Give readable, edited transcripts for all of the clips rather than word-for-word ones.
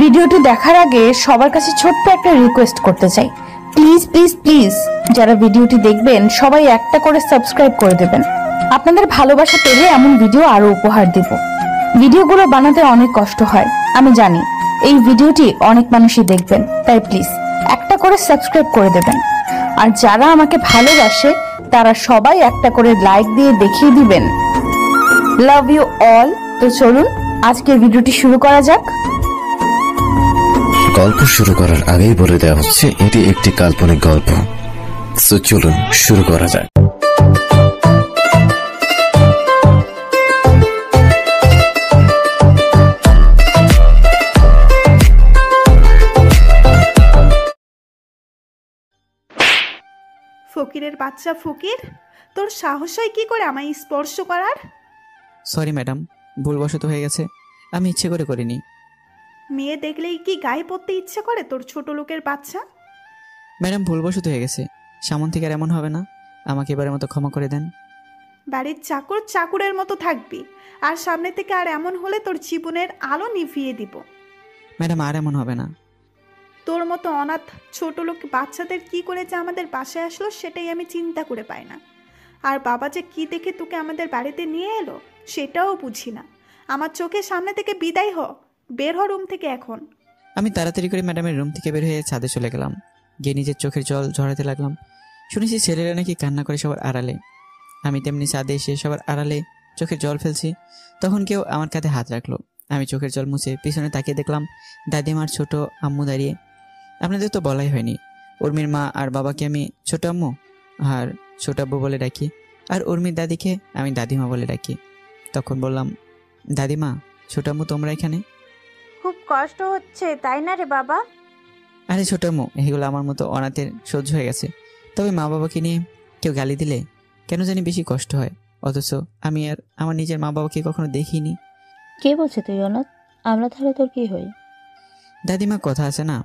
ভিডিওটি দেখার আগে সবার কাছে ছোট্ট একটা রিকোয়েস্ট করতে চাই, প্লিজ প্লিজ প্লিজ যারা ভিডিওটি দেখবেন সবাই একটা করে সাবস্ক্রাইব করে দেবেন। আপনাদের ভালোবাসা পেলে এমন ভিডিও আরো উপহার দিব। ভিডিওগুলো বানাতে অনেক কষ্ট হয় আমি জানি, এই ভিডিওটি অনেক মানুষই দেখবেন, তাই প্লিজ একটা করে সাবস্ক্রাইব করে দেবেন। আর যারা আমাকে ভালোবাসে তারা সবাই একটা করে লাইক দিয়ে দেখিয়ে দিবেন লাভ ইউ অল। তো চলুন আজকের ভিডিওটি শুরু করা যাক। গল্প শুরু করার আগেই বলে দেওয়া হচ্ছে এটি একটি কাল্পনিক গল্প। সো চলুন শুরু করা যাক। ফকিরের বাচ্চা ফকির, তোর সাহস হয় কি করে আমায় স্পর্শ করার? সরি ম্যাডাম, ভুলবশত হয়ে গেছে, আমি ইচ্ছে করে করিনি। মেয়ে দেখলেই কি গায়ে পড়তে ইচ্ছে করে তোর ছোট লোকের বাচ্চা? ম্যাডাম ভুলবশত হয়ে গেছে, সামন থেকে আর এমন হবে না, আমাকে এবারের মতো ক্ষমা করে দেন। বাড়ির চাকর চাকুরের মতো থাকবি, আর সামনে থেকে আর এমন হলে তোর জীবনের আলো নিভিয়ে দিব। ম্যাডাম আর এমন হবে না। তোর মতো অনাথ ছোট লোক বাচ্চাদের কি করে যে আমাদের বাসায় আসলো সেটাই আমি চিন্তা করে পাই না। আর বাবা যে কি দেখে তোকে আমাদের বাড়িতে নিয়ে এলো সেটাও বুঝি না। আমার চোখের সামনে থেকে বিদায় হ, বের হ রুম থেকে এখন। আমি তাড়াতাড়ি করে ম্যাডামের রুম থেকে বের হয়ে ছাদে চলে গেলাম, গিয়ে নিজের চোখের জল ঝরাতে লাগলাম। শুনেছি ছেলেরা নাকি কান্না করে সবার আড়ালে, আমি তেমনি ছাদে এসে সবার আড়ালে চোখের জল ফেলছি। তখন কেউ আমার কাঁধে হাত রাখলো, আমি চোখের জল মুছে পিছনে তাকিয়ে দেখলাম দাদিমার ছোট আম্মু দাঁড়িয়ে। আপনাদের তো বলাই হয়নি, উর্মির মা আর বাবাকে আমি ছোট আম্মু আর ছোট আব্বু বলে ডাকি, আর উর্মির দাদিকে আমি দাদিমা বলে ডাকি। তখন বললাম, দাদিমা, ছোট আম্মু তোমরা এখানে? খুব কষ্ট হচ্ছে তাই না রে বাবা? আরে ছোট আম্মু, এগুলো আমার মতো অনাথের সহ্য হয়ে গেছে, তবে মা বাবাকে নিয়ে কেউ গালি দিলে কেন জানি বেশি কষ্ট হয়, অথচ আমি আর আমার নিজের মা বাবাকে কখনো দেখিনি। কে বলছে তুই অনাথ? আমরা তাহলে তোর কি হই? দাদিমা কথা আছে না,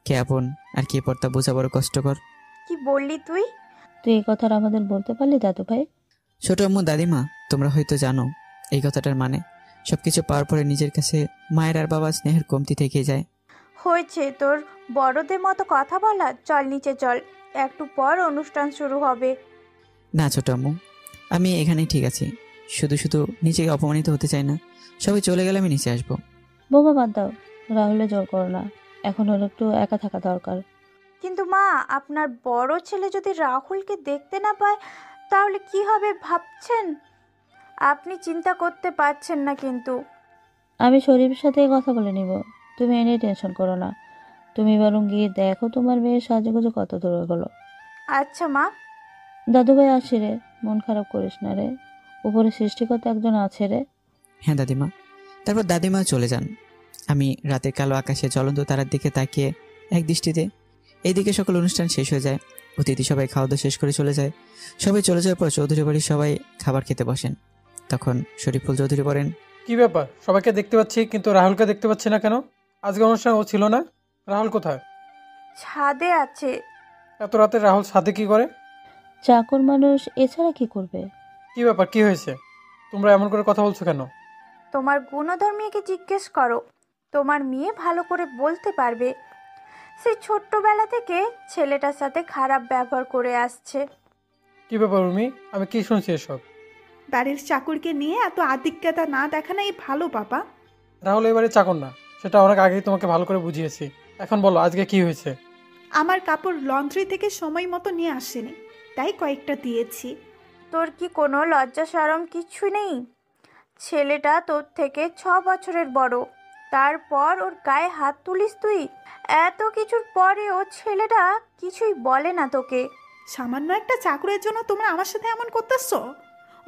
কে আপন আর কে পর তা বোঝা বড় কষ্টকর। কি বললি তুই? তুই এই কথাটা আমাদের বলতে পারলি দাদু ভাই? ছোট আম্মু দাদিমা, তোমরা হয়তো জানো এই কথাটার মানে, সবকিছু পাওয়ার পরে নিজের কাছে মায়ের আর বাবার স্নেহের কমতি থেকে যায়। হয়েছে তোর বড়দের মতো কথা বলা, চল নিচে চল, একটু পর অনুষ্ঠান শুরু হবে। না ছোট আম্মু, আমি এখানেই ঠিক আছি, শুধু শুধু নিজেকে অপমানিত হতে চাই না, সবাই চলে গেলে আমি নিচে আসবো। বোমা বাদ দাও, রাহুলে জোর করো না, এখন হলো একটু একা থাকা দরকার। কিন্তু মা, আপনার বড় ছেলে যদি রাহুলকে দেখতে না পায় তাহলে কি হবে ভাবছেন? আপনি চিন্তা করতে পারছেন না কিন্তু। আমি শরীফের সাথে কথা বলে নিব, তুমি এ নিয়ে টেনশন করো না। তুমি বরং গিয়ে দেখো তোমার মেয়ের সাজুগুজু কত দূর গেলো। আচ্ছা মা। দাদু ভাই আসি রে, মন খারাপ করিস না রে, উপরে সৃষ্টিকর্তা একজন আছে রে। হ্যাঁ দাদিমা। তারপর দাদিমা চলে যান। আমি রাতের কালো আকাশে জ্বলন্ত তারার দিকে তাকিয়ে এক দৃষ্টিতে এইদিকে সকল অনুষ্ঠান শেষ হয়ে যায়, অতিথি সবাই খাওয়া দাওয়া শেষ করে চলে যায়। সবাই চলে যাওয়ার পর চৌধুরী বাড়ির সবাই খাবার খেতে বসেন। তখন শরীফুল চৌধুরী বলেন, কি ব্যাপার, সবাইকে দেখতে পাচ্ছি কিন্তু রাহুলকে দেখতে পাচ্ছি না কেন? আজকে অনুষ্ঠান ও ছিল না, রাহুল কোথায়? ছাদে আছে। এত রাতে রাহুল ছাদে কি করে? চাকর মানুষ, এছাড়া কি করবে? কি ব্যাপার, কি হয়েছে? তোমরা এমন করে কথা বলছো কেন? তোমার গুণধর মেয়েকে জিজ্ঞেস করো, তোমার মেয়ে ভালো করে বলতে পারবে। সেই ছোট্টবেলা থেকে ছেলেটার সাথে খারাপ ব্যবহার করে আসছে। কি ব্যাপার উর্মি, আমি কি শুনছি এসব? বাড়ির চাকরকে নিয়ে এত আধিক্যতা না দেখানাই ভালো বাবা। রাহুল এবারে চাকর না, সেটা অনেক আগেই তোমাকে ভালো করে বুঝিয়েছি। এখন বলো আজকে কি হয়েছে? আমার কাপড় লন্ড্রি থেকে সময় মতো নিয়ে আসেনি, তাই কয়েকটা দিয়েছি। তোর কি কোনো লজ্জা শরম কিছু নেই? ছেলেটা তোর থেকে 6 বছরের বড়, তারপর ওর গায়ে হাত তুলিস তুই? এত কিছুর পরেও ছেলেটা কিছুই বলে না তোকে। সামান্য একটা চাকরের জন্য তোমরা আমার সাথে এমন করতেছো?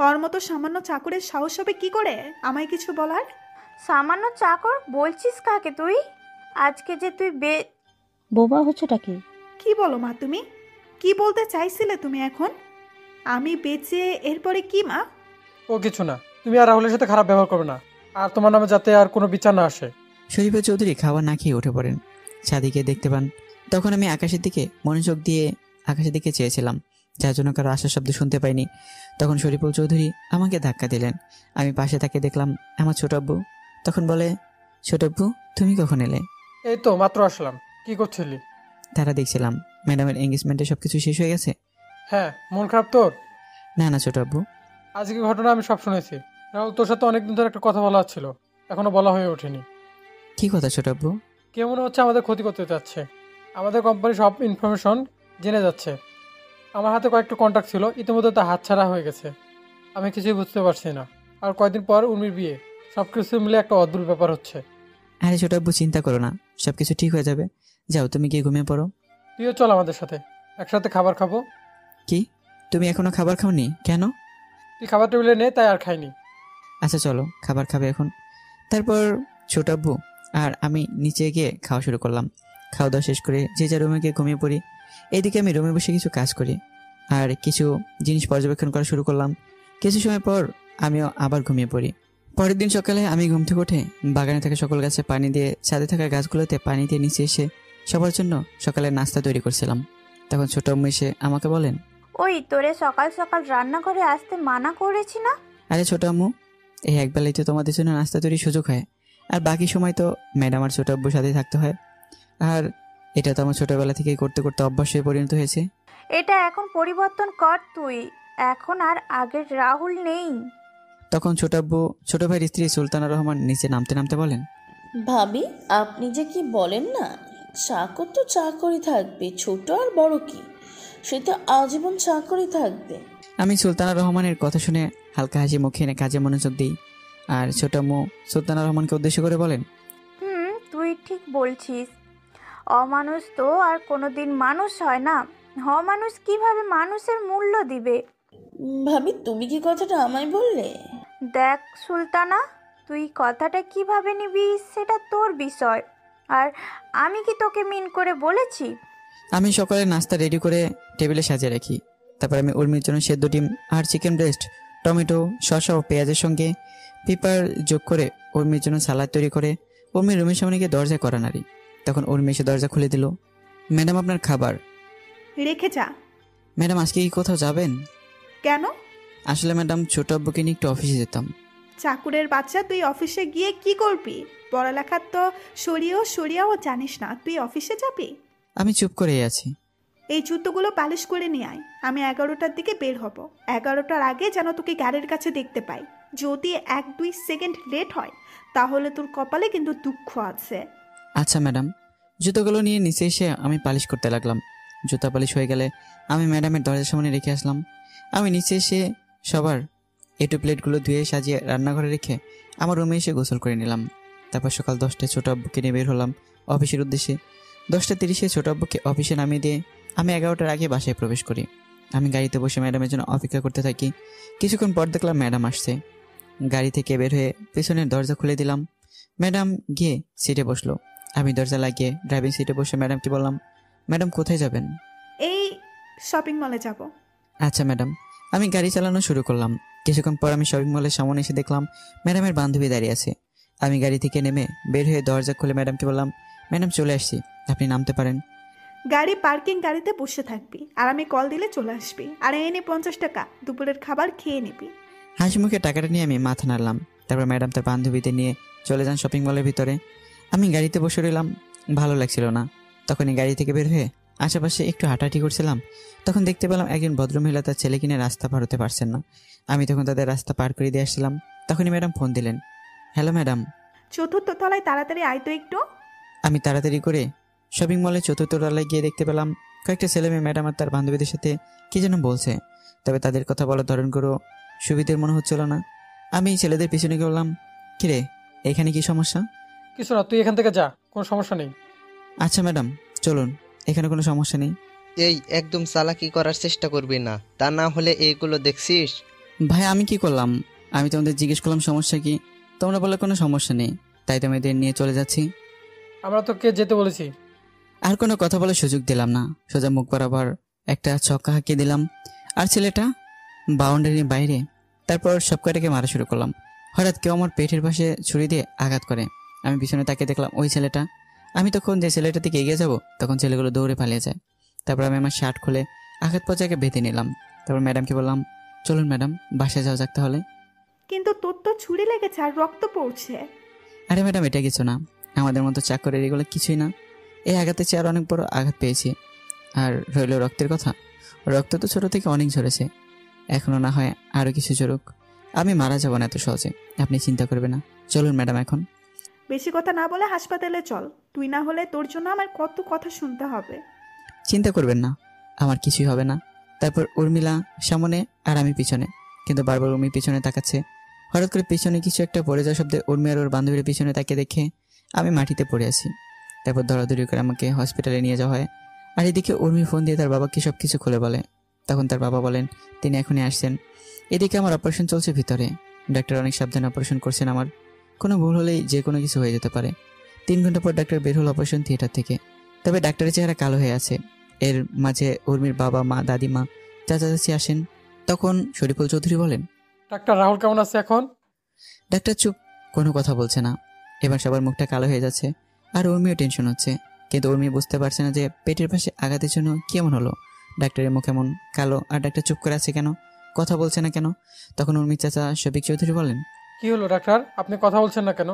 ওর মতো সামান্য চাকরের সাহস হবে কি করে আমায় কিছু বলার? সামান্য চাকর বলছিস কাকে তুই? আজকে যে তুই বোমা হচ্ছেটা কি? কি বলো মা, তুমি কি বলতে চাইছিলে? তুমি এখন আমি বেঁচে এরপরে কি মা? ও কিছু না, তুমি আর রাহুলের সাথে খারাপ ব্যবহার করবে না, আর তোমার নামে যাতে আর কোনো বিচার না আসে। শরীফা চৌধুরী খাবার না খেয়ে উঠে পড়েন, ছাদিকে দেখতে পান। তখন আমি আকাশের দিকে মনোযোগ দিয়ে আকাশের দিকে চেয়েছিলাম, যার জন্য কারো আসার শব্দ শুনতে পাইনি। তখন শরীফুল চৌধুরী আমাকে ধাক্কা দিলেন। আমি পাশে তাকে দেখলাম আমার ছোট আব্বু। তখন বলে, ছোট আব্বু তুমি কখন এলে? এই তো মাত্র আসলাম। কি করছিলি? তারা দেখছিলাম ম্যাডামের এঙ্গেজমেন্টে সবকিছু শেষ হয়ে গেছে। হ্যাঁ, মন খারাপ তোর? না না ছোট আব্বু। আজকে ঘটনা আমি সব শুনেছি। রাহুল, তোর সাথে অনেকদিন ধরে একটা কথা বলা ছিল, এখনো বলা হয়ে ওঠেনি। কি কথা ছোট আব্বু? কে মনে হচ্ছে আমাদের ক্ষতি করতে চাচ্ছে, আমাদের কোম্পানির সব ইনফরমেশন জেনে যাচ্ছে। আমার হাতে কয়েকটা কন্ট্যাক্ট ছিল, ইতিমধ্যে তা হাতছাড়া হয়ে গেছে। আমি কিছুই বুঝতে পারছি না। আর কয়েকদিন পর উর্মির বিয়ে, সব কিছু মিলে একটা অদ্ভুত ব্যাপার হচ্ছে। আরে ছোট আব্বু চিন্তা করো না, সবকিছু ঠিক হয়ে যাবে। যাও তুমি গিয়ে ঘুমিয়ে পড়ো। তুইও চল আমাদের সাথে, একসাথে খাবার খাবো। কি, তুমি এখনো খাবার খাওনি কেন? তুই খাবার টেবিলে নে, তাই আর খাইনি। আচ্ছা চলো খাবার খাবে এখন। তারপর ছোট আব্বু আর আমি নিচে গিয়ে খাওয়া শুরু করলাম। খাওয়া দাওয়া শেষ করে যে যার রুমে গিয়ে ঘুমিয়ে পড়ি। এইদিকে আমি রুমে বসে কিছু কাজ করি আর কিছু জিনিস পর্যবেক্ষণ করা শুরু করলাম। কিছু সময় পর আমিও আবার ঘুমিয়ে পড়ি। পরের দিন সকালে আমি ঘুম থেকে উঠে বাগানে থাকা সকল গাছে পানি দিয়ে, ছাদে থাকা গাছগুলোতে পানি দিয়ে নিচে এসে সবার জন্য সকালে নাস্তা তৈরি করছিলাম। তখন ছোট আম্মু এসে আমাকে বলেন, ওই তোরে সকাল সকাল রান্নাঘরে আসতে মানা করেছি না? আরে ছোট আম্মু, এই একবেলাই তো তোমাদের জন্য নাস্তা তৈরির সুযোগ হয়, আর বাকি সময় তো ম্যাডাম আর ছোট আব্বুর সাথে থাকতে হয়। আর এটা তো আমার ছোটবেলা থেকেই করতে করতে অভ্যাস হয়ে পরিণত হয়েছে। এটা এখন পরিবর্তন কর তুই, এখন আর আগের রাহুল নেই। তখন ছোট আব্বু ছোট ভাইয়ের স্ত্রী সুলতানা রহমান নিচে নামতে নামতে বলেন, ভাবি, আপনি যে কি বলেন না, চাকর তো চাকরই থাকবে, ছোট আর বড় কি, সে তো আজীবন চাকরই থাকবে। আমি সুলতানা রহমানের কথা শুনে হালকা হাসি মুখে এনে কাজে মনোযোগ দিই। আর ছোট আম্মু সুলতানা রহমানকে উদ্দেশ্য করে বলেন, তুই ঠিক বলছিস। অমানুষ তো আর কোনোদিন মানুষ হয় না। মানুষ কিভাবে মানুষের মূল্য দিবে? ভাবি, তুমি কি কথাটা আমায় বললে? দেখ সুলতানা, তুই কথাটা কিভাবে নিবি সেটা তোর বিষয়। আর আমি কি তোকে মিন করে বলেছি? আমি সকালে নাস্তা রেডি করে টেবিলে সাজিয়ে রাখি। তারপর আমি উর্মির জন্য সেদ্ধ ডিম আর চিকেন ব্রেস্ট, টমেটো, শসা ও পেঁয়াজের সঙ্গে পেপার যোগ করে উর্মির জন্য সালাদ তৈরি করে উর্মির রুমের সামনে গিয়ে দরজায় কড়া নাড়ি। তখন উর্মি এসে দরজা খুলে দিল। ম্যাডাম, আপনার খাবার। রেখে যা। ম্যাডাম, আজকে কি কোথাও যাবেন? কেন? আসলে ম্যাডাম, ছোট আব্বুকে নিয়ে একটু অফিসে যেতাম। চাকুরের বাচ্চা, তুই অফিসে গিয়ে কি করবি? পড়ালেখার তো সরিয়াও জানিস না, তুই অফিসে যাবি? আমি চুপ করেই আছি। এই জুতোগুলো পালিশ করে নিয়ে আয়। আমি 11টার দিকে বের হব। 11টার আগে যেন তোকে গাড়ির কাছে দেখতে পাই। যদি 1-2 সেকেন্ড লেট হয় তাহলে তোর কপালে কিন্তু দুঃখ আছে। আচ্ছা ম্যাডাম। জুতোগুলো নিয়ে নিচে এসে আমি পালিশ করতে লাগলাম। জুতা পালিশ হয়ে গেলে আমি ম্যাডামের দরজার সামনে রেখে আসলাম। আমি নিচে এসে সবার এটু প্লেটগুলো ধুয়ে সাজিয়ে রান্নাঘরে রেখে আমার রুমে এসে গোসল করে নিলাম। তারপর সকাল 10টায় ছোট আব্বুকে নিয়ে বের হলাম অফিসের উদ্দেশ্যে। 10:30-এ ছোট আব্বুকে অফিসে নামিয়ে দিয়ে আমি 11টার আগে বাসায় প্রবেশ করি। আমি গাড়িতে বসে ম্যাডামের জন্য অপেক্ষা করতে থাকি। কিছুক্ষণ পর দেখলাম ম্যাডাম আসছে। গাড়ি থেকে বের হয়ে পেছনের দরজা খুলে দিলাম। ম্যাডাম গিয়ে সিটে বসলো। আমি দরজা লাগিয়ে ড্রাইভিং সিটে বসে ম্যাডামকে বললাম, ম্যাডাম কোথায় যাবেন? এই শপিং মলে যাব। আচ্ছা ম্যাডাম। আমি গাড়ি চালানো শুরু করলাম। কিছুক্ষণ পর আমি শপিং মলের সামনে এসে দেখলাম ম্যাডামের বান্ধবী দাঁড়িয়ে আছে। আমি গাড়ি থেকে নেমে বের হয়ে দরজা খুলে ম্যাডামকে বললাম, ম্যাডাম চলে আসছি, আপনি নামতে পারেন। গাড়ি পার্কিং গাড়িতে বসে থাকবি আর আমি কল দিলে চলে আসবি। আর এনে 50 টাকা, দুপুরের খাবার খেয়ে নিবি। হাসি মুখে টাকাটা নিয়ে আমি মাথা নাড়লাম। তারপর ম্যাডাম তার বান্ধবীদের নিয়ে চলে যান শপিং মলের ভিতরে। আমি গাড়িতে বসে রইলাম, ভালো লাগছিল না। তখনই গাড়ি থেকে বের হয়ে আশেপাশে একটু হাঁটাহাঁটি করছিলাম। তখন দেখতে পেলাম একজন ভদ্রমহিলা তার ছেলে কিনে রাস্তা পার হতে পারছেন না। আমি তখন তাদের রাস্তা পার করে দিয়ে আসছিলাম। তখনই ম্যাডাম ফোন দিলেন। Hello madam. 4র্থ তলায় তাড়াতাড়ি আয় তো একটু। আমি তাড়াতাড়ি করে শপিং মলের 4র্থ তলায় গিয়ে দেখতে পেলাম কয়েকটা ছেলে মেয়ে ম্যাডাম আর তার বান্ধবীদের সাথে কি যেন বলছে। তবে তাদের কথা বলার ধরনগুলো সুবিধের মনে হচ্ছিল না। আমি ছেলেদের পিছনে গিয়ে বললাম, কিরে এখানে কি সমস্যা? কিছু না, তুই এখান থেকে যা, কোনো সমস্যা নেই। আচ্ছা ম্যাডাম চলুন, এখানে কোনো সমস্যা নেই। এই একদম চালাকি করার চেষ্টা করবি না, তা না হলে এইগুলো দেখছিস। ভাই আমি কি করলাম? আমি তোমাদের জিজ্ঞেস করলাম সমস্যা কি, তোমরা বলে কোনো সমস্যা নেই, তাই তো আমি এদের নিয়ে চলে যাচ্ছি। আমরা তো কে যেতে বলেছি? আর কোনো কথা বলার সুযোগ দিলাম না। সোজা মুখ বরাবর একটা ছক্কা হাঁকিয়ে দিলাম আর ছেলেটা বাউন্ডারির বাইরে। তারপর সব কয়টাকে মারা শুরু করলাম। হঠাৎ কেউ আমার পেটের পাশে ছুরি দিয়ে আঘাত করে। আমি পিছনে তাকিয়ে দেখলাম ওই ছেলেটা। আমি তখন যে ছেলেটা দিকে এগিয়ে যাব তখন ছেলেগুলো দৌড়ে পালিয়ে যায়। তারপর আমি আমার শার্ট খুলে আঘাত পর্যায়ে বেঁধে নিলাম। তারপর ম্যাডামকে বললাম, চলুন ম্যাডাম বাসায় যাওয়া যাক তাহলে। কিন্তু তোর তো ছুরি লেগেছে আর রক্ত পড়ছে। আরে ম্যাডাম এটা কিছু না, আমাদের মতো চাকরের এগুলো কিছুই না। এই আঘাতের চেয়ে আর অনেক বড় আঘাত পেয়েছি। আর রইল রক্তের কথা, রক্ত তো ছোট থেকে অনেক ঝরেছে, এখনো না হয় আরও কিছু ঝরুক। আমি মারা যাব না এত সহজে, আপনি চিন্তা করবেন না। চলুন ম্যাডাম এখন। বেশি কথা না বলে হাসপাতালে চল, তুই না হলে তোর জন্য আমার কত কথা শুনতে হবে। চিন্তা করবেন না, আমার কিছুই হবে না। তারপর উর্মিলা সামনে আর আমি পিছনে, কিন্তু বারবার উর্মি পিছনে তাকাচ্ছে। হঠাৎ করে পিছনে কিছু একটা পড়ে যাওয়ার শব্দে উর্মি আর ওর বান্ধবীর পিছনে তাকে দেখে আমি মাটিতে পড়ে আছি। তারপর দৌড়াদৌড়ি করে আমাকে হসপিটালে নিয়ে যাওয়া হয়। আর এদিকে উর্মি ফোন দিয়ে তার বাবাকে সব কিছু খুলে বলে। তখন তার বাবা বলেন তিনি এখনই আসছেন। এদিকে আমার অপারেশন চলছে ভিতরে, ডাক্তার অনেক সাবধানে অপারেশন করছেন। আমার কোনো ভুল হলেই যে কোনো কিছু হয়ে যেতে পারে। 3 ঘন্টা পর ডাক্তার বের হল অপারেশন থিয়েটার থেকে। তবে ডাক্তারের চেহারা কালো হয়ে আছে। এর মাঝে উর্মির বাবা মা দাদিমা চাচা চাচি আসেন। তখন শরীফুল চৌধুরী বলেন, ডাক্তার রাহুল কেমন আছে এখন? ডাক্তার চুপ, কোনো কথা বলছে না। এবার সবার মুখটা কালো হয়ে যাচ্ছে, আর উর্মিও টেনশন হচ্ছে। কিন্তু উর্মি বুঝতে পারছে না যে পেটের পাশে আঘাতের জন্য কেমন হলো। ডাক্তারের মুখ এমন কালো, আর ডাক্তার চুপ করে আছে কেন, কথা বলছে না কেন? তখন উর্মির চাচা শফিক চৌধুরী বলেন, কি হলো ডাক্তার, আপনি কথা বলছেন না কেন?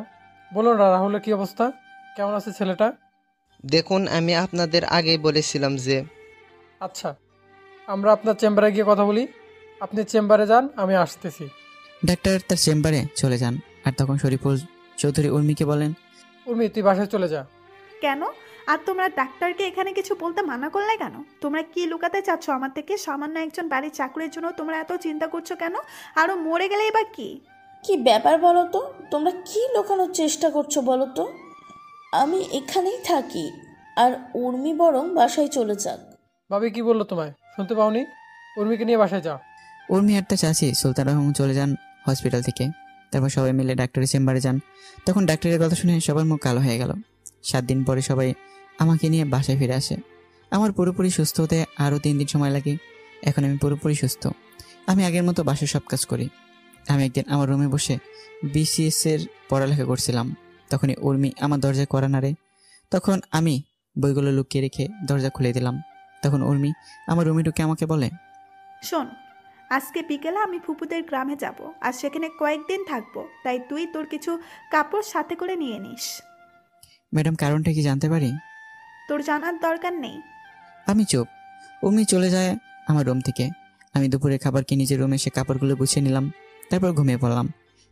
বলুন রাহুলের কি অবস্থা, কেমন আছে ছেলেটা? দেখুন, আমি আপনাদের আগেই বলেছিলাম যে আচ্ছা, আমরা আপনার চেম্বারে গিয়ে কথা বলি। আপনি চেম্বারে যান, আমি আসতেছি। ডাক্তার তার চেম্বারে চলে যান। আর তখন শরীফুল চৌধুরী উর্মিকে বলেন, উর্মি তুই বাসায় চলে যা। কেন? আর তোমরা ডাক্তারকে এখানে কিছু বলতে মানা করলে কেন? তোমরা কি লুকাতে চাচ্ছ আমার থেকে? সামান্য একজন বাড়ির চাকরির জন্য তোমরা এত চিন্তা করছো কেন? আরও মরে গেলেই বা কি? কি ব্যাপার বলো তো, তোমরা কি লুকানোর চেষ্টা করছো বলো তো? আমি এখানেই থাকি, আর উর্মি বরং বাসায় চলে যাক। ভাবি কি বললো তোমায়, শুনতে পাওনি? উর্মিকে নিয়ে বাসায় যা। উর্মি আর তার চাচি সুলতান রহমান চলে যান হসপিটাল থেকে। তারপর সবাই মিলে ডাক্তারের চেম্বারে যান। তখন ডাক্তারের কথা শুনে সবার মুখ কালো হয়ে গেল। 7 দিন পরে সবাই আমাকে নিয়ে বাসায় ফিরে আসে। আমার পুরোপুরি সুস্থ হতে আরও 3 দিন সময় লাগে। এখন আমি পুরোপুরি সুস্থ। আমি আগের মতো বাসায় সব কাজ করি। আমি একদিন আমার রুমে বসে BCS এর পড়ালেখা করছিলাম। তখনই উর্মি আমার দরজায় কড়া নাড়ে। তখন আমি বইগুলো লুকিয়ে রেখে দরজা খুলে দিলাম। তখন উর্মি আমার রুমে ঢুকে আমাকে বলে, শোন, আজকে বিকেলে আমি ফুপুদের গ্রামে যাব, আর সেখানে কয়েকদিন থাকবো। তাই তুই তোর কিছু কাপড় সাথে করে নিয়ে নিস। ম্যাডাম কারণটা কি জানতে পারি? তোর জানার দরকার নেই। আমি চুপ। উর্মি চলে যায় আমার রুম থেকে। আমি দুপুরে খাবার কিনে নিজের রুমে এসে কাপড়গুলো গুছিয়ে নিলাম। তারপর ঘুমিয়ে পড়লাম।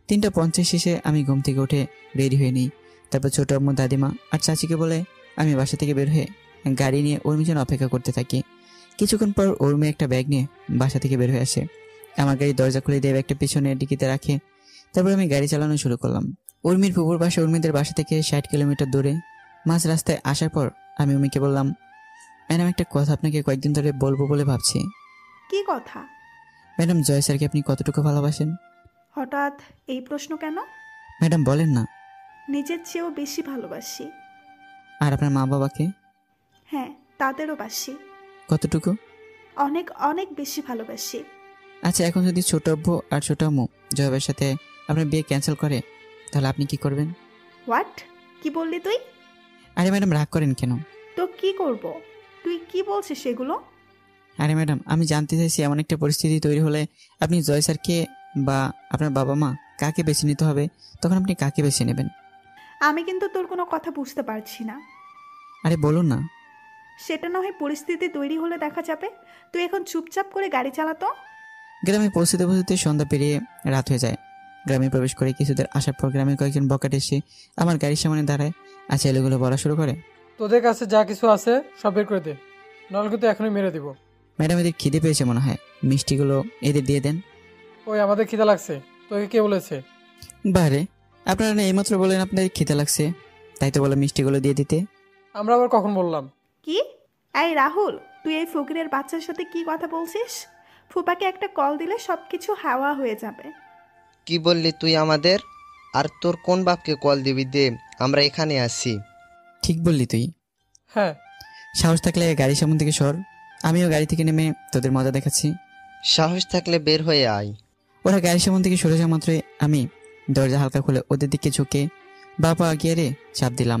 3:50 শেষে আমি ঘুম থেকে উঠে রেডি হয়ে নিই। তারপর ছোট আম্মু দাদিমা আর চাচিকে বলে আমি বাসা থেকে বের হয়ে গাড়ি নিয়ে উর্মির জন্য অপেক্ষা করতে থাকি। কিছুক্ষণ পর উর্মি একটা ব্যাগ নিয়ে বাসা থেকে বের হয়ে আসে। আমার গাড়ির দরজা খুলে দিয়ে ব্যাগটা পিছনে ডিকিতে রাখে। তারপর আমি গাড়ি চালানো শুরু করলাম। উর্মির ফুপুর বাসা উর্মিদের বাসা থেকে 60 কিলোমিটার দূরে। মাঝ রাস্তায় আসার পর আমি উর্মিকে বললাম, ম্যাডাম একটা কথা আপনাকে কয়েকদিন ধরে বলবো বলে ভাবছি। কি কথা? ম্যাডাম জয় স্যারকে আপনি কতটুকু ভালোবাসেন? হঠাৎ এই প্রশ্ন কেন? ম্যাডাম বলেন না। নিজের চেয়েও বেশি ভালোবাসি। আর আপনার মা বাবাকে? হ্যাঁ, তাদেরও বাসি। কতটুকু? অনেক অনেক বেশি ভালোবাসি। আচ্ছা, এখন যদি ছোট আব্বু আর ছোট আম্মু জয়ের সাথে আপনার বিয়ে ক্যান্সেল করে, তাহলে আপনি কি করবেন? হোয়াট? কি বললি তুই? আরে ম্যাডাম রাগ করেন কেন? তো কি করব? তুই কি বলছিস সেগুলো? আরে ম্যাডাম আমি জানতে চাইছি এমন একটা পরিস্থিতি তৈরি হলে আপনি জয় স্যারকে বা আপনার বাবা মা কাকে বেছে নিতে হবে, তখন আপনি কাকে বেছে নেবেন? আমি কিন্তু তোর কোনো কথা বুঝতে পারছি না। আরে বলুন না। সেটা না হয় পরিস্থিতি তৈরি হলে দেখা যাবে। তুই এখন চুপচাপ করে গাড়ি চালাতো। গ্রামে পৌঁছতে পৌঁছতে সন্ধ্যা পেরিয়ে রাত হয়ে যায়। গ্রামে প্রবেশ করে কিছুদের আসার পর গ্রামের কয়েকজন বকাট এসে আমার গাড়ির সামনে দাঁড়ায়। আর ছেলেগুলো বলা শুরু করে, তোদের কাছে যা কিছু আছে সব বের করে দে, নাহলে কিন্তু এখনই মেরে দিব। ম্যাডাম এদের খিদে পেয়েছে মনে হয়, মিষ্টিগুলো এদের দিয়ে দেন। ওই আমাদের খিদা লাগছে, তোকে কে বলেছে? বারে, আপনারা না এইমাত্র বলেন আপনাদের খিদে লাগছে, তাই তো বলে মিষ্টিগুলো দিয়ে দিতে। আমরা আবার কখন বললাম? কি? এই রাহুল, তুই এই ফকিরের বাচ্চার সাথে কি কথা বলছিস? ফুপাকে একটা কল দিলে সব কিছু হাওয়া হয়ে যাবে। কি বললি তুই আমাদের? আর তোর কোন বাপকে কল দিবি দে, আমরা এখানে আসি। ঠিক বললি তুই। হ্যাঁ, সাহস থাকলে গাড়ির সামনে থেকে সর, আমিও গাড়ি থেকে নেমে তোদের মজা দেখাচ্ছি। সাহস থাকলে বের হয়ে আয়। ওরা গাড়ির সামনে থেকে সরে যাওয়া মাত্রই আমি দরজা হালকা খুলে ওদের দিকে ঝুঁকে বাপা গিয়ারে চাপ দিলাম।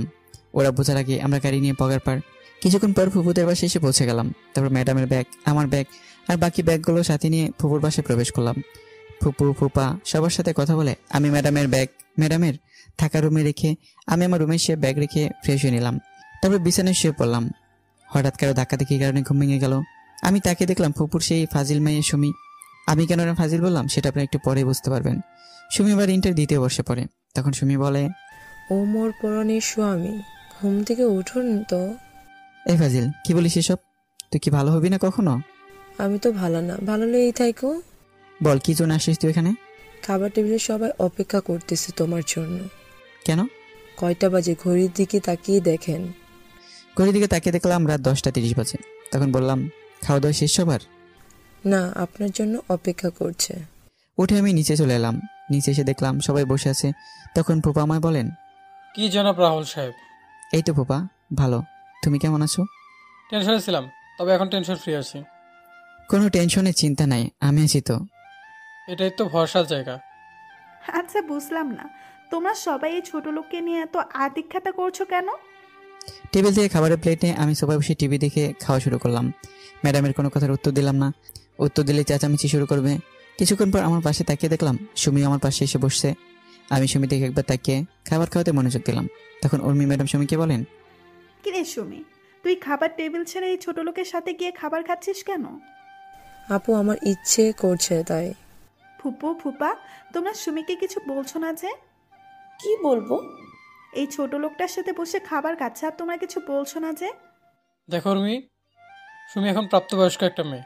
ওরা বোঝার আগে আমরা গাড়ি নিয়ে পগার পার। কিছুক্ষণ পর ফুপুদের বাসায় এসে পৌঁছে গেলাম। তারপর ম্যাডামের ব্যাগ, আমার ব্যাগ আর বাকি ব্যাগগুলো সাথে নিয়ে ফুপুর বাসায় প্রবেশ করলাম। ফুপু ফুপা সবার সাথে কথা বলে আমি ম্যাডামের ব্যাগ ম্যাডামের থাকা রুমে রেখে আমি আমার রুমে সে ব্যাগ রেখে ফ্রেশ হয়ে নিলাম। তারপর বিছানায় শুয়ে পড়লাম। হঠাৎ কারো ধাক্কা দেখির কারণে ঘুম ভেঙে গেল। আমি তাকে দেখলাম ফুপুর সেই ফাজিল মেয়ে সুমি। আমি কেন না ফাজিল বললাম সেটা আপনি একটু পরে বুঝতে পারবেন। সুমি এবার ইন্টার দ্বিতীয় বর্ষে পড়ে। তখন সুমি বলে, ও মোর পরনের স্বামী, ঘুম থেকে উঠুন তো। এই ফাজিল কি বলিস এসব? তুই কি ভালো হবি না কখনো? আমি তো ভালো না, ভালো লেগেই থাকো। বল কি জন্য আসিস তুই এখানে? খাবার টেবিলে সবাই অপেক্ষা করতেছে তোমার জন্য। কেন? কয়টা বাজে ঘড়ির দিকে তাকিয়ে দেখেন। ঘড়ির দিকে তাকিয়ে দেখলাম রাত 10:30 বাজে। তখন বললাম, খাওয়া দাওয়া শেষ সবার? না, আপনার জন্য অপেক্ষা করছে। উঠে আমি নিচে চলে এলাম। নিচে এসে দেখলাম সবাই বসে আছে। তখন ফুপা আমায় বলেন, কি জনাব রাহুল সাহেব? এই তো ফুপা, ভালো। তুমি কেমন আছো? টেনশনে ছিলাম, তবে এখন টেনশন ফ্রি আছি। কোনো টেনশনের চিন্তা নাই, আমি আছি তো। এটাই তো ভরসার জায়গা। আচ্ছা বুঝলাম না, তোমরা সবাই এই ছোট লোককে নিয়ে এত আদিক্ষাতা করছো কেন? টেবিল থেকে খাবারের প্লেট নিয়ে আমি সবাই বসে টিভি দেখে খাওয়া শুরু করলাম। ম্যাডামের কোনো কথার উত্তর দিলাম না। উত্তর দিলে চেঁচামেচি শুরু করবে। কিছুক্ষণ পর আমার পাশে তাকিয়ে দেখলাম সুমি আমার পাশে এসে বসছে। আমি সুমি থেকে একবার তাকিয়ে খাবার খাওয়াতে মনোযোগ দিলাম। তখন উর্মি ম্যাডাম সুমিকে বলেন, কিরে সুমি, তুই খাবার টেবিল ছেড়ে এই ছোট লোকের সাথে গিয়ে খাবার খাচ্ছিস কেন? আপু আমার ইচ্ছে করছে তাই। ফুপু ফুপা, তোমরা সুমিকে কিছু বলছো না যে? কি বলবো? এই ছোট লোকটার সাথে বসে খাবার খাচ্ছে আর তোমরা কিছু বলছো না যে? দেখো উর্মি, সুমি এখন প্রাপ্তবয়স্ক একটা মেয়ে।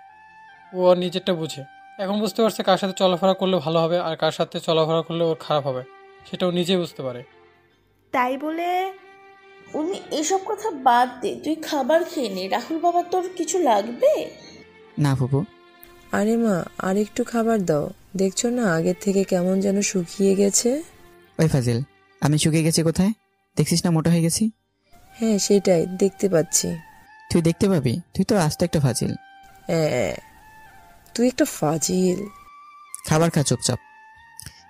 ও ওর নিজেরটা বুঝে। এখন বুঝতে পারছে কার সাথে চলাফেরা করলে ভালো হবে আর কার সাথে চলাফেরা করলে ওর খারাপ হবে, সেটাও নিজেই বুঝতে পারে। তাই বলে উনি এসব কথা বাদ দে, তুই খাবার খেয়ে নে। রাহুল বাবা, তোর কিছু লাগবে? না ফুপু। আরে মা, আর একটু খাবার দাও। দেখছো না আগের থেকে কেমন যেন শুকিয়ে গেছে। ওই ফাজিল, আমি শুকিয়ে গেছি কোথায়? দেখছিস না মোটা হয়ে গেছি? হ্যাঁ সেটাই দেখতে পাচ্ছি। তুই দেখতে পাবি, তুই তো আস্ত একটা ফাজিল। তুই একটা ফাজিল। খাবার খা চুপচাপ।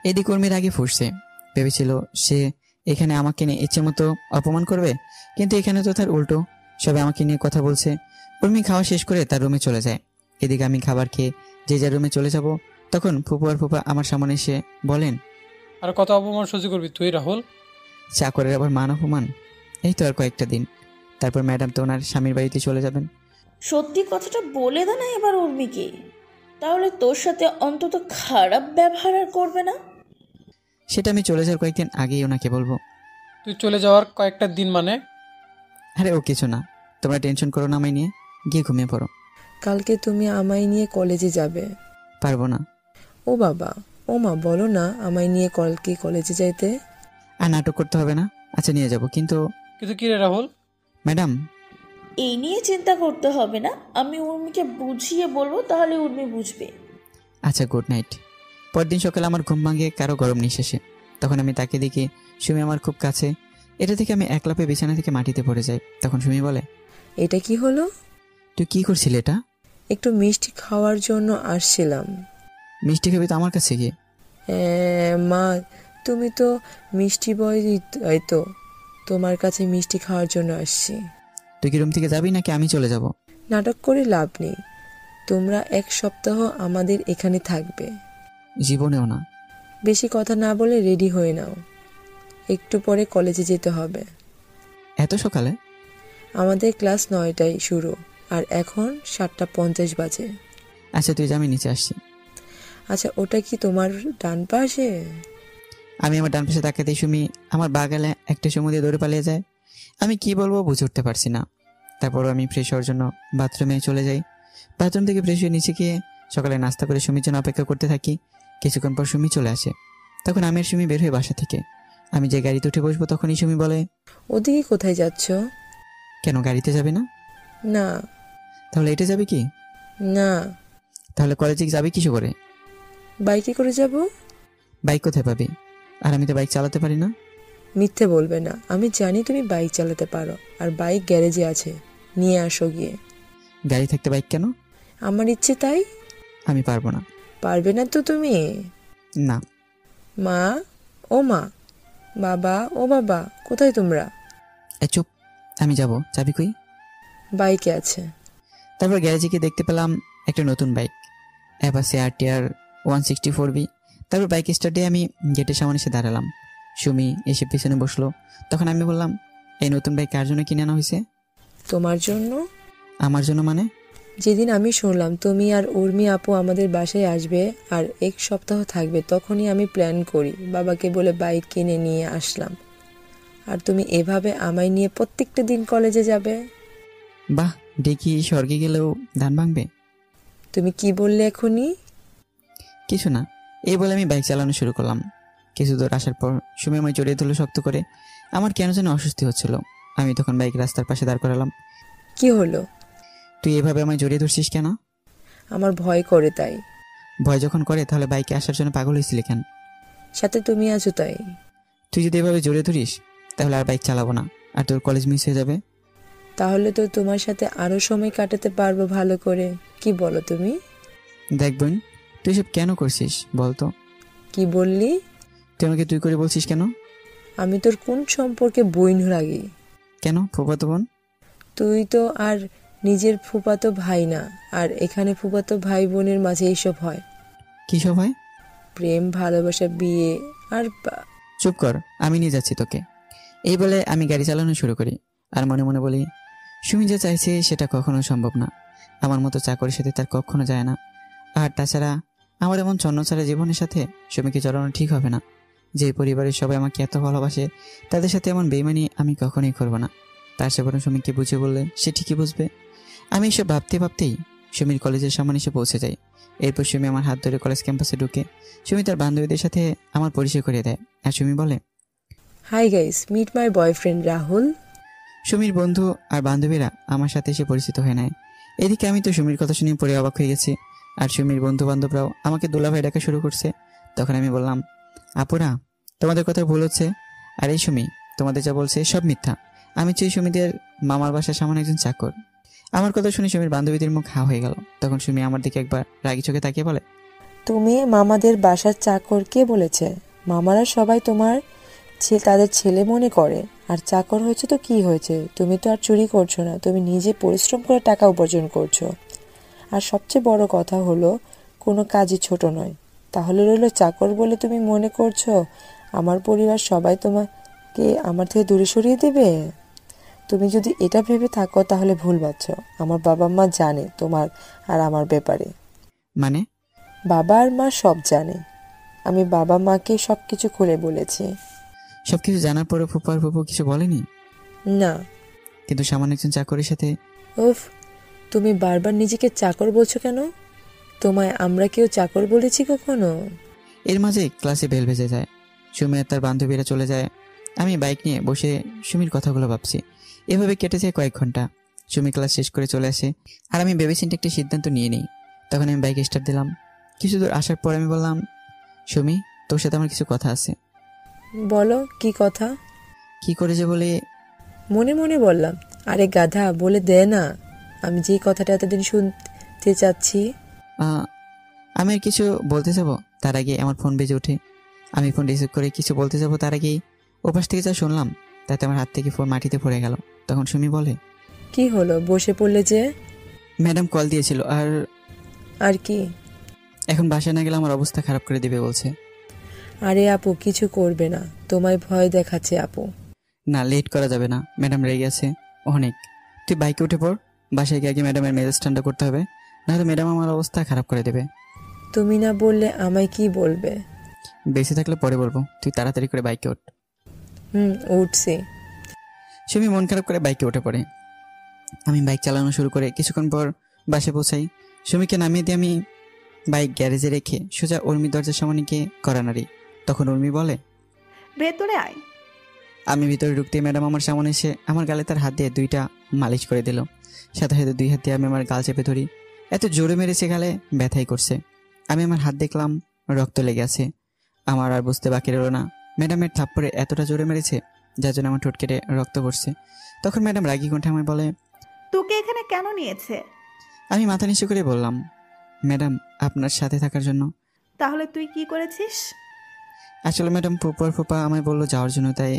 এদিক উর্মির আগে ফুসছে। ভেবেছিল সে এখানে আমাকে নিয়ে ইচ্ছে মতো অপমান করবে, কিন্তু এখানে তো তার উল্টো, সবাই আমাকে নিয়ে কথা বলছে। উর্মি খাওয়া শেষ করে তার রুমে চলে যায়। এদিকে আমি খাবার খেয়ে যে যার রুমে চলে যাব। তখন ফুপু আর ফুপা আমার সামনে এসে বলেন, আর কত অপমান সহ্য করবি তুই রাহুল? চাকরের আবার মান অপমান? এই তো আর কয়েকটা দিন, তারপর ম্যাডাম তো ওনার স্বামীর বাড়িতে চলে যাবেন। সত্যি কথাটা বলে দে না এবার উর্মিকে, তাহলে তোর সাথে অন্তত খারাপ ব্যবহার আর করবে না। সেটা আমি চলে যাওয়ার কয়েকদিন আগেই ওনাকে বলবো। তুই চলে যাওয়ার কয়েকটা দিন মানে? আরে ও কিছু না, তোমরা টেনশন করো না আমায় নিয়ে, গিয়ে ঘুমিয়ে পড়ো। কালকে তুমি আমায় নিয়ে কলেজে যাবে। পারবো না। ও বাবা, ও মা, বলো না আমায় নিয়ে কালকে কলেজে যাইতে। আর নাটক করতে হবে না। আচ্ছা নিয়ে যাব, কিন্তু কিন্তু কি রে রাহুল? ম্যাডাম, এই নিয়ে চিন্তা করতে হবে না, আমি উর্মিকে বুঝিয়ে বলবো, তাহলে উর্মি বুঝবে। আচ্ছা গুড নাইট। পরদিন সকালে আমার ঘুম ভাঙে কারো গরম নিঃশ্বাসে। তখন আমি তাকে দেখি সুমি আমার খুব কাছে। এটা থেকে আমি এক লাফে বিছানা থেকে মাটিতে পড়ে যাই। তখন সুমি বলে, এটা কি হলো? তুই কি করছিলি এটা? একটু মিষ্টি খাওয়ার জন্য আসছিলাম। মিষ্টি খাবি তো আমার কাছে গিয়ে? মা, তুমি তো মিষ্টি বয়, তাই তো তোমার কাছে মিষ্টি খাওয়ার জন্য আসছি। তুই কি রুম থেকে যাবি নাকি আমি চলে যাব? নাটক করে লাভ নেই, তোমরা 1 সপ্তাহ আমাদের এখানে থাকবে। জীবনেও না। বেশি কথা না বলে রেডি হয়ে নাও, একটু পরে কলেজে যেতে হবে। এত সকালে? আমাদের ক্লাস 9টায় শুরু, আর এখন 7:50 বাজে। আচ্ছা তুই যা, আমি নিচে আসছি। আচ্ছা, ওটা কি তোমার ডান পাশে? আমি আমার ডান পাশে তাকাতেই সুমি আমার বাগালে একটা সময় দিয়ে দৌড়ে পালিয়ে যায়। আমি কি বলবো বুঝে উঠতে পারছি না। তারপরও আমি ফ্রেশ হওয়ার জন্য বাথরুমে চলে যাই। বাথরুম থেকে ফ্রেশ হয়ে নিচে গিয়ে সকালে নাস্তা করে সুমির জন্য অপেক্ষা করতে থাকি। কিছুক্ষণ পর সুমি চলে আসে। তখন আমি আর সুমি বের হয়ে বাসা থেকে। আমি যে গাড়িতে উঠে বসবো তখনই সুমি বলে, ওদিকে কোথায় যাচ্ছ? কেন গাড়িতে যাবে না? না। তাহলে এটা যাবে কি? না। তাহলে কলেজে যাবে কিছু করে? বাইকে করে যাব। বাইক কোথায় পাবি? আর আমি তো বাইক চালাতে পারি না। মিথ্যে বলবে না, আমি জানি তুমি বাইক চালাতে পারো, আর বাইক গ্যারেজে আছে, নিয়ে আসো গিয়ে। গাড়ি থাকতে বাইক কেন? আমার ইচ্ছে তাই। আমি পারবো না। পারবে না তো তুমি? না। মা, ও মা, বাবা, ও বাবা, কোথায় তোমরা? চুপ, আমি যাব। চাবি কই? বাইকে আছে। তারপর গ্যারেজে গিয়ে দেখতে পেলাম একটা নতুন বাইক, অ্যাপাচি RTR 164B। তারপর বাইক স্টার্ট দিয়ে আমি গেটের সামনে এসে দাঁড়ালাম। সুমি এসে পিছনে বসলো। তখন আমি বললাম, এই নতুন বাইক কার জন্য কিনে আনা হয়েছে? তোমার জন্য। আমার জন্য মানে? যেদিন আমি শুনলাম তুমি আর উর্মি আপু আমাদের বাসায় আসবে আর 1 সপ্তাহ থাকবে, তখনই আমি প্ল্যান করি, বাবাকে বলে বাইক কিনে নিয়ে আসলাম। আর তুমি এভাবে আমায় নিয়ে প্রত্যেকটা দিন কলেজে যাবে। বাহ, দেখি স্বর্গে গেলেও ধান ভাঙবে। তুমি কি বললে এখনই? কিছু না, এই বলে আমি বাইক চালানো শুরু করলাম। কিছু দূর আসার পর সুমি আমায় জড়িয়ে ধরলো শক্ত করে। আমার কেন যেন অস্বস্তি হচ্ছিল। আমি তখন বাইক রাস্তার পাশে দাঁড় করালাম। কি হলো? তুই এভাবে আমায় জড়িয়ে ধরছিস কেন? আমার ভয় করে তাই। ভয় যখন করে তাহলে বাইকে আসার জন্য পাগল হয়েছিলি কেন? সাথে তুমি আছো তাই। তুই যদি এভাবে জড়িয়ে ধরিস তাহলে আর বাইক চালাবো না, আর তোর কলেজ মিস হয়ে যাবে। তাহলে তো তোমার সাথে আরো সময় কাটাতে পারবো ভালো করে। কি বলো তুমি? দেখ বোন, তুই সব কেন করছিস বলতো? কি বললি? তুই আমাকে তুই করে বলছিস কেন? আমি তোর কোন সম্পর্কে বইন লাগি? কেন ফুফাতো বোন? তুই তো আর নিজের ফুফাতো ভাই না, আর এখানে ফুফাতো ভাই বোনের মাঝে এইসব হয়। কি সব হয়? প্রেম, ভালোবাসা, বিয়ে আর চুপ কর, আমি নিয়ে যাচ্ছি তোকে। এই বলে আমি গাড়ি চালানো শুরু করি আর মনে মনে বলি, সুমি যা চাইছে সেটা কখনো সম্ভব না। আমার মতো চাকরির সাথে তার কখনো যায় না। আর তাছাড়া আমার এমন ছন্নছাড়া জীবনের সাথে সুমিকে জড়ানো ঠিক হবে না। যে পরিবারের সবাই আমাকে এত ভালোবাসে তাদের সাথে এমন বেইমানি আমি কখনোই করবো না। তার সে বরং সুমিকে বুঝে বললে সে ঠিকই বুঝবে। আমি এসব ভাবতেই সুমির কলেজের সামনে এসে পৌঁছে যাই। এরপর সুমি আমার হাত ধরে কলেজ ক্যাম্পাসে ঢুকে সুমি তার বান্ধবীদের সাথে আমার পরিচয় করিয়ে দেয়। আর সুমি বলে, hi guys, meet my boyfriend Rahul. সুমির বন্ধু আর বান্ধবীরা আমার সাথে এসে পরিচিত হয়ে নেয়। এদিকে আমি তো সুমির কথা শুনে পরে অবাক হয়ে গেছি। আর সুমির বন্ধু বান্ধবরাও আমাকে দুলাভাই ডাকা শুরু করছে। তখন আমি বললাম, আপুরা, তোমাদের কথা ভুল হচ্ছে। আর এই সুমি তোমাদের যা বলছে সব মিথ্যা। আমি চাই সুমিদের মামার বাসার সামনে একজন চাকর। আমার কথা শুনে সুমির বান্ধবীদের মুখ হা হয়ে গেল। তখন সুমি আমার দিকে একবার রাগি চোখে তাকিয়ে বলে, তুমি মামাদের বাসার চাকর কে বলেছে? মামারা সবাই তোমার তাদের ছেলে মনে করে। আর চাকর হয়েছে তো কি হয়েছে? তুমি তো আর চুরি করছো না, তুমি নিজে পরিশ্রম করে টাকা উপার্জন করছো। আর সবচেয়ে বড় কথা হলো, কোনো কাজই ছোট নয়। তাহলে রইল চাকর বলে তুমি মনে করছো আমার পরিবার সবাই তোমাকে আমার থেকে দূরে সরিয়ে দেবে? তুমি যদি এটা ভেবে থাকো তাহলে ভুল ভাবছো। আমার বাবা মা জানে তোমার আর আমার ব্যাপারে। মানে? বাবা আর মা সব জানে। আমি বাবা মাকে সবকিছু খুলে বলেছি। সবকিছু জানার পরে ফুপু আর ফুপু কিছু বলেনি? না। কিন্তু সামান্য একজন চাকরের সাথে। উফ, তুমি বারবার নিজেকে চাকর বলছো কেন? তোমায় আমরা কেউ চাকর বলেছি কখনো? এর মাঝে ক্লাসে বেল ভেজে যায়। সুমি আর তার বান্ধবীরা চলে যায়। আমি বাইক নিয়ে বসে সুমির কথাগুলো ভাবছি। এভাবে কেটে যায় কয়েক ঘন্টা। সুমি ক্লাস শেষ করে চলে আসে আর আমি ভেবেচিন্তে একটা সিদ্ধান্ত নিয়ে নিই। তখন আমি বাইক স্টার্ট দিলাম। কিছু দূর আসার পর আমি বললাম, সুমি, তোর সাথে আমার কিছু কথা আছে। বলো, কি কথা? কি করে যে বলে মনে মনে বললাম, আরে গাধা, বলে দে না। আমি যে কথাটা এতদিন শুনতে চাচ্ছি। আমি আর কিছু বলতে যাব তার আগে আমার ফোন বেজে ওঠে। আমি ফোন রিসিভ করে কিছু বলতে যাব তার আগেই ওপাশ থেকে যা শুনলাম তাতে আমার হাত থেকে ফোন মাটিতে পড়ে গেল। তখন সুমি বলে, কি হলো, বসে পড়লে যে? ম্যাডাম কল দিয়েছিল। আর কি? এখন বাসায় না গেলে আমার অবস্থা খারাপ করে দিবে বলছে। আরে আপু, কিছু করবে না, তোমায় ভয় দেখাচ্ছে আপু। না, লেট করা যাবে না, ম্যাডাম রেগে আছে অনেক। তুই বাইকে উঠে পড়, বাসায় গিয়ে আগে ম্যাডামের মেজাজ ঠান্ডা করতে হবে, নাহলে ম্যাডাম আমার অবস্থা খারাপ করে দেবে। তুমি না বললে আমায় কি বলবে? বেঁচে থাকলে পরে বলবো, তুই তাড়াতাড়ি করে বাইকে ওঠ। উঠছি। সুমি মন খারাপ করে বাইকে উঠে পড়ে। আমি বাইক চালানো শুরু করে কিছুক্ষণ পর বাসায় পৌঁছাই। সুমিকে নামিয়ে দিয়ে আমি বাইক গ্যারেজে রেখে সোজা উর্মি দরজার সামনে গিয়ে কড়া নাড়ি। তখন উর্মি বলে, ভেতরে আয়। আমি ভিতরে ঢুকতে ম্যাডাম আমার সামনে এসে আমার গালে তার হাত দিয়ে 2টা মালিশ করে দিল। সাথে সাথে 2 হাত দিয়ে আমি আমার গাল চেপে ধরি। এত জোরে মেরেছে, গালে ব্যথাই করছে। আমি আমার হাত দেখলাম রক্ত লেগে আছে। আমার আর বুঝতে বাকি রইল না ম্যাডামের থাপ্পড়ে এতটা জোরে মেরেছে যার জন্য আমার ঠোঁট কেটে রক্ত পড়ছে। তখন ম্যাডাম রাগি কণ্ঠে আমায় বলে, তোকে এখানে কেন নিয়েছে? আমি মাথা নিচু করে বললাম, ম্যাডাম, আপনার সাথে থাকার জন্য। তাহলে তুই কি করেছিস? আসলে ম্যাডাম ফুপা আমায় বললো যাওয়ার জন্য, তাই।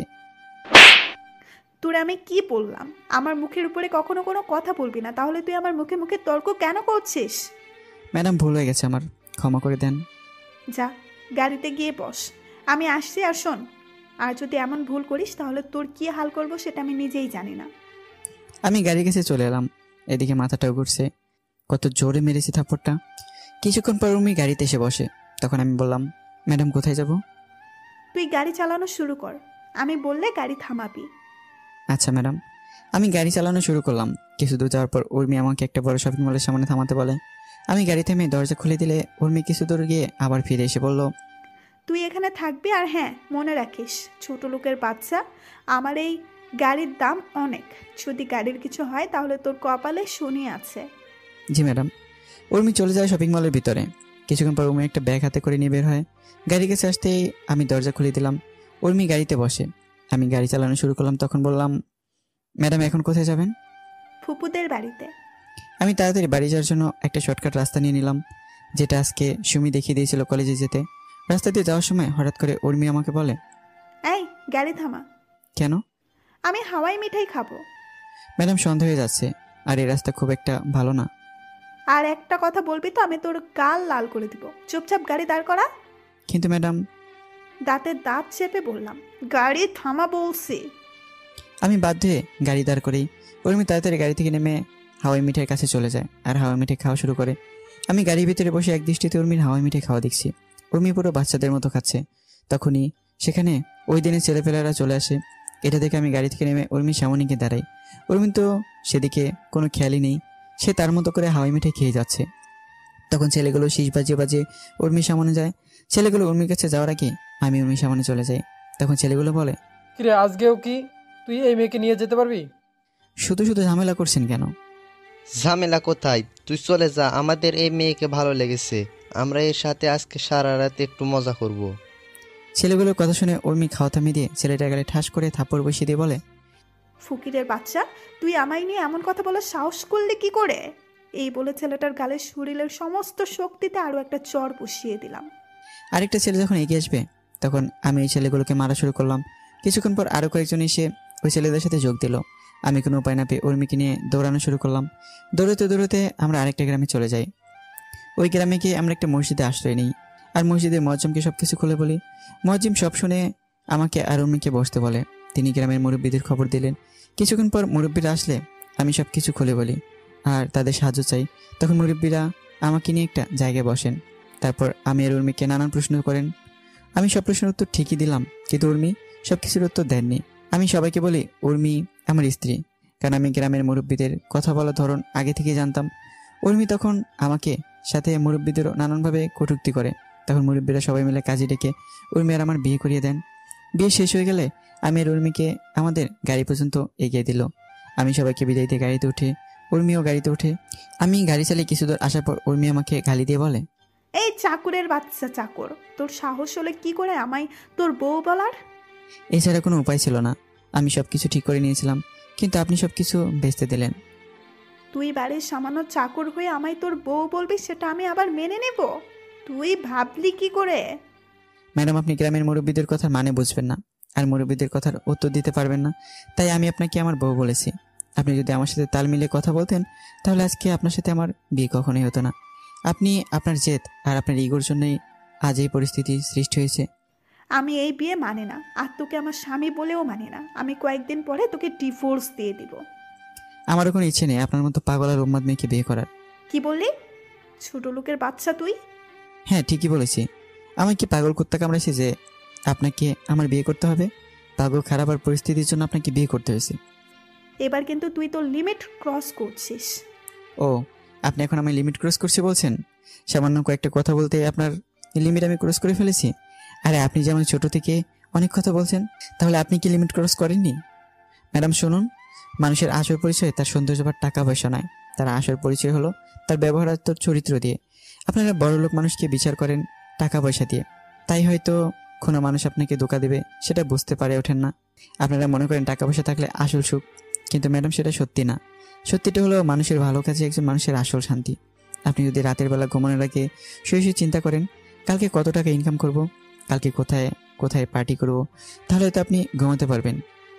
তোর আমি কি বললাম? আমার মুখের উপরে কখনো কোনো কথা বলবি না, তাহলে তুই আমার মুখে মুখে তর্ক কেন করছিস? ম্যাডাম, ভুল হয়ে গেছে আমার, ক্ষমা করে দেন। যা গাড়িতে গিয়ে বস, আমি আসছি। আর শোন, আর যদি এমন ভুল করিস তাহলে তোর কি হাল করব সেটা আমি নিজেই জানি না। আমি গাড়ির কাছে চলে এলাম। এদিকে মাথাটাও ঘুরছে, কত জোরে মেরেছি থাপ্পড়টা। কিছুক্ষণ পর উর্মি গাড়িতে এসে বসে। তখন আমি বললাম, ম্যাডাম কোথায় যাব? তুই গাড়ি চালানো শুরু কর, আমি বললে গাড়ি থামাবি। আচ্ছা ম্যাডাম। আমি গাড়ি চালানো শুরু করলাম। কিছু দূর যাওয়ার পর উর্মি আমাকে একটা বড় শপিং মলের সামনে থামাতে বলে। আমি গাড়ি থেমে দরজা খুলে দিলে উর্মি কিছু দূর গিয়ে আবার ফিরে এসে বলল, তুই এখানে থাকবি। আর হ্যাঁ, মনে রাখিস, ছোট লোকের বাচ্চা, আমার এই গাড়ির দাম অনেক। যদি গাড়ির কিছু হয় তাহলে তোর কপালে শনি আছে। জি ম্যাডাম। উর্মি চলে যায় শপিং মলের ভিতরে। কিছুক্ষণ পর উর্মি একটা ব্যাগ হাতে করে নিয়ে বের হয়। গাড়ির কাছে আসতেই আমি দরজা খুলে দিলাম। উর্মি গাড়িতে বসে। আমি গাড়ি চালানো শুরু করলাম। তখন বললাম, ম্যাডাম এখন কোথায় যাবেন? ফুপুদের বাড়িতে। আমি তাড়াতাড়ি বাড়ি যাওয়ার জন্য একটা শর্টকাট রাস্তা নিয়ে নিলাম, যেটা আজকে সুমি দেখিয়ে দিয়েছিল কলেজে যেতে। রাস্তা দিয়ে যাওয়ার সময় হঠাৎ করে উর্মি আমাকে বলে, এই গাড়ি থামা। কেন? আমি হাওয়াই মিঠাই খাবো। ম্যাডাম সন্দেহ হয়ে যাচ্ছে, আর এই রাস্তা খুব একটা ভালো না। আর একটা কথা বলবি তো আমি তোর গাল লাল করে দিব। চুপচাপ গাড়ি দাঁড় করা। কিন্তু ম্যাডাম। দাঁতে দাঁত চেপে বললাম, গাড়ি থামা বলছি। আমি বাধ্য হয়ে গাড়ি দাঁড় করেই উর্মি তাড়াতাড়ি গাড়ি থেকে নেমে হাওয়াই মিঠাইয়ের কাছে চলে যায় আর হাওয়াই মিঠাই খাওয়া শুরু করে। আমি গাড়ির ভিতরে বসে এক দৃষ্টিতে উর্মির হাওয়াই মিঠাই খাওয়া দেখছি। উর্মি পুরো বাচ্চাদের মতো খাচ্ছে। তখনই সেখানে ওই দিনের ছেলেপেলেরা চলে আসে। এটা দেখে আমি গাড়ি থেকে নেমে উর্মির সামনে গিয়ে দাঁড়াই। উর্মি তো সেদিকে কোনো খেয়ালই নেই, সে তার মতো করে হাওয়াই মিঠাই খেয়ে যাচ্ছে। তখন ছেলেগুলো শীষ বাজিয়ে বাজিয়ে উর্মির সামনে যায়। ছেলেগুলো উর্মির কাছে যাওয়ার আগে আমি উর্মির সামনে চলে যাই। তখন ছেলেগুলো বলে, কিরে আজকেও কি তুই এই মেয়েকে নিয়ে যেতে পারবি? শুধু শুধু ঝামেলা করছেন কেন? ঝামেলা কোথায়, তুই চলে যা, আমাদের এই মেয়েকে ভালো লেগেছে, আমরা এর সাথে আজকে সারা রাত একটু মজা করব। ছেলেগুলোর কথা শুনে উর্মি খাওয়া থামিয়ে দিয়ে ছেলেটার গালে ঠাস করে থাপ্পড় বসিয়ে দিয়ে বলে, ফকিরের বাচ্চা, তুই আমায় নিয়ে এমন কথা বলার সাহস করলে কি করে? এই বলে ছেলেটার গালে শরীরের সমস্ত শক্তিতে আরো একটা চড় বসিয়ে দিলাম। আরেকটা ছেলে যখন এগিয়ে আসবে তখন আমি এই ছেলেগুলোকে মারা শুরু করলাম। কিছুক্ষণ পর আরও কয়েকজন এসে ওই ছেলেদের সাথে যোগ দিল। আমি কোনো উপায় না পেয়ে উর্মিকে নিয়ে দৌড়ানো শুরু করলাম। দৌড়তে দৌড়তে আমরা আরেকটা গ্রামে চলে যাই। ওই গ্রামে গিয়ে আমরা একটা মসজিদে আশ্রয় নিই আর মসজিদের মুয়াজ্জিমকে সব কিছু খুলে বলি। মুয়াজ্জিম সব শুনে আমাকে আর উর্মিকে বসতে বলে। তিনি গ্রামের মুরব্বীদের খবর দিলেন। কিছুক্ষণ পর মুরব্বীরা আসলে আমি সব কিছু খুলে বলি আর তাদের সাহায্য চাই। তখন মুরব্বীরা আমাকে নিয়ে একটা জায়গায় বসেন। তারপর আমি আর উর্মিকে নানান প্রশ্ন করেন। আমি সব প্রশ্নের উত্তর ঠিকই দিলাম, কিন্তু উর্মি সব কিছুর উত্তর দেননি। আমি সবাইকে বলি উর্মি আমার স্ত্রী, কারণ আমি গ্রামের মুরব্বীদের কথা বলার ধরন আগে থেকে জানতাম। উর্মি তখন আমাকে সাথে মুরব্বীদেরও নানানভাবে কটূক্তি করে। তখন মুরব্বীরা সবাই মিলে কাজে ডেকে উর্মি আর আমার বিয়ে করিয়ে দেন। বিয়ে শেষ হয়ে গেলে আমি আর উর্মিকে আমাদের গাড়ি পর্যন্ত এগিয়ে দিল। আমি সবাইকে বিদায় দিয়ে গাড়িতে উঠে উর্মিও গাড়িতে ওঠে। আমি গাড়ি চালিয়ে কিছু দূর আসার পর উর্মি আমাকে গালি দিয়ে বলে, এই চাকরের বাচ্চা চাকর, তোর সাহস হলে কি করে আমায় তোর বউ বলার? এছাড়া কোনো উপায় ছিল না। আমি সব কিছু ঠিক করে নিয়েছিলাম, কিন্তু আপনি সব কিছু বেচতে দিলেন। তুই বাড়ির সামান্য চাকর হয়ে আমায় তোর বউ বলবি, সেটা আমি আবার মেনে নেব? তুই ভাবলি কি করে? ম্যাডাম, আপনি গ্রামের মুরব্বীদের কথার মানে বুঝবেন না আর মুরব্বীদের কথার উত্তর দিতে পারবেন না, তাই আমি আপনাকে আমার বউ বলেছি। আপনি যদি আমার সাথে তাল মিলিয়ে কথা বলতেন তাহলে আজকে আপনার সাথে আমার বিয়ে কখনোই হতো না। আপনি আপনার জেদ আর আপনার ইগোর জন্যই আজ এই পরিস্থিতি সৃষ্টি হয়েছে। আমি এই বিয়ে মানে না, আর তোকে আমার স্বামী বলেও মানি না। আমি কয়েকদিন পরে তোকে ডিভোর্স দিয়ে দিব। আমারও কোনো ইচ্ছে নেই আপনার মতো পাগল আর উন্মাদ মেয়েকে বিয়ে করার। কি বললি? ছোট লোকের বাচ্চা তুই? হ্যাঁ, ঠিকই বলেছি। আমার কি পাগল কুত্তা কামড়েছে যে আপনাকে আমার বিয়ে করতে হবে? পাগল খারাপ আর পরিস্থিতির জন্য আপনাকে বিয়ে করতে হয়েছে। এবার কিন্তু তুই তোর লিমিট ক্রস করছিস। ও, আপনি এখন আমি লিমিট ক্রস করছি বলছেন? সামান্য কয়েকটা কথা বলতে আপনার লিমিট আমি ক্রস করে ফেলেছি? আরে আপনি যেমন ছোট থেকে অনেক কথা বলছেন, তাহলে আপনি কি লিমিট ক্রস করেননি? ম্যাডাম শুনুন, মানুষের আসল পরিচয় তার সৌন্দর্য বা টাকা পয়সা নয়, তার আসল পরিচয় হলো তার ব্যবহারাত্মক চরিত্র দিয়ে। আপনারা বড় লোক মানুষকে বিচার করেন টাকা পয়সা দিয়ে, তাই হয়তো কোনো মানুষ আপনাকে ধোঁকা দেবে সেটা বুঝতে পারে ওঠেন না। আপনারা মনে করেন টাকা পয়সা থাকলে আসল সুখ, কিন্তু ম্যাডাম সেটা সত্যি না। সত্যিটা হলো মানুষের ভালো কাজে একজন মানুষের আসল শান্তি। আপনি যদি রাতের বেলা ঘুমানোর আগে শুয়ে শুয়ে চিন্তা করেন কালকে কত টাকা ইনকাম করব, কালকে কোথায় কোথায় পার্টি করব, তাহলে তো আপনি ঘুমাতে পারবেন,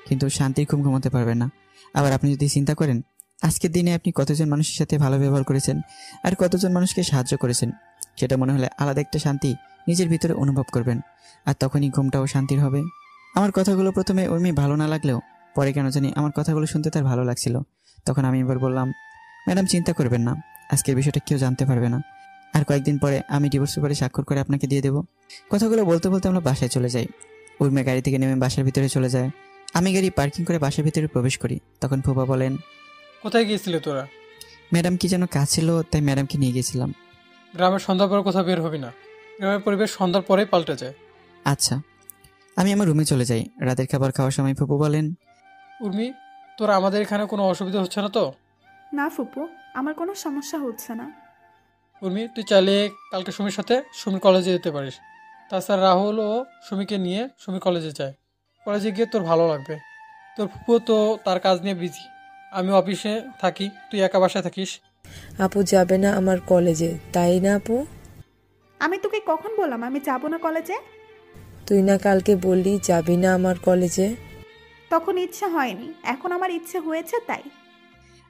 কিন্তু শান্তির ঘুম ঘুমাতে পারবেন না। আবার আপনি যদি চিন্তা করেন আজকের দিনে আপনি কতজন মানুষের সাথে ভালো ব্যবহার করেছেন আর কতজন মানুষকে সাহায্য করেছেন, সেটা মনে হলে আলাদা একটা শান্তি নিজের ভিতরে অনুভব করবেন, আর তখনই ঘুমটাও শান্তির হবে। আমার কথাগুলো প্রথমে উর্মি ভালো না লাগলেও পরে কেন জানি আমার কথাগুলো শুনতে তার ভালো লাগছিল। তখন আমি এবার বললাম, ম্যাডাম চিন্তা করবেন না, আজকের বিষয়টা কেউ জানতে পারবে না। আর কয়েকদিন পরে আমি ডিভোর্স পেপারে স্বাক্ষর করে আপনাকে দিয়ে দেবো। কথাগুলো বলতে বলতে আমরা বাসায় চলে যাই। উর্মি গাড়ি থেকে নেমে বাসার ভিতরে চলে যায়। আমি গাড়ি পার্কিং করে বাসার ভিতরে প্রবেশ করি। তখন ফুপা বলেন, কোথায় গিয়েছিলে তোরা? ম্যাডাম কি যেন কাজ ছিল, তাই ম্যাডামকে নিয়ে গেছিলাম। গ্রামের সন্ধ্যার পরে কোথাও বের হবি না, গ্রামের পরিবেশ সন্ধ্যার পরেই পাল্টে যায়। আচ্ছা। আমি আমার রুমে চলে যাই। রাতের খাবার খাওয়ার সময় ফুপু বলেন, উর্মি, তোরা আমাদের এখানে কোনো অসুবিধা হচ্ছে না তো? না ফুপু, আমার কোনো সমস্যা হচ্ছে না। উর্মি, তুই চাইলে কালকে সুমির সাথে সুমির কলেজে যেতে পারিস। তাছাড়া রাহুল ও সুমিকে নিয়ে সুমি কলেজে যায়। কলেজে গিয়ে তোর ভালো লাগবে। তোর ফুপু তো তার কাজ নিয়ে বিজি, আমি অফিসে থাকি, তুই একা বাসায় থাকিস। আপু যাবে না আমার কলেজে, তাই না আপু? আমি তোকে কখন বললাম আমি যাব না কলেজে? তুই না কালকে বললি যাবি না আমার কলেজে? তখন ইচ্ছে হয়নি, এখন আমার ইচ্ছে হয়েছে তাই।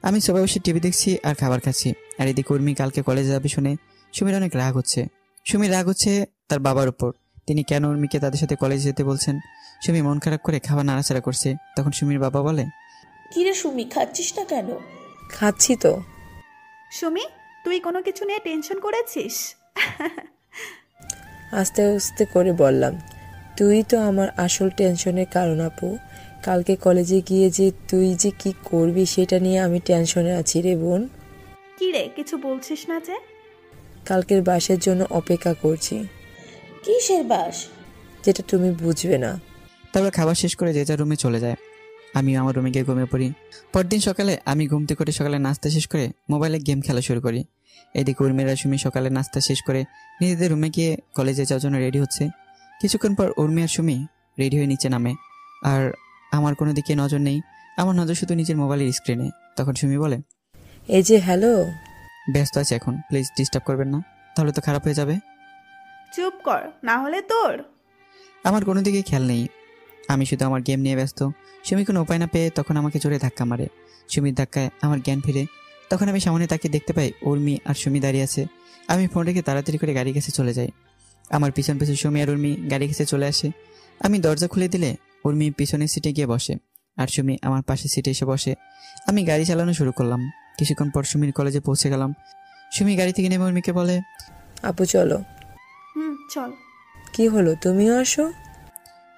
আমি সবাই বসে টিভি দেখছি আর খাবার খাচ্ছি। আর এদিকে উর্মি কালকে কলেজে যাবে শুনে সুমির অনেক রাগ হচ্ছে। সুমির রাগ হচ্ছে তার বাবার উপর, তিনি কেন উর্মিকে তাদের সাথে কলেজে যেতে বলছেন। সুমি মন খারাপ করে খাবার নাড়াচাড়া করছে। তখন সুমির বাবা বলে, কিরে সুমি, খাচ্ছিস না কেন? খাচ্ছি তো। সুমি, তুই কোনো কিছু নিয়ে টেনশন করেছিস? আস্তে আস্তে করে বললাম, তুই তো আমার আসল টেনশনের কারণ আপু। কালকে কলেজে গিয়ে যে তুই যে কি করবি সেটা নিয়ে আমি টেনশনে আছি রে বোন। কি রে, কিছু বলছিস না যে? কালকের বাসের জন্য অপেক্ষা করছি। কিসের বাস? যেটা তুমি বুঝবে না। তারপর খাবার শেষ করে যে যার রুমে চলে যায়। আমি আমার রুমে গিয়ে ঘুমিয়ে পড়ি। পরদিন সকালে আমি ঘুম থেকে করে সকালে নাস্তা শেষ করে মোবাইলে গেম খেলা শুরু করি। এদিকে উর্মিরা সুমি সকালে নাস্তা শেষ করে নিজেদের রুমে গিয়ে কলেজে যাওয়ার জন্য রেডি হচ্ছে। কিছুক্ষণ পর উর্মি আর সুমি রেডি হয়ে নিচে নামে, আর আমার কোনো দিকে নজর নেই। আমার নজর শুধু নিজের মোবাইলের স্ক্রিনে। তখন সুমি বলে, এই যে হ্যালো। ব্যস্ত আছে এখন, প্লিজ ডিস্টার্ব করবেন না, তাহলে তো খারাপ হয়ে যাবে। চুপ কর, না হলে তোর। আমার কোনো দিকে খেয়াল নেই, আমি শুধু আমার গেম নিয়ে ব্যস্ত। সুমি কোনো উপায় না পেয়ে তখন আমাকে জোরে ধাক্কা মারে। সুমির ধাক্কায় আমার জ্ঞান ফিরে। তখন আমি সামনে তাকে দেখতে পাই উর্মি আর সুমি দাঁড়িয়ে আছে। আমি ফোন রেখে তাড়াতাড়ি করে গাড়ি কাছে চলে যাই। আমার পিছন পিছন সুমি আর উর্মি গাড়ি কাছে চলে আসে। আমি দরজা খুলে দিলে উর্মি পিছনের সিটে গিয়ে বসে, আর সুমি আমার পাশের সিটে এসে বসে। আমি গাড়ি চালানো শুরু করলাম। কিছুক্ষণ পর সুমির কলেজে পৌঁছে গেলাম। সুমি গাড়ি থেকে নেমে উর্মিকে বলে, আপু চলো। চল। কি হলো, তুমিও আসো?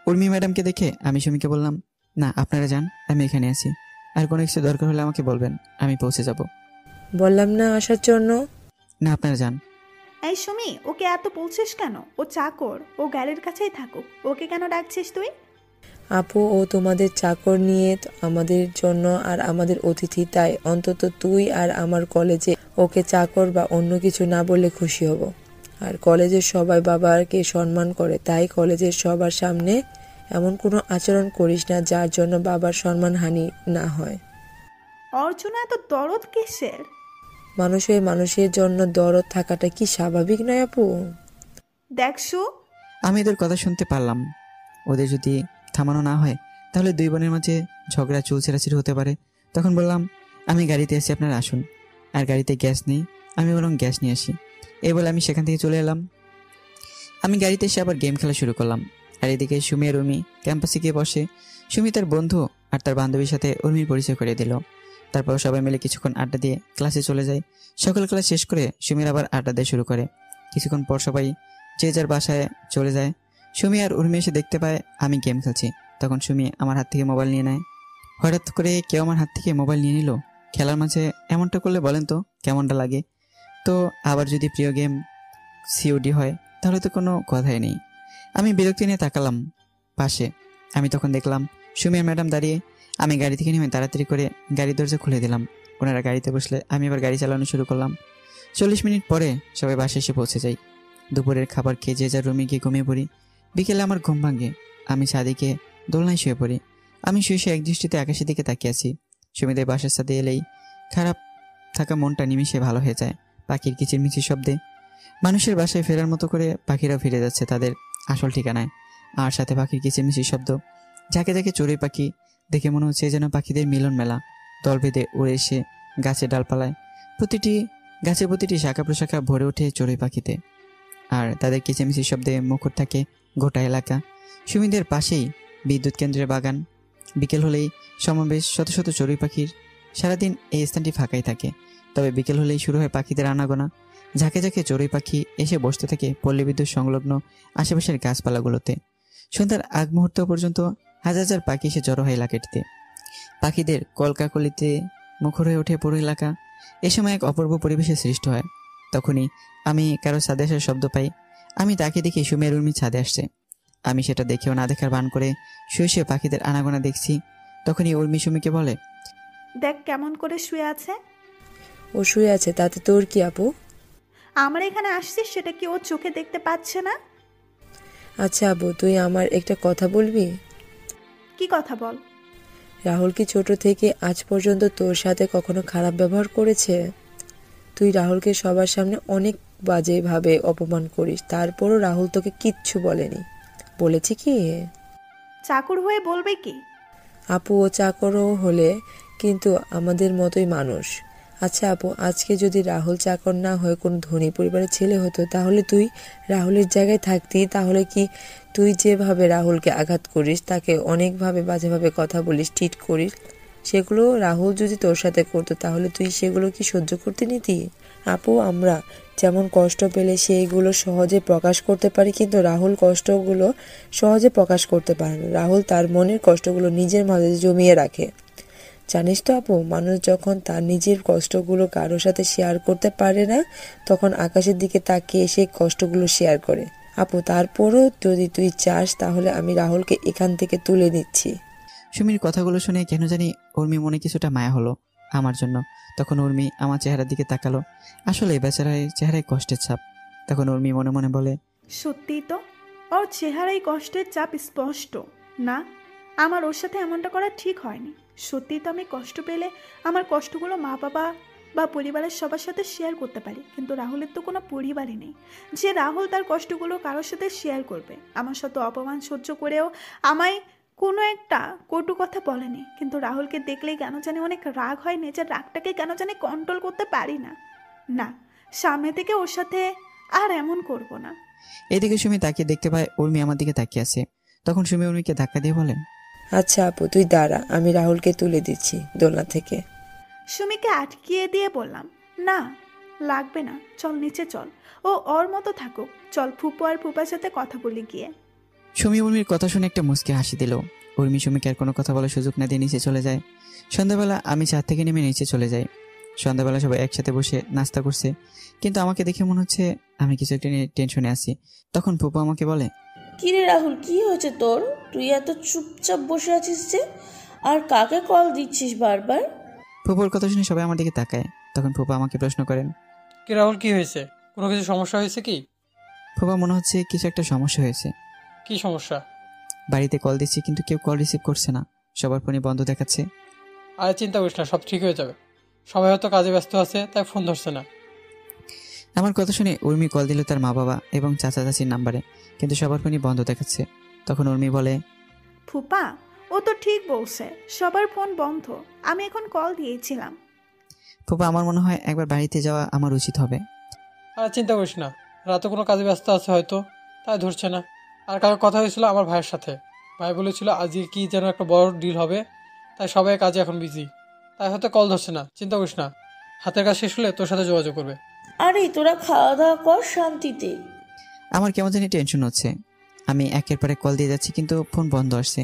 উর্মি ম্যাডামকে দেখে আমি সুমিকে বললাম, না আপনারা যান, আমি এখানে আছি, আর কোনো কিছু দরকার হলে আমাকে বলবেন, আমি পৌঁছে যাব। বললাম না আসার জন্য। না আপনারা যান। এই সুমি, ওকে এত বলছিস কেন? ও চাকর, ও গাড়ির কাছেই থাকুক, ওকে কেন ডাকছিস তুই? আপু ও তোমাদের চাকর নিয়ে আমাদের জন্য আর আমাদের অতিথি, তাই অন্তত তুই আর আমার কলেজে ওকে চাকর বা অন্য কিছু না বললে খুশি হব। আর কলেজের সবাই বাবাকে সম্মান করে, তাই কলেজের সবার সামনে এমন কোনো আচরণ করিস না যার জন্য বাবার সম্মানহানি না হয়। অর্জুনা, এত দরদ কিসের? মানুষের মানুষের জন্য দরদ থাকাটা কি স্বাভাবিক নয় আপু? দেখছো, আমি এদের কথা শুনতে পারলাম। ওদের যদি থামানো না হয় তাহলে দুই বোনের মাঝে ঝগড়া চুল ছেঁড়াছিড়ি হতে পারে। তখন বললাম, আমি গাড়িতে এসে আপনারা আসুন, আর গাড়িতে গ্যাস নেই, আমি বরং গ্যাস নিয়ে আসি। এই বলে আমি সেখান থেকে চলে এলাম। আমি গাড়িতে এসে আবার গেম খেলা শুরু করলাম। আর এদিকে সুমি আর উর্মি ক্যাম্পাসে গিয়ে বসে। সুমি তার বন্ধু আর তার বান্ধবীর সাথে উর্মির পরিচয় করে দিল। তারপর সবাই মিলে কিছুক্ষণ আড্ডা দিয়ে ক্লাসে চলে যায়। সকাল ক্লাস শেষ করে সুমির আবার আড্ডা দিয়ে শুরু করে। কিছুক্ষণ পর সবাই যে যার বাসায় চলে যায়। সুমি আর উর্মি এসে দেখতে পায় আমি গেম খেলছি। তখন সুমি আমার হাত থেকে মোবাইল নিয়ে নেয়। হঠাৎ করে কেউ আমার হাত থেকে মোবাইল নিয়ে নিল। খেলার মাঝে এমনটা করলে বলেন তো কেমনটা লাগে? তো আবার যদি প্রিয় গেম সিওডি হয় তাহলে তো কোনো কথাই নেই। আমি বিরক্তি নিয়ে তাকালাম পাশে। আমি তখন দেখলাম সুমি আর ম্যাডাম দাঁড়িয়ে। আমি গাড়ি থেকে নেমে তাড়াতাড়ি করে গাড়ির দরজা খুলে দিলাম। ওনারা গাড়িতে বসলে আমি এবার গাড়ি চালানো শুরু করলাম। 40 মিনিট পরে সবাই বাসায় এসে পৌঁছে যাই। দুপুরের খাবার খেয়ে যে যার রুমে গিয়ে ঘুমিয়ে পড়ি। বিকেলে আমার ঘুম ভাঙে। আমি ছাদিকে দোলনায় শুয়ে পড়ি। আমি শুয়ে শুয়ে এক দৃষ্টিতে আকাশের দিকে তাকিয়ে আছি। সুমিদের বাসার সাথে এলেই খারাপ থাকা মনটা নিমিশে ভালো হয়ে যায় পাখির কিচিরমিচির শব্দে। মানুষের বাসায় ফেরার মতো করে পাখিরা ফিরে যাচ্ছে তাদের আসল ঠিকানায়, আর সাথে পাখির কিচিরমিচির শব্দ। যাকে যাকে চড়ুই পাখি দেখে মনে হচ্ছে যেন পাখিদের মিলন মেলা। দল বেঁধে উড়ে এসে গাছের ডালপালায়, প্রতিটি গাছের প্রতিটি শাখা প্রশাখা ভরে ওঠে চড়ুই পাখিতে। আর তাদের কিচিমিচির শব্দে মুখর থাকে গোটা এলাকা। সুমিদের পাশেই বিদ্যুৎ কেন্দ্রের বাগান। বিকেল হলেই সমাবেশ শত শত চড়ুই পাখির। সারাদিন এই স্থানটি ফাঁকাই থাকে, তবে বিকেল হলেই শুরু হয় পাখিদের আনাগোনা। ঝাঁকে ঝাঁকে চড়ুই পাখি এসে বসতে থাকে পল্লী বিদ্যুৎ সংলগ্ন আশেপাশের গাছপালাগুলোতে। সন্ধ্যার আগ মুহূর্ত পর্যন্ত হাজার হাজার পাখি এসে জড়ো হয় এলাকাটিতে। পাখিদের কলকাকলিতে মুখর হয়ে ওঠে পুরো এলাকা। এ সময় এক অপূর্ব পরিবেশের সৃষ্টি হয়। তখনই আমি কারো ছাদে আসার শব্দ পাই। আমি তাকে দেখি সুমি আর উর্মি ছাদে আসছে। আমি সেটা দেখেও না দেখার ভান করে শুয়ে শুয়ে পাখিদের আনাগোনা দেখছি। তখনই উর্মি সুমিকে বলে, দেখ কেমন করে শুয়ে আছে। ও শুয়ে আছে, তাতে তোর কি আপু? আমার এখানে আসছিস সেটা কি ও চোখে দেখতে পাচ্ছে না? আচ্ছা আপু, তুই আমার একটা কথা বলবি? কি কথা বল। রাহুল কি ছোট থেকে আজ পর্যন্ত তোর সাথে কখনো খারাপ ব্যবহার করেছে? তুই রাহুলকে সবার সামনে অনেক বাজেভাবে অপমান করিস, তারপরও রাহুল তোকে কিচ্ছু বলেনি। বলেছি কি? চাকর হয়ে বলবে কি? আপু ও চাকরও হলে কিন্তু আমাদের মতোই মানুষ। আচ্ছা আপু, আজকে যদি রাহুল চাকর না হয়ে কোনো ধনী পরিবারের ছেলে হতো, তাহলে তুই রাহুলের জায়গায় থাকতি, তাহলে কি তুই যেভাবে রাহুলকে আঘাত করিস, তাকে অনেকভাবে বাজেভাবে কথা বলিস, ট্রিট করিস, সেগুলো রাহুল যদি তোর সাথে করতো, তাহলে তুই সেগুলো কি সহ্য করতে নিতি? আপু, আমরা যেমন কষ্ট পেলে সেইগুলো সহজে প্রকাশ করতে পারি, কিন্তু রাহুল কষ্টগুলো সহজে প্রকাশ করতে পারে না। রাহুল তার মনের কষ্টগুলো নিজের মাঝে জমিয়ে রাখে। জানিস তো আপু, মানুষ যখন তার নিজের কষ্টগুলো কারোর সাথে শেয়ার করতে পারে না, তখন আকাশের দিকে তাকিয়ে সেই কষ্টগুলো শেয়ার করে। আপু, তারপরও যদি তুই চাস, তাহলে আমি রাহুলকে এখান থেকে তুলে নিচ্ছি। সুমির কথাগুলো শুনে কেন জানি উর্মি মনে কিছুটা মায়া হলো আমার জন্য। তখন উর্মি আমার চেহারার দিকে তাকালো। আসলে বেচারার চেহারায় কষ্টের ছাপ। তখন উর্মি মনে মনে বলে, সত্যিই তো, ওর চেহারায় কষ্টের চাপ স্পষ্ট। না, আমার ওর সাথে এমনটা করা ঠিক হয়নি। সত্যিই তো আমি কষ্ট পেলে আমার কষ্টগুলো মা বাবা বা পরিবারের সবার সাথে শেয়ার করতে পারি, কিন্তু রাহুলের তো কোনো পরিবারই নেই যে রাহুল তার কষ্টগুলো কারোর সাথে শেয়ার করবে। আমার সাথে অপমান সহ্য করেও আমায় কোনো একটা কটু কথা বলেনি, কিন্তু রাহুলকে দেখলেই কেন জানি অনেক রাগ হয়, নিজের রাগটাকে কেন জানি কন্ট্রোল করতে পারি না। না, সামনে থেকে ওর সাথে আর এমন করব না। এদিকে সুমি তাকিয়ে দেখতে পায় উর্মি আমার দিকে তাকিয়ে আছে। তখন সুমি উর্মিকে ধাক্কা দিয়ে বলে, আচ্ছা আপু, তুই দাঁড়া, আমি রাহুলকে তুলে দিচ্ছি দোলনা থেকে। সুমিকে আটকিয়ে দিয়ে বললাম, না লাগবে না, চল নিচে চল, ও ওর মতো থাকুক, চল ফুপু আর ফুপার সাথে কথা বলি গিয়ে। সুমি উর্মির কথা শুনে একটা মুচকি হাসি দিল। উর্মি সুমিকে আর কোনো কথা বলার সুযোগ না দিয়ে নিচে চলে যায়। সন্ধ্যাবেলা আমি ছাদ থেকে নেমে নিচে চলে যাই। সন্ধ্যাবেলা সবাই একসাথে বসে নাস্তা করছে, কিন্তু আমাকে দেখে মনে হচ্ছে আমি কিছু একটা নিয়ে টেনশনে আছি। তখন ফুপু আমাকে বলে, কিরে রাহুল, কি হয়েছে তোর? তুই এত চুপচাপ বসে আছিস যে, আর কাকে কল দিচ্ছিস বারবার? ফুপুর কথা শুনে সবাই আমার দিকে তাকায়। তখন ফুপা আমাকে প্রশ্ন করেন, কি রাহুল, কি হয়েছে? কোনো কিছু সমস্যা হয়েছে কি? ফুপা, মনে হচ্ছে কিছু একটা সমস্যা হয়েছে। কি সমস্যা? বাড়িতে কল দিচ্ছি কিন্তু কেউ কল রিসিভ করছে না, সবার ফোনই বন্ধ দেখাচ্ছে। আরে চিন্তা করিস না, সব ঠিক হয়ে যাবে। সবাই হয়তো কাজে ব্যস্ত আছে, তাই ফোন ধরছে না। আমার কথা শুনে উর্মি কল দিল তার মা বাবা এবং চাচা চাচির নাম্বারে, কিন্তু সবার ফোনই বন্ধ দেখাচ্ছে। তখন উর্মি বলে, ফুপা, ও তো ঠিক বলছে, সবার ফোন বন্ধ, আমি এখন কল দিয়েছিলাম। ফুপা, আমার মনে হয় একবার বাড়িতে যাওয়া আমার উচিত হবে। আর চিন্তা করিস না, রাতে কোনো কাজে ব্যস্ত আছে হয়তো, তাই ধরছে না। আর কারো কথা হয়েছিল আমার ভাইয়ের সাথে, ভাই বলেছিল আজকে কি যেন একটা বড় ডিল হবে, তাই সবাই কাজে এখন বিজি, তাই হয়তো কল ধরছে না। চিন্তা করিস না, হাতের কাজ শেষ হলে তোর সাথে যোগাযোগ করবে। আরে তোরা খাওয়া দাওয়া কর শান্তিতে। আমার কেমন জানি টেনশন হচ্ছে। আমি একের পর এক কল দিয়ে যাচ্ছি কিন্তু ফোন বন্ধ আসছে।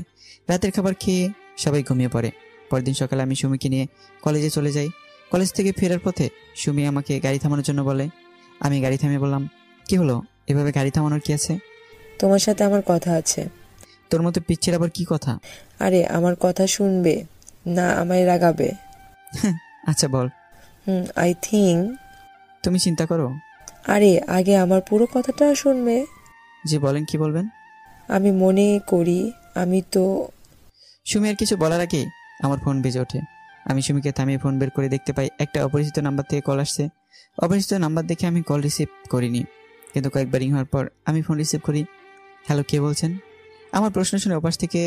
রাতের খাবার খেয়ে সবাই ঘুমিয়ে পড়ে। পরদিন সকালে আমি সুমিকে নিয়ে কলেজে চলে যাই। কলেজ থেকে ফেরার পথে সুমি আমাকে গাড়ি থামানোর জন্য বলে। আমি গাড়ি থামিয়ে বললাম, কি হলো, এভাবে গাড়ি থামানোর কি আছে? তোমার সাথে আমার কথা আছে। তোর মতো পিচ্ছির আবার কি কথা? আরে আমার কথা শুনবে না আমায় রাগাবে? আচ্ছা বল। আই থিঙ্ক তুমি চিন্তা করো। আরে আগে আমার পুরো কথাটা শুনবে। জি বলেন, কি বলবেন? আমি মনে করি আমি তো। সুমি আর কিছু বলার আগেই আমার ফোন বেজে ওঠে। আমি সুমিকে থামিয়ে ফোন বের করে দেখতে পাই একটা অপরিচিত নাম্বার থেকে কল আসছে। অপরিচিত নাম্বার দেখে আমি কল রিসিভ করিনি, কিন্তু কয়েকবার রিং হওয়ার পর আমি ফোন রিসিভ করি। হ্যালো, কে বলছেন? আমার প্রশ্ন শুনে ওপাশ থেকে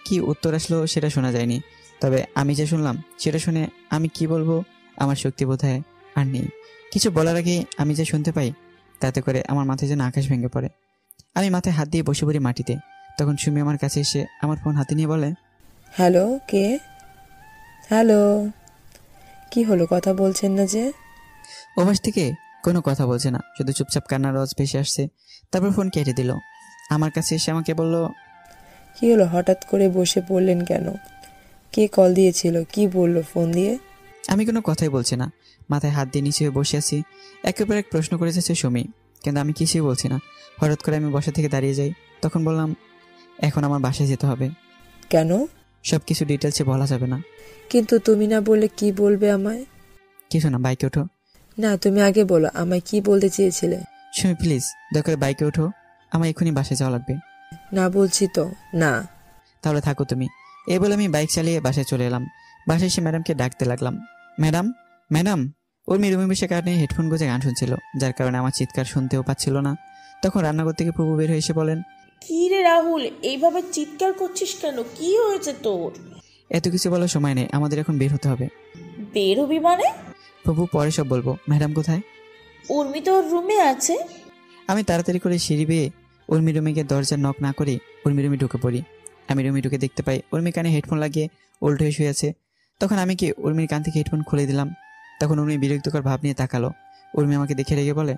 কি উত্তর আসলো সেটা শোনা যায়নি, তবে আমি যা শুনলাম সেটা শুনে আমি কি বলবো আমার শক্তি বোধহয় আর নেই। কিছু বলার আগে আমি যা শুনতে পাই তাতে করে আমার মাথায় যেন আকাশ ভেঙে পড়ে। আমি মাথায় হাত দিয়ে বসে পড়ি মাটিতে। তখন সুমি আমার কাছে এসে আমার ফোন হাতে নিয়ে বলে, হ্যালো, কে? হ্যালো, কি হলো, কথা বলছেন না যে? ওপাশ থেকে কোনো কথা বলছে না, শুধু চুপচাপ কান্নার আওয়াজ ভেসে আসছে। তারপর ফোন কেটে দিল। আমার কাছে এসে আমাকে বলল, কি হলো, হঠাৎ করে বসে পড়লেন কেন? কে কল দিয়েছিল, কি বললো ফোন দিয়ে? আমি কোনো কথাই বলছি না, মাথায় হাত দিয়ে নিচে হয়ে বসে আছি। একের পর এক প্রশ্ন করে যাচ্ছে সুমি, কিন্তু আমি কিছুই বলছি না। হঠাৎ করে আমি বসা থেকে দাঁড়িয়ে যাই। তখন বললাম, এখন আমার বাসায় যেতে হবে। কেন? সব কিছু ডিটেলসে বলা যাবে না। কিন্তু তুমি না বললে কি বলবে আমায়? কিছু না, বাইকে ওঠো। না, তুমি আগে বলো আমায় কি বলতে চেয়েছিলে। সুমি প্লিজ দয়া করে বাইকে ওঠো, আমার এক্ষুনি বাসায় যাওয়া লাগবে। না বলছি তো, না। তাহলে থাকো তুমি। এই বলে আমি বাইক চালিয়ে বাসায় চলে এলাম। বাসায় এসে ম্যাডামকে ডাকতে লাগলাম, ম্যাডাম ম্যাডাম। উর্মি রুমে বসে কারণে হেডফোন গুঁজে গান শুনছিল, যার কারণে আমার চিৎকার শুনতেও পাচ্ছিল না। তখন রান্নাঘর থেকে প্রভু বের হয়ে এসে বলেন, কি রে রাহুল, এইভাবে চিৎকার করছিস কেন? কি হয়েছে তোর? এত কিছু বলার সময় নেই, আমাদের এখন বের হতে হবে। বের হবি মানে? প্রভু পরে সব বলবো। ম্যাডাম কোথায়? উর্মি তো ওর রুমে আছে। আমি তাড়াতাড়ি করে সিঁড়ি বেয়ে উর্মি রুমে গিয়ে দরজা নক না করে উর্মি রুমে ঢুকে পড়ি। আমি রুমে ঢুকে দেখতে পাই উর্মি কানে হেডফোন লাগিয়ে উল্টো হয়ে শুয়ে আছে। তখন আমি কি উর্মির কান থেকে হেডফোন খুলে দিলাম। তখন উর্মি বিরক্তিকর ভাব নিয়ে তাকালো। উর্মি আমাকে দেখে রেগে বলে,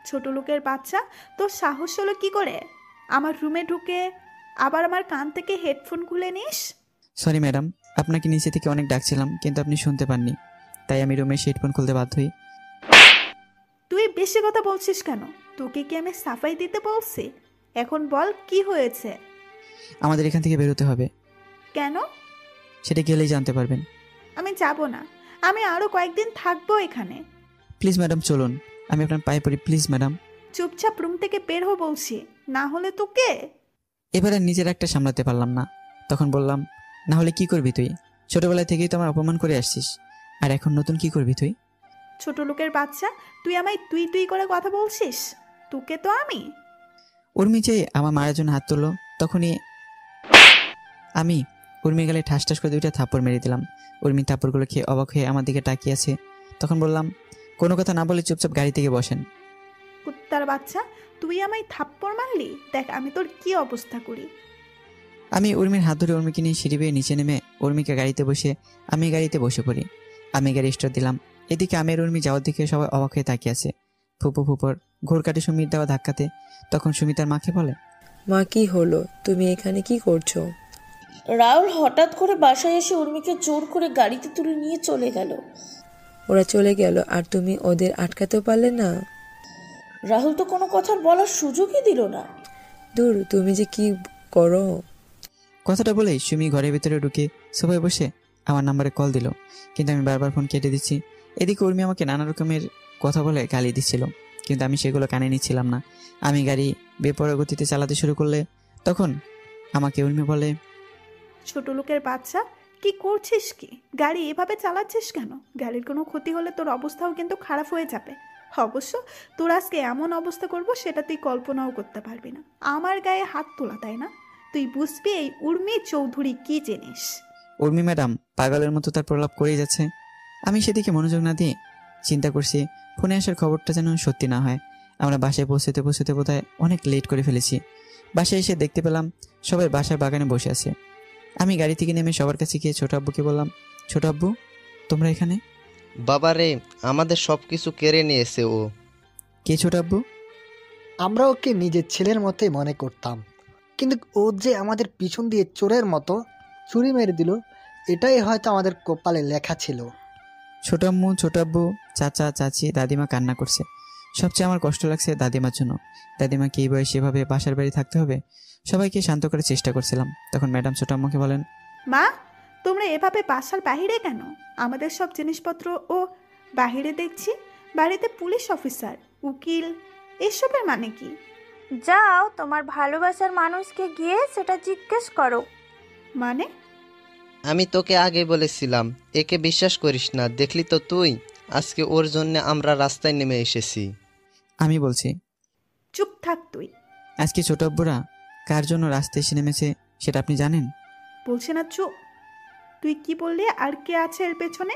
ছোট লোকের বাচ্চা, তোর সাহস হলো কি করে আমার রুমে ঢুকে আবার আমার কান থেকে হেডফোন খুলে নিস? সরি ম্যাডাম, আপনাকে নিচে থেকে অনেক ডাকছিলাম, কিন্তু আপনি শুনতে পাননি, তাই আমি রুমে হেডফোন খুলতে বাধ্য হই। তুই বেশি কথা বলছিস কেন? তোকে কি আমি সাফাই দিতে বলছি? এখন বল কি হয়েছে? আমাদের এখান থেকে বেরোতে হবে। কেন? সেটা গেলেই জানতে পারবেন। আমি যাব না, আমি আরো কয়েকদিন থাকবো এখানে। প্লিজ ম্যাডাম চলুন, আমি আপনার পায়ে পড়ি, প্লিজ ম্যাডাম। চুপচাপ রুম থেকে বের হো বলছি, না হলে তোকে। এবার আর নিজের একটা সামলাতে পারলাম না। তখন বললাম, না হলে কি করবি তুই? ছোটবেলা থেকেই তো আমার অপমান করে আসছিস, আর এখন নতুন কি করবি তুই? ছোট লোকের বাচ্চা, তুই আমায় তুই তুই করে কথা বলছিস? তোকে তো আমি। উর্মি যে আমার মারার জন্য হাত তুললো, তখনই আমি উর্মির গালে ঠাস ঠাস করে 2টা থাপ্পড় মেরে দিলাম। উর্মি থাপ্পড়গুলো খেয়ে অবাক হয়ে আমার দিকে তাকিয়ে আছে। তখন বললাম, কোনো কথা না বলে চুপচাপ গাড়ি থেকে বসেন। কুত্তার বাচ্চা, তুই আমায় থাপ্পড় মারলি? দেখ আমি তোর কি অবস্থা করি। আমি উর্মির হাত ধরে উর্মিকে নিয়ে সিঁড়ি বেয়ে নিচে নেমে উর্মিকে গাড়িতে বসে আমি গাড়িতে বসে পড়ি। আমি গাড়ি স্টার্ট দিলাম। এদিকে আমি আর উর্মি যাওয়ার দিকে সবাই অবাক হয়ে তাকিয়ে আছে। ফুপু ফুপর ঘোর কাটে সুমির দেওয়া ধাক্কাতে। তখন সুমি তার মাকে বলে, মা কি হলো, তুমি এখানে কি করছো? রাহুল হঠাৎ করে বাসায় এসে উর্মিকে জোর করে গাড়িতে তুলে নিয়ে চলে গেল। ওরা চলে গেল আর তুমি ওদের আটকাতেও পারলে না? রাহুল তো কোনো কথা বলার সুযোগই দিল না। দূর, তুমি যে কি করো। কথাটা বলেই সুমি ঘরের ভিতরে ঢুকে সবাই বসে আমার নাম্বারে কল দিল, কিন্তু আমি বারবার ফোন কেটে দিচ্ছি। এদিকে উর্মি আমাকে নানা রকমের কথা বলে গালি দিচ্ছিল, কিন্তু আমি সেগুলো কানে নিচ্ছিলাম না। আমি গাড়ি বেপরোয়া গতিতে চালাতে শুরু করলে তখন আমাকে উর্মি বলে, ছোট লোকের বাচ্চা, কি করছিস কি? গাড়ি এভাবে চালাচ্ছিস কেন? গাড়ির কোনো ক্ষতি হলে তোর অবস্থাও কিন্তু খারাপ হয়ে যাবে। অবশ্য তোর আজকে এমন অবস্থা করব সেটা তুই কল্পনাও করতে পারবি না। আমার গায়ে হাত তোলা, তাই না? তুই বুঝবি এই উর্মি চৌধুরী কি জিনিস। উর্মি ম্যাডাম পাগলের মতো তার প্রলাপ করেই যাচ্ছে। আমি সেদিকে মনোযোগ না দিয়ে চিন্তা করছি ফোনে আসার খবরটা যেন সত্যি না হয়। আমরা বাসায় পৌঁছতে পৌঁছতে বোধহয় অনেক লেট করে ফেলেছি। বাসায় এসে দেখতে পেলাম সবাই বাসার বাগানে বসে আছে। আমি গাড়ি থেকে নেমে সবার কাছে গিয়ে ছোট আব্বুকে বললাম, ছোট আব্বু তোমরা এখানে? বাবা রে, আমাদের সব কিছু কেড়ে নিয়েছে ও। কে ছোট আব্বু? আমরা ওকে নিজের ছেলের মতোই মনে করতাম, কিন্তু ও যে আমাদের পিছন দিয়ে চোরের মতো চুরি মেরে দিল, এটাই হয়তো আমাদের কপালে লেখা ছিল। ছোট আম্মু, ছোট আব্বু, চাচা, চাচি, দাদিমা কান্না করছে। সবচেয়ে আমার কষ্ট লাগছে দাদিমার জন্য। দাদিমাকে এই বয়সে এভাবে বাসার বাড়ি থাকতে হবে। সবাইকে শান্ত করার চেষ্টা করছিলাম। তখন ম্যাডাম ছোট আম্মুকে বলেন, মা, তোমরা এভাবে বাসার বাহিরে কেন? আমাদের সব জিনিসপত্র ও বাহিরে দেখছি। বাড়িতে পুলিশ অফিসার, উকিল, এসবের মানে কি? যাও তোমার ভালোবাসার মানুষকে গিয়ে সেটা জিজ্ঞেস করো। মানে? আমি তোকে আগে বলেছিলাম একে বিশ্বাস করিস না, দেখলি তো তুই। আজকে ওর জন্য আমরা রাস্তায় নেমে এসেছি। আমি বলছি। চুপ থাক তুই। আজকে ছোট আব্বুরা কার জন্য রাস্তায় এসে নেমেছে সেটা আপনি জানেন? বলছে না চুপ। তুই কি বললি? আর কে আছে এর পেছনে?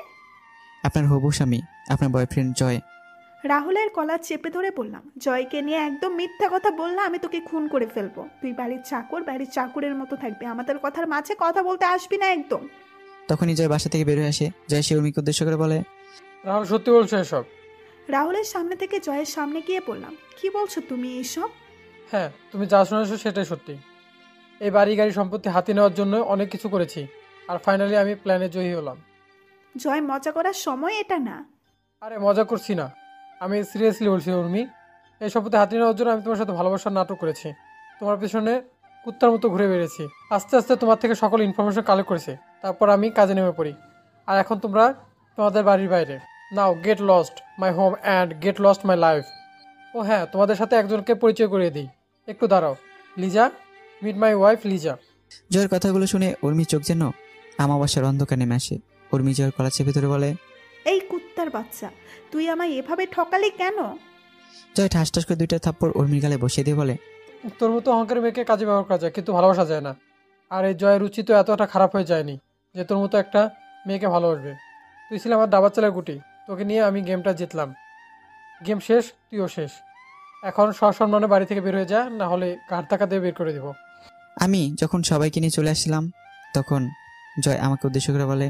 আপনার হবু স্বামী, আপনার বয়ফ্রেন্ড জয়। রাহুলের কলার চেপে ধরে বললাম, জয়কে নিয়ে একদম মিথ্যা কথা বললে আমি তোকে খুন করে ফেলবো। তুই বাড়ির চাকর, বাড়ির চাকরের মতো থাকবি, আমাদের কথার মাঝে কথা বলতে আসবি না একদম। তখনই জয় বাসা থেকে বের হয়ে আসে। জয় সে উর্মিকে উদ্দেশ্য করে বলে, রাহুল সত্যি বলছো এসব? রাহুলের সামনে থেকে জয়ের সামনে গিয়ে বললাম, কি বলছো তুমি এইসব? হ্যাঁ, তুমি যা শুনেছো সেটাই সত্যি। এই বাড়ি গাড়ি সম্পত্তি হাতে নেওয়ার জন্য অনেক কিছু করেছি, আর ফাইনালি আমি প্ল্যানে জয়ী হলাম। জয়, মজা করার সময় এটা না। আরে মজা করছি না, আমি সিরিয়াসলি বলছি উর্মি। এই সম্পত্তি হাতে নেওয়ার জন্য আমি তোমার সাথে ভালোবাসার নাটক করেছি, তোমার পেছনে কুত্তার মতো ঘুরে বেড়েছি। আস্তে আস্তে তোমার থেকে সকল ইনফরমেশন কালেক্ট করেছি, তারপর আমি কাজে নেমে পড়ি। আর এখন তোমরা তোমাদের বাড়ির বাইরে। Now get lost my home and get lost my life. ও হ্যাঁ, তোমাদের সাথে একজনকে পরিচয় করিয়ে দিই। একটু দাঁড়াও, Lisa, meet my wife Lisa. জয়ের কথাগুলো শুনে উর্মির চোখ যেন আমাবাসার অন্ধকার নেমে আসে। উর্মি জয়ের কলা চেপে ধরে বলে, এই কুত্তার বাচ্চা, তুই আমায় এভাবে ঠকালি কেন? জয় ঠাস ঠাস করে 2টা থাপ্পড় উর্মির গালে বসিয়ে দিয়ে বলে, তোর মতো অহংকারী মেয়েকে কাজে ব্যবহার করা যায়, কিন্তু ভালোবাসা যায় না। আর এই জয়ের রুচি তো এতটা খারাপ হয়ে যায়নি যে তোর মতো একটা মেয়েকে ভালোবাসবে। তুই ছিল আমার দাবার চালের গুটি, তোকে নিয়ে আমি গেমটা জিতলাম। গেম শেষ, তুইও শেষ। এখন সসম্মানে বাড়ি থেকে বের হয়ে যা, না হলে ঘাট ধাক্কা দিয়ে বের করে দিব। আমি যখন সবাইকে নিয়ে চলে আসছিলাম তখন জয় আমাকে উদ্দেশ্য করে বলে,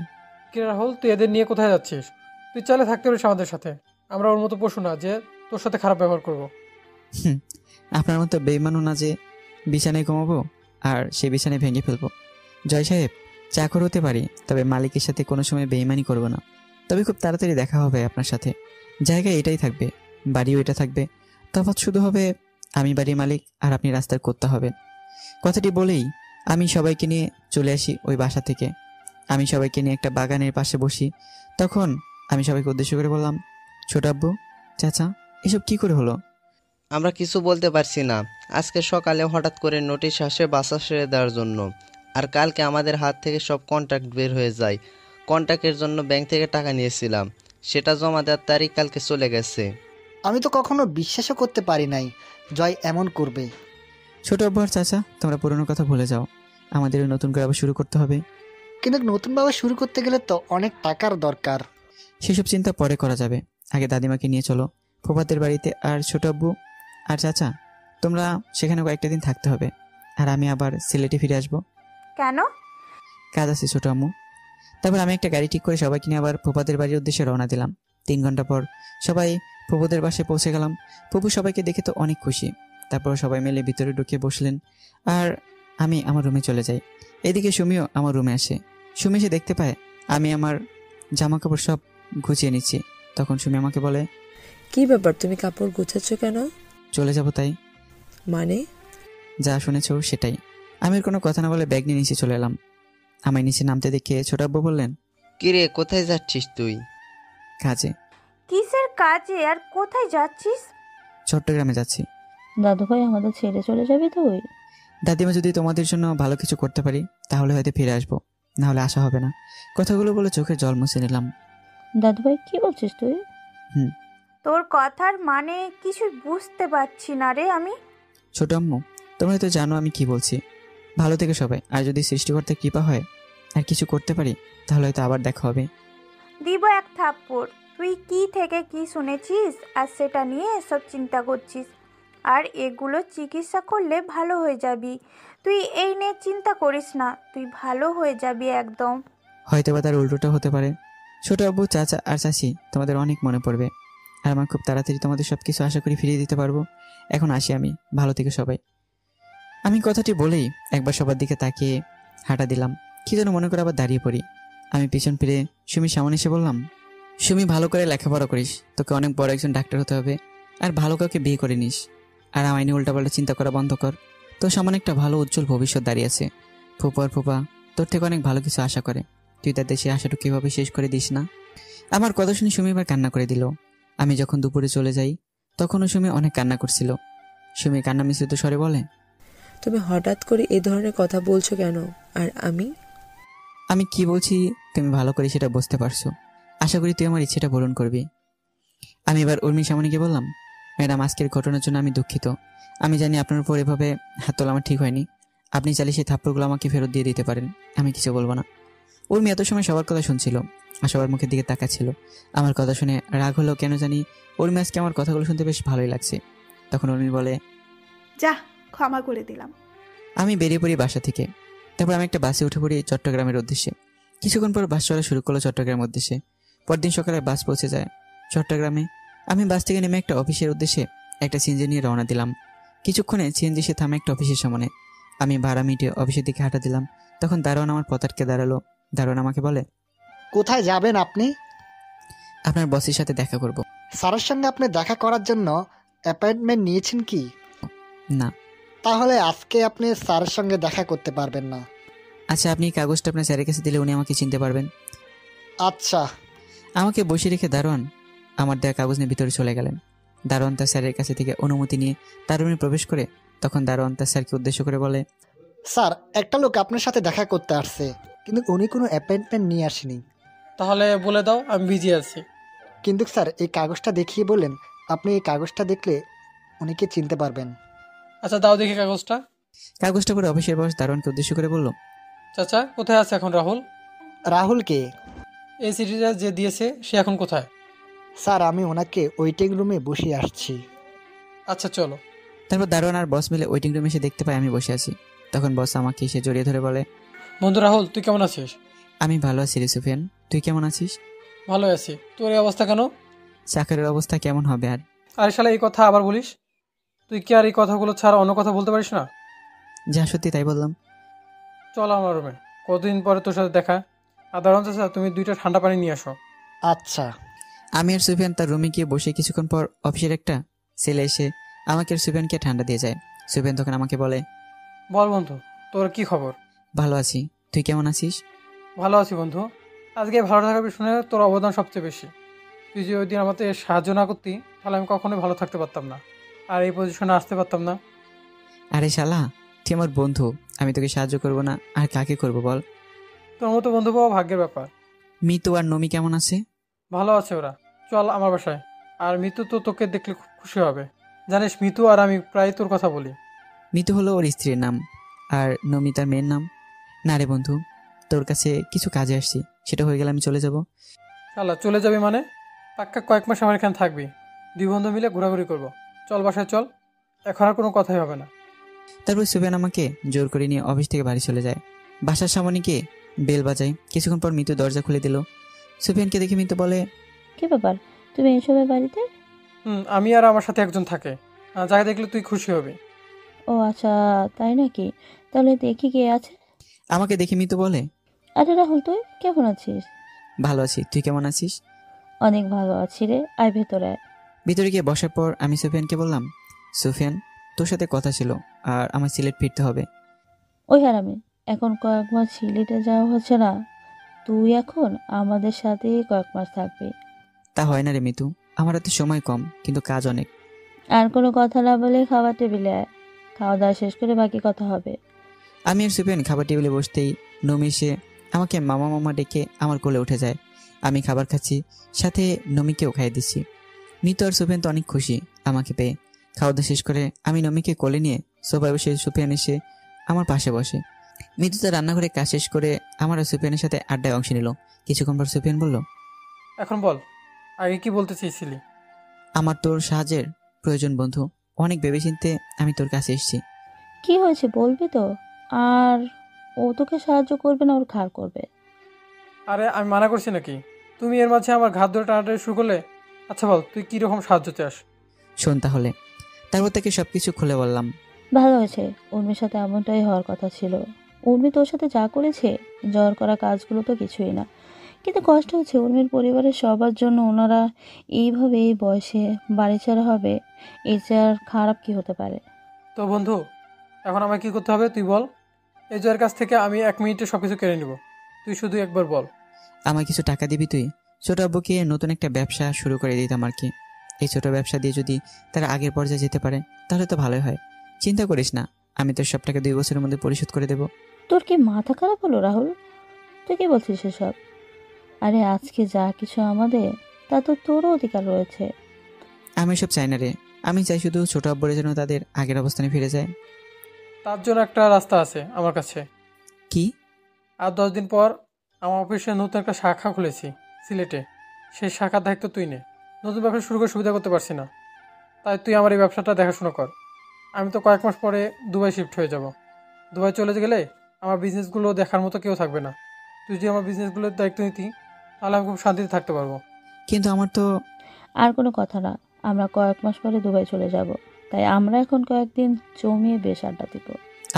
কি রাহুল, তুই এদের নিয়ে কোথায় যাচ্ছিস? তুই চাইলে থাকতে পারিস আমাদের সাথে, আমরা ওর মতো পশু না যে তোর সাথে খারাপ ব্যবহার করবো। আপনার মতো বেইমানও না যে বিছানায় ঘুমাবো আর সে বিছানায় ভেঙে ফেলবো। জয় সাহেব, চাকর হতে পারি, তবে মালিকের সাথে কোনো সময় বেইমানি করব না। তবে খুব তাড়াতাড়ি দেখা হবে আপনার সাথে। জায়গা এটাই থাকবে, বাড়িও এটা থাকবে, তফাৎ শুধু হবে আমি বাড়ির মালিক আর আপনি রাস্তার করতে হবে। কথাটি বলেই আমি সবাইকে নিয়ে চলে আসি ওই বাসা থেকে। আমি সবাইকে নিয়ে একটা বাগানের পাশে বসি। তখন আমি সবাইকে উদ্দেশ্য করে বললাম, ছোট আব্বু, চাচা, এসব কি করে হলো? আমরা কিছু বলতে পারছি না। আজকে সকালে হঠাৎ করে নোটিশ আসে বাসা ছেড়ে দেওয়ার জন্য, আর কালকে আমাদের হাত থেকে সব কন্ট্রাক্ট বের হয়ে যায়। কন্ট্রাক্টের জন্য ব্যাংক থেকে টাকা নিয়েছিলাম, সেটা জমা দেওয়ার তারিখ কালকে চলে গেছে। আমি তো কখনো বিশ্বাসও করতে পারি নাই জয় এমন করবে। ছোট আব্বু আর চাচা, তোমরা পুরনো কথা ভুলে যাও, আমাদের নতুন করে আবার শুরু করতে হবে। কিন্তু নতুনভাবে শুরু করতে গেলে তো অনেক টাকার দরকার। সেসব চিন্তা পরে করা যাবে, আগে দাদিমাকে নিয়ে চলো ফুফাদের বাড়িতে। আর ছোট আব্বু আর চাচা, তোমরা সেখানে কয়েকটা দিন থাকতে হবে, আর আমি আবার সিলেটে ফিরে আসবো। কেন? কাজ আছে ছোট আম্মু। তারপর আমি একটা গাড়ি ঠিক করে সবাইকে নিয়ে আবার ফুফাদের বাড়ির উদ্দেশ্যে রওনা দিলাম। 3 ঘন্টা পর সবাই ফুফুদের বাসায় পৌঁছে গেলাম। ফুফু সবাইকে দেখে তো অনেক খুশি। তারপর সবাই মিলে ভিতরে ঢুকে বসলেন, আর আমি আমার রুমে চলে যাই। এদিকে সুমিও আমার রুমে আসে। সুমি এসে দেখতে পায় আমি আমার জামা কাপড় সব গুছিয়ে নিচ্ছি। তখন সুমি আমাকে বলে, কি ব্যাপার, তুমি কাপড় গুছাচ্ছ কেন? চলে যাব তাই। মানে? যা শুনেছ সেটাই। আমি আর কোনো কথা না বলে ব্যাগ নিয়ে নিচে চলে এলাম। আমায় নিচে নামতে দেখে ছোট আব্বু বললেন, কিরে, কোথায় যাচ্ছিস তুই? কাজে। কিসের কাজে আর কোথায় যাচ্ছিস? চট্টগ্রামে যাচ্ছি। দাদু ভাই, আমাদের ছেড়ে চলে যাবি তুই? দাদিমা, যদি তোমাদের জন্য ভালো কিছু করতে পারি তাহলে হয়তো ফিরে আসবো, না হলে আসা হবে না। কথাগুলো বলে চোখের জল মুছে নিলাম। দাদু ভাই, কি বলছিস তুই? তোর কথার মানে কিছু বুঝতে পারছি না রে আমি। ছোট আম্মু, তোমরা তো জানো আমি কি বলছি। ভালো থেকে সবাই, আর যদি সৃষ্টিকর্তার কৃপা হয় আর কিছু করতে পারি তাহলে হয়তো আবার দেখা হবে। দিব এক থাপ্পড়। তুই কি থেকে কি শুনেছিস আর সেটা নিয়ে এসব চিন্তা করছিস, আর এগুলো চিকিৎসা করলে ভালো হয়ে যাবি। তুই এই নিয়ে চিন্তা করিস না, তুই ভালো হয়ে যাবি একদম। হয়তো বা তার উল্টোটা হতে পারে। ছোট আব্বু, চাচা আর চাচি, তোমাদের অনেক মনে পড়বে, আর আমার খুব তাড়াতাড়ি তোমাদের সব কিছু আশা করি ফিরিয়ে দিতে পারবো। এখন আসি আমি, ভালো থেকে সবাই। আমি কথাটি বলেই একবার সবার দিকে তাকিয়ে হাঁটা দিলাম। কি যেন মনে করে আবার দাঁড়িয়ে পড়ি। আমি পিছন ফিরে সুমির সামনে এসে বললাম, সুমি, ভালো করে লেখাপড়া করিস, তোকে অনেক বড় একজন ডাক্তার হতে হবে, আর ভালো কাউকে বিয়ে করে নিস। আর আমায় নিয়ে উল্টাপাল্টা চিন্তা করা বন্ধ কর। তোর সামনে একটা ভালো উজ্জ্বল ভবিষ্যৎ দাঁড়িয়ে আছে। ফুপা তোর থেকে অনেক ভালো কিছু আশা করে, তুই তাদের সেই আশাটুকু কীভাবে শেষ করে দিস না। আমার কথা শুনে সুমি এবার কান্না করে দিল। আমি যখন দুপুরে চলে যাই তখনও সুমি অনেক কান্না করছিল। সুমি কান্না মিশ্রিত স্বরে বলে, তুমি হঠাৎ করে এ ধরনের কথা বলছো কেন? আর আমি কি বলছি তুমি ভালো করে সেটা বুঝতে পারছো। আশা করি তুই আমার ইচ্ছেটা পূরণ করবি। আমি এবার উর্মির সামনে গিয়ে বললাম, ম্যাডাম, আজকের ঘটনার জন্য আমি দুঃখিত। আমি জানি আপনার উপর এভাবে হাত তোলা আমার ঠিক হয়নি। আপনি চাইলে সেই থাপ্পড়গুলো আমাকে ফেরত দিয়ে দিতে পারেন, আমি কিছু বলবো না। উর্মি এত সময় সবার কথা শুনছিল, সবার মুখের দিকে তাকাচ্ছিল। আমার কথা শুনে রাগ হলো কেন জানি। উর্মি আজকে আমার কথাগুলো শুনতে বেশ ভালোই লাগছে। তখন উর্মি বলে, যা, ক্ষমা করে দিলাম। আমি বেরিয়ে পড়ি বাসা থেকে। তারপর আমি একটা বাসে উঠে পড়ি চট্টগ্রামের উদ্দেশ্যে। কিছুক্ষণ পর বাস চলা শুরু করলো চট্টগ্রামের উদ্দেশ্যে। পরদিন সকালে বাস পৌঁছে যায় চট্টগ্রামে। আমি বাস থেকে নেমে একটা অফিসের উদ্দেশ্যে একটা সিএনজি নিয়ে রওনা দিলাম। কিছুক্ষণে সিএনজি সে থামে একটা অফিসের সামনে। আমি ভাড়া মিটিয়ে অফিসের দিকে হাঁটা দিলাম। তখন দারোয়ান আমার পথ আটকে দাঁড়ালো। দারোয়ান আমাকে বলে, কোথায় যাবেন আপনি? আপনার বসের সাথে দেখা করব। স্যারের সঙ্গে আপনি দেখা করার জন্য অ্যাপয়েন্টমেন্ট নিয়েছেন কি? না। তাহলে আজকে আপনি স্যারের সঙ্গে দেখা করতে পারবেন না। আচ্ছা, আপনি এই কাগজটা আপনার স্যারের কাছে দিলে উনি আমাকে চিনতে পারবেন। আচ্ছা। আমাকে বসে রেখে দারোয়ান আমার দেওয়া কাগজ নিয়ে ভিতরে চলে গেলেন। দারোয়ান তার স্যারের কাছে থেকে অনুমতি নিয়ে তার রুমে প্রবেশ করে তখন দারোয়ান তার স্যারকে উদ্দেশ্য করে বলে, স্যার, একটা লোক আপনার সাথে দেখা করতে আসছে, কিন্তু উনি কোনো অ্যাপয়েন্টমেন্ট নিয়ে আসেনি। তাহলে বলে দাও আমি বিজি আছি। কিন্তু স্যার, এই কাগজটা দেখিয়ে বললেন আপনি এই কাগজটা দেখলে উনিকে চিনতে পারবেন। আচ্ছা দাও দেখি কাগজটা। কাগজটা পরে অফিসের বস দারোয়ানকে উদ্দেশ্য করে বলল, চাচা কোথায় আছে এখন রাহুল? রাহুল কে? এই চিঠিটা যে দিয়েছে সে এখন কোথায়? স্যার, আমি ওনাকে ওয়েটিং রুমে বসিয়ে আসছি। আচ্ছা চলো। তারপর দারোয়ান আর বস মিলে ওয়েটিং রুমে এসে দেখতে পাই আমি বসে আছি। তখন বস আমাকে এসে জড়িয়ে ধরে বলে, বন্ধু রাহুল, তুই কেমন আছিস? আমি ভালো আছি রে সুফিয়ান, তুই কেমন আছিস? ভালো আছি। তোর এই অবস্থা কেন? চাকরির অবস্থা কেমন হবে আর? আরে শালা, এই কথা আবার বলিস? তুই কি আর এই কথাগুলো ছাড়া অন্য কথা বলতে পারিস না? যা সত্যি তাই বললাম। চল আমার রুমে, কতদিন পরে তোর সাথে দেখা। আর দারুণ চাচা, তুমি 2টা ঠান্ডা পানি নিয়ে আসো। আচ্ছা। আমি আর সুফিয়ান তার রুমে গিয়ে বসে কিছুক্ষণ পর অফিসের একটা ছেলে এসে আমাকে আর সুফিয়ানকে ঠান্ডা দিয়ে যায়। সুফিয়ান তখন আমাকে বলে, বল বন্ধু, তোর কি খবর? ভালো আছি, তুই কেমন আছিস? ভালো আছি বন্ধু। আজকে ভালো থাকার পিছনে তোর অবদান সবচেয়ে বেশি। তুই যে ওই দিন আমাকে সাহায্য না করতি, তাহলে আমি কখনোই ভালো থাকতে পারতাম না, আর এই পজিশনে আসতে পারতাম না। আরে শালা, তুই আমার বন্ধু, আমি তোকে সাহায্য করব না আর কাকে করব বল? তোর মতো বন্ধু পাওয়া ভাগ্যের ব্যাপার। মিতু আর নমি কেমন আছে? ভালো আছে ওরা। চল আমার বাসায়। আর মিতু তো তোকে দেখলে খুব খুশি হবে। জানিস, মিতু আর আমি প্রায় তোর কথা বলি। মিতু হলো ওর স্ত্রীর নাম, আর নমি তার মেয়ের নাম। না রে বন্ধু, তোর কাছে কিছু কাজে আসছি, সেটা হয়ে গেলে আমি চলে যাব। শালা, চলে যাবি মানে? পাক্কা কয়েক মাস আমার এখানে থাকবি। 2 বন্ধু মিলে ঘোরাঘুরি করব। চল বাসায় চল, এখন আর কোনো কথাই হবে না। তারপর সুফিয়ান আমাকে জোর করে নিয়ে অফিস থেকে বাড়ি চলে যায়। বাসার সামনে গিয়ে বেল বাজায়। কিছুক্ষণ পর মিতু দরজা খুলে দিল। সুফিয়ানকে দেখে মিতু বলে, কি ব্যাপার, তুমি এসবে বাড়িতে? আমি আর আমার সাথে একজন থাকে, যাকে দেখলে তুই খুশি হবি। ও আচ্ছা, তাই নাকি? তাহলে দেখি কে আছে। আমাকে দেখে মিতু বলে, আরে রাহুল, তুই কেমন আছিস? ভালো আছি, তুই কেমন আছিস? অনেক ভালো আছি রে, আয় ভেতরে আয়। ভিতরে গিয়ে বসার পর আমি সুফিয়ানকে বললাম, সুফিয়ান, তোর সাথে কথা ছিল, আর আমার সিলেট ফিরতে হবে। ওই হারামি, এখন কয়েক মাস সিলেটে যাওয়া হচ্ছে না, তুই এখন আমাদের সাথেই কয়েক মাস থাকবি। তা হয় না রে মিতু, আমার হাতে সময় কম, কিন্তু কাজ অনেক। আর কোনো কথা না বলে খাবার টেবিলে আয়, খাওয়া দাওয়া শেষ করে বাকি কথা হবে। আমি আর সুফিয়ান খাবার টেবিলে বসতেই নমি এসে আমাকে মামা মামা ডেকে আমার কোলে উঠে যায়। আমি খাবার খাচ্ছি, সাথে নমিকেও খাইয়ে দিচ্ছি। মিতু আর সুফিয়ান তো অনেক খুশি আমাকে পেয়ে। খাওয়া দাওয়া শেষ করে আমি নমিকে কোলে নিয়ে সোফায় বসে সুফিয়ান এসে আমার পাশে বসে। মিতু তার রান্নাঘরে কাজ শেষ করে আমার আর সুফিয়ানের সাথে আড্ডায় অংশ নিল। কিছুক্ষণ পর সুফিয়ান বলল, এখন বল, আগে কি বলতে চেয়েছিলি? আমার তোর সাহায্যের প্রয়োজন বন্ধু, অনেক ভেবেচিন্তে আমি তোর কাছে এসেছি। কি হয়েছে বলবি তো? আর ও তোকে সাহায্য করবে না, ওর ঘাড় করবে। আরে আমি মানা করছি নাকি? তুমি এর মাঝে আমার ঘাত ধরে টানাটানি শুরু করলে। আচ্ছা বল, তুই কীরকম সাহায্য চাস? শোন তাহলে। তারপর তাকে সবকিছু খুলে বললাম। ভালো হয়েছে, উর্মির সাথে এমনটাই হওয়ার কথা ছিল। উর্মি তোর সাথে যা করেছে, জ্বর করা কাজগুলো তো কিছুই না, কিন্তু কষ্ট হচ্ছে উর্মির পরিবারের সবার জন্য। ওনারা এইভাবে এই বয়সে বাড়ি ছাড়া হবে, এর চেয়ে আর খারাপ কি হতে পারে? তো বন্ধু, এখন আমায় কী করতে হবে তুই বল। এই জয়ের কাছ থেকে আমি 1 মিনিটে সব কিছু কেড়ে নিব, তুই শুধু একবার বল। আমায় কিছু টাকা দিবি তুই? ছোট আব্বুকে নতুন একটা ব্যবসা শুরু করে দিতাম আর কি। এই ছোট ব্যবসা দিয়ে যদি তারা আগের পর্যায়ে যেতে পারে তাহলে তো ভালোই হয়। চিন্তা করিস না, আমি তোর সব টাকা 2 বছরের মধ্যে পরিশোধ করে দেব। তোর কি মাথা খারাপ হলো রাহুল? তুই কি বলছিস এসব? আরে আজকে যা কিছু আমাদের, তা তো তোরও অধিকার রয়েছে। আমি এসব চাই না রে, আমি চাই শুধু ছোট আব্বুরের জন্য তাদের আগের অবস্থানে ফিরে যায়। তার জন্য একটা রাস্তা আছে আমার কাছে। কি? আর 10 দিন পর আমার অফিসে নতুন একটা শাখা খুলেছি, সিলেটে, সেই শাখার দায়িত্ব তুই নে। নতুন ব্যবসা শুরু করে সুবিধা করতে পারছি না, তাই তুই আমার এই ব্যবসাটা দেখাশোনা কর। আমি তো কয়েক মাস পরে দুবাই শিফট হয়ে যাব। দুবাই চলে গেলে আমার বিজনেসগুলো দেখার মতো কেউ থাকবে না। তুই যদি আমার বিজনেসগুলোর দায়িত্ব নিতি তাহলে আমি খুব শান্তিতে থাকতে পারবো। কিন্তু আমার তো আর কোনো কথা না, আমরা কয়েক মাস পরে দুবাই চলে যাব, তাই আমরা এখন কয়েকদিন জমিয়ে বেশ আড্ডা দিব।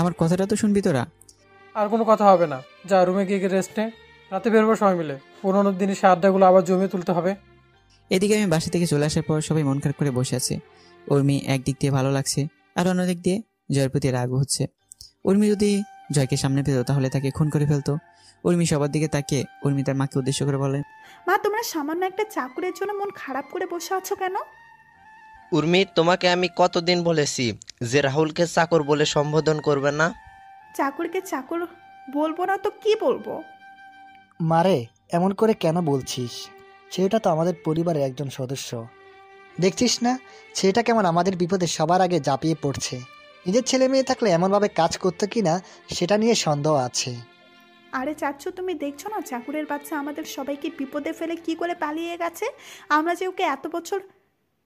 আমার কথাটা তো শুনবি তোরা। আর কোনো কথা হবে না, যা রুমে গিয়ে রেস্ট নে, রাতে বেরোবো সবাই মিলে। পুরোনো দিনের সে আড্ডাগুলো আবার জমিয়ে তুলতে হবে। এদিকে আমি বাসা থেকে চলে আসার পর সবাই মন খারাপ করে বসে আছে। উর্মি একদিক দিয়ে ভালো লাগছে, আর অন্যদিক দিয়ে জয়ের প্রতি রাগ হচ্ছে। উর্মি যদি জয়কে সামনে পেত তাহলে তাকে খুন করে ফেলতো। উর্মি সবার দিকে তাকিয়ে উর্মি তার মাকে উদ্দেশ্য করে বলে, মা, তোমরা সামান্য একটা চাকরির জন্য মন খারাপ করে বসে আছো কেন? উর্মি, তোমাকে আমি কতদিন বলেছি যে রাহুলকে চাকর বলে সম্বোধন করবে না? চাকরকে চাকর বলবো না তো কি বলবো? মারে, এমন করে কেন বলছিস? ছেলেটা তো আমাদের পরিবারের একজন সদস্য। দেখছিস না ছেলেটা কেমন আমাদের বিপদে সবার আগে ঝাঁপিয়ে পড়ছে। নিজের ছেলে মেয়ে থাকলে এমনভাবে কাজ করতো কি না সেটা নিয়ে সন্দেহ আছে। আরে চাচ্ছু, তুমি দেখছো না চাকরের বাচ্চা আমাদের সবাইকে বিপদে ফেলে কি করে পালিয়ে গেছে? আমরা যে ওকে এত বছর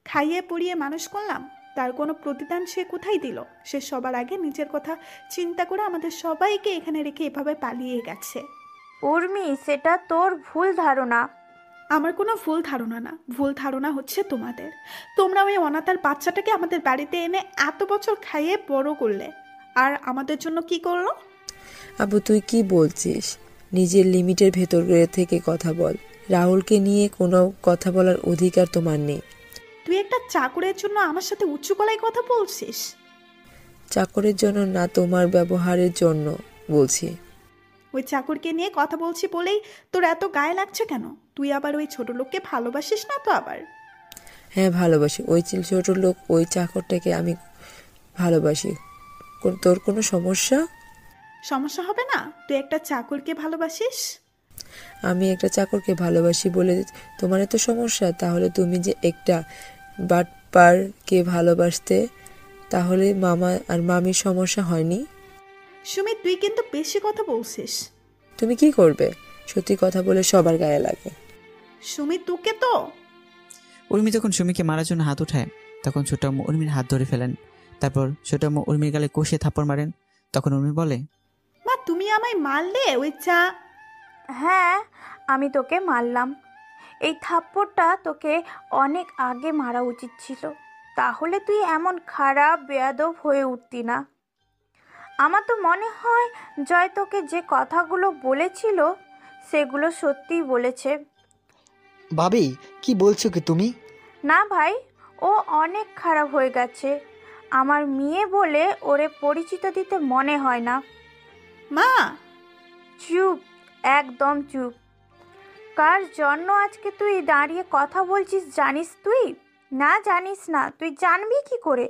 খাইয়ে পড়িয়ে মানুষ করলাম, তার কোনো প্রতিদান সে কোথায় দিল? সে সবার আগে নিজের কথা চিন্তা করে আমাদের সবাইকে এখানে রেখে এভাবে পালিয়ে গেছে। উর্মি, সেটা তোর ভুল ধারণা। আমার কোনো ভুল ধারণা না, ভুল ধারণা হচ্ছে তোমাদের। তোমরা ওই অনাথার বাচ্চাটাকে আমাদের বাড়িতে এনে এত বছর খাইয়ে বড় করলে, আর আমাদের জন্য কি করলো? আবু, তুই কি বলছিস? নিজের লিমিটের ভেতর থেকে কথা বল। রাহুলকে নিয়ে কোনো কথা বলার অধিকার তোমার নেই। তুই একটা চাকরের জন্য আমার সাথে উঁচু গলায় কথা বলছিস? চাকরের জন্য না, তোমার ব্যবহারের জন্য বলছি। ওই চাকরকে নিয়ে কথা বলছি বলেই তোর এত গায়ে লাগছে কেন? তুই আবার ওই ছোট লোককে ভালোবাসিস না তো আবার? হ্যাঁ, ভালোবাসি। ওই ছোট লোক, ওই চাকরটাকে আমি ভালোবাসি। তোর কোনো সমস্যা? সমস্যা হবে না? তুই একটা চাকরকে ভালোবাসিস? আমি একটা চাকরকে ভালোবাসি বলে তোমার এত সমস্যা? তাহলে তুমি যে একটা বাটপারকে ভালোবাসতে, তাহলে মামা আর মামির সমস্যা হয়নি? সুমিত, তুই কিন্তু বেশি কথা বলছিস। তুমি কি করবে? সত্যি কথা বলে সবার গায়ে লাগে। সুমিত, তোকে তো। উর্মি যখন সুমিকে মারার জন্য হাত উঠায় তখন ছোট আম্মু উর্মির হাত ধরে ফেলেন। তারপর ছোট আম্মু উর্মির গালে কষিয়ে থাপ্পড় মারেন। তখন উর্মি বলে, মা, তুমি আমায় মারলে ওই চা? হ্যাঁ, আমি তোকে মারলাম। এই থাপ্পড়টা তোকে অনেক আগে মারা উচিত ছিল, তাহলে তুই এমন খারাপ বেয়াদব হয়ে উঠতি না। আমার তো মনে হয় জয় তোকে যে কথাগুলো বলেছিল সেগুলো সত্যিই বলেছে। ভাবি, কি বলছো কি তুমি? না ভাই, ও অনেক খারাপ হয়ে গেছে। আমার মেয়ে বলে ওরে পরিচিত দিতে মনে হয় না। মা, চুপ, একদম চুপ। কার জন্য আজকে তুই দাঁড়িয়ে কথা বলছিস জানিস তুই? না, জানিস না? তুই জানবি কি করে?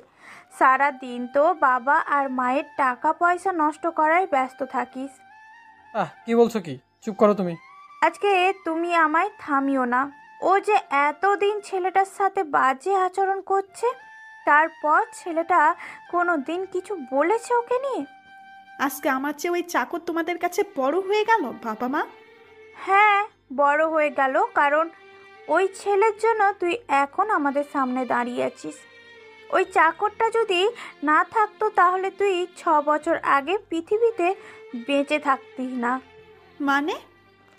সারা দিন তো বাবা আর মায়ের টাকা পয়সা নষ্ট করায় ব্যস্ত থাকিস। কি বলছো কি? চুপ করো তুমি। আজকে তুমি আমায় থামিও না। ও যে এতদিন ছেলেটার সাথে বাজে আচরণ করছে, তারপর ছেলেটা কোনো দিন কিছু বলেছে ওকে নিয়ে? আজকে আমার চেয়ে ওই চাকর তোমাদের কাছে বড় হয়ে গেল বাবা মা? হ্যাঁ, বড় হয়ে গেল, কারণ ওই ছেলের জন্য তুই এখন আমাদের সামনে দাঁড়িয়ে আছিস। ওই চাকরটা যদি না থাকতো তাহলে তুই 6 বছর আগে পৃথিবীতে বেঁচে থাকতি না। মানে?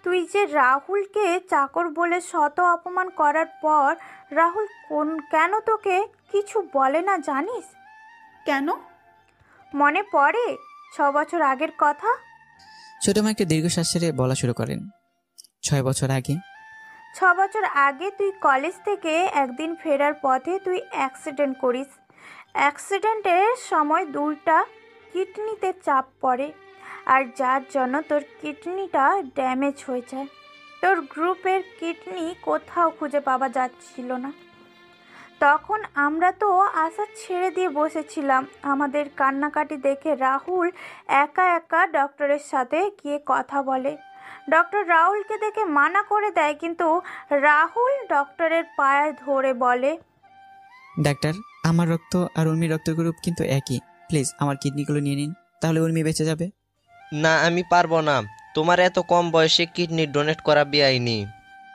তুই যে রাহুলকে চাকর বলে শত অপমান করার পর রাহুল কেন তোকে কিছু বলে না জানিস? কেন? মনে পড়ে 6 বছর আগের কথা? ছোট মা একটা দীর্ঘশ্বাস ছেড়ে বলা শুরু করেন, 6 বছর আগে। 6 বছর আগে তুই কলেজ থেকে একদিন ফেরার পথে তুই অ্যাক্সিডেন্ট করিস। অ্যাক্সিডেন্টের সময় 2টা কিডনিতে চাপ পড়ে, আর যার জন্য তোর কিডনিটা ড্যামেজ হয়ে যায়। তোর গ্রুপের কিডনি কোথাও খুঁজে পাওয়া যাচ্ছিল না। তখন আমরা তো আশা ছেড়ে দিয়ে বসেছিলাম। আমাদের কান্নাকাটি দেখে রাহুল একা একা ডক্টরের সাথে গিয়ে কথা বলে। ডক্টর রাহুলকে দেখে মানা করে দেয়, কিন্তু রাহুল ডক্টরের পায়ে ধরে বলে, ডাক্তার, আমার রক্ত আর উর্মির রক্ত গ্রুপ কিন্তু একই, প্লিজ আমার কিডনিগুলো নিয়ে নিন, তাহলে উর্মি বেঁচে যাবে। না, আমি পারবো না। তোমার এত কম বয়সে কিডনি ডোনেট করা বেআইনি।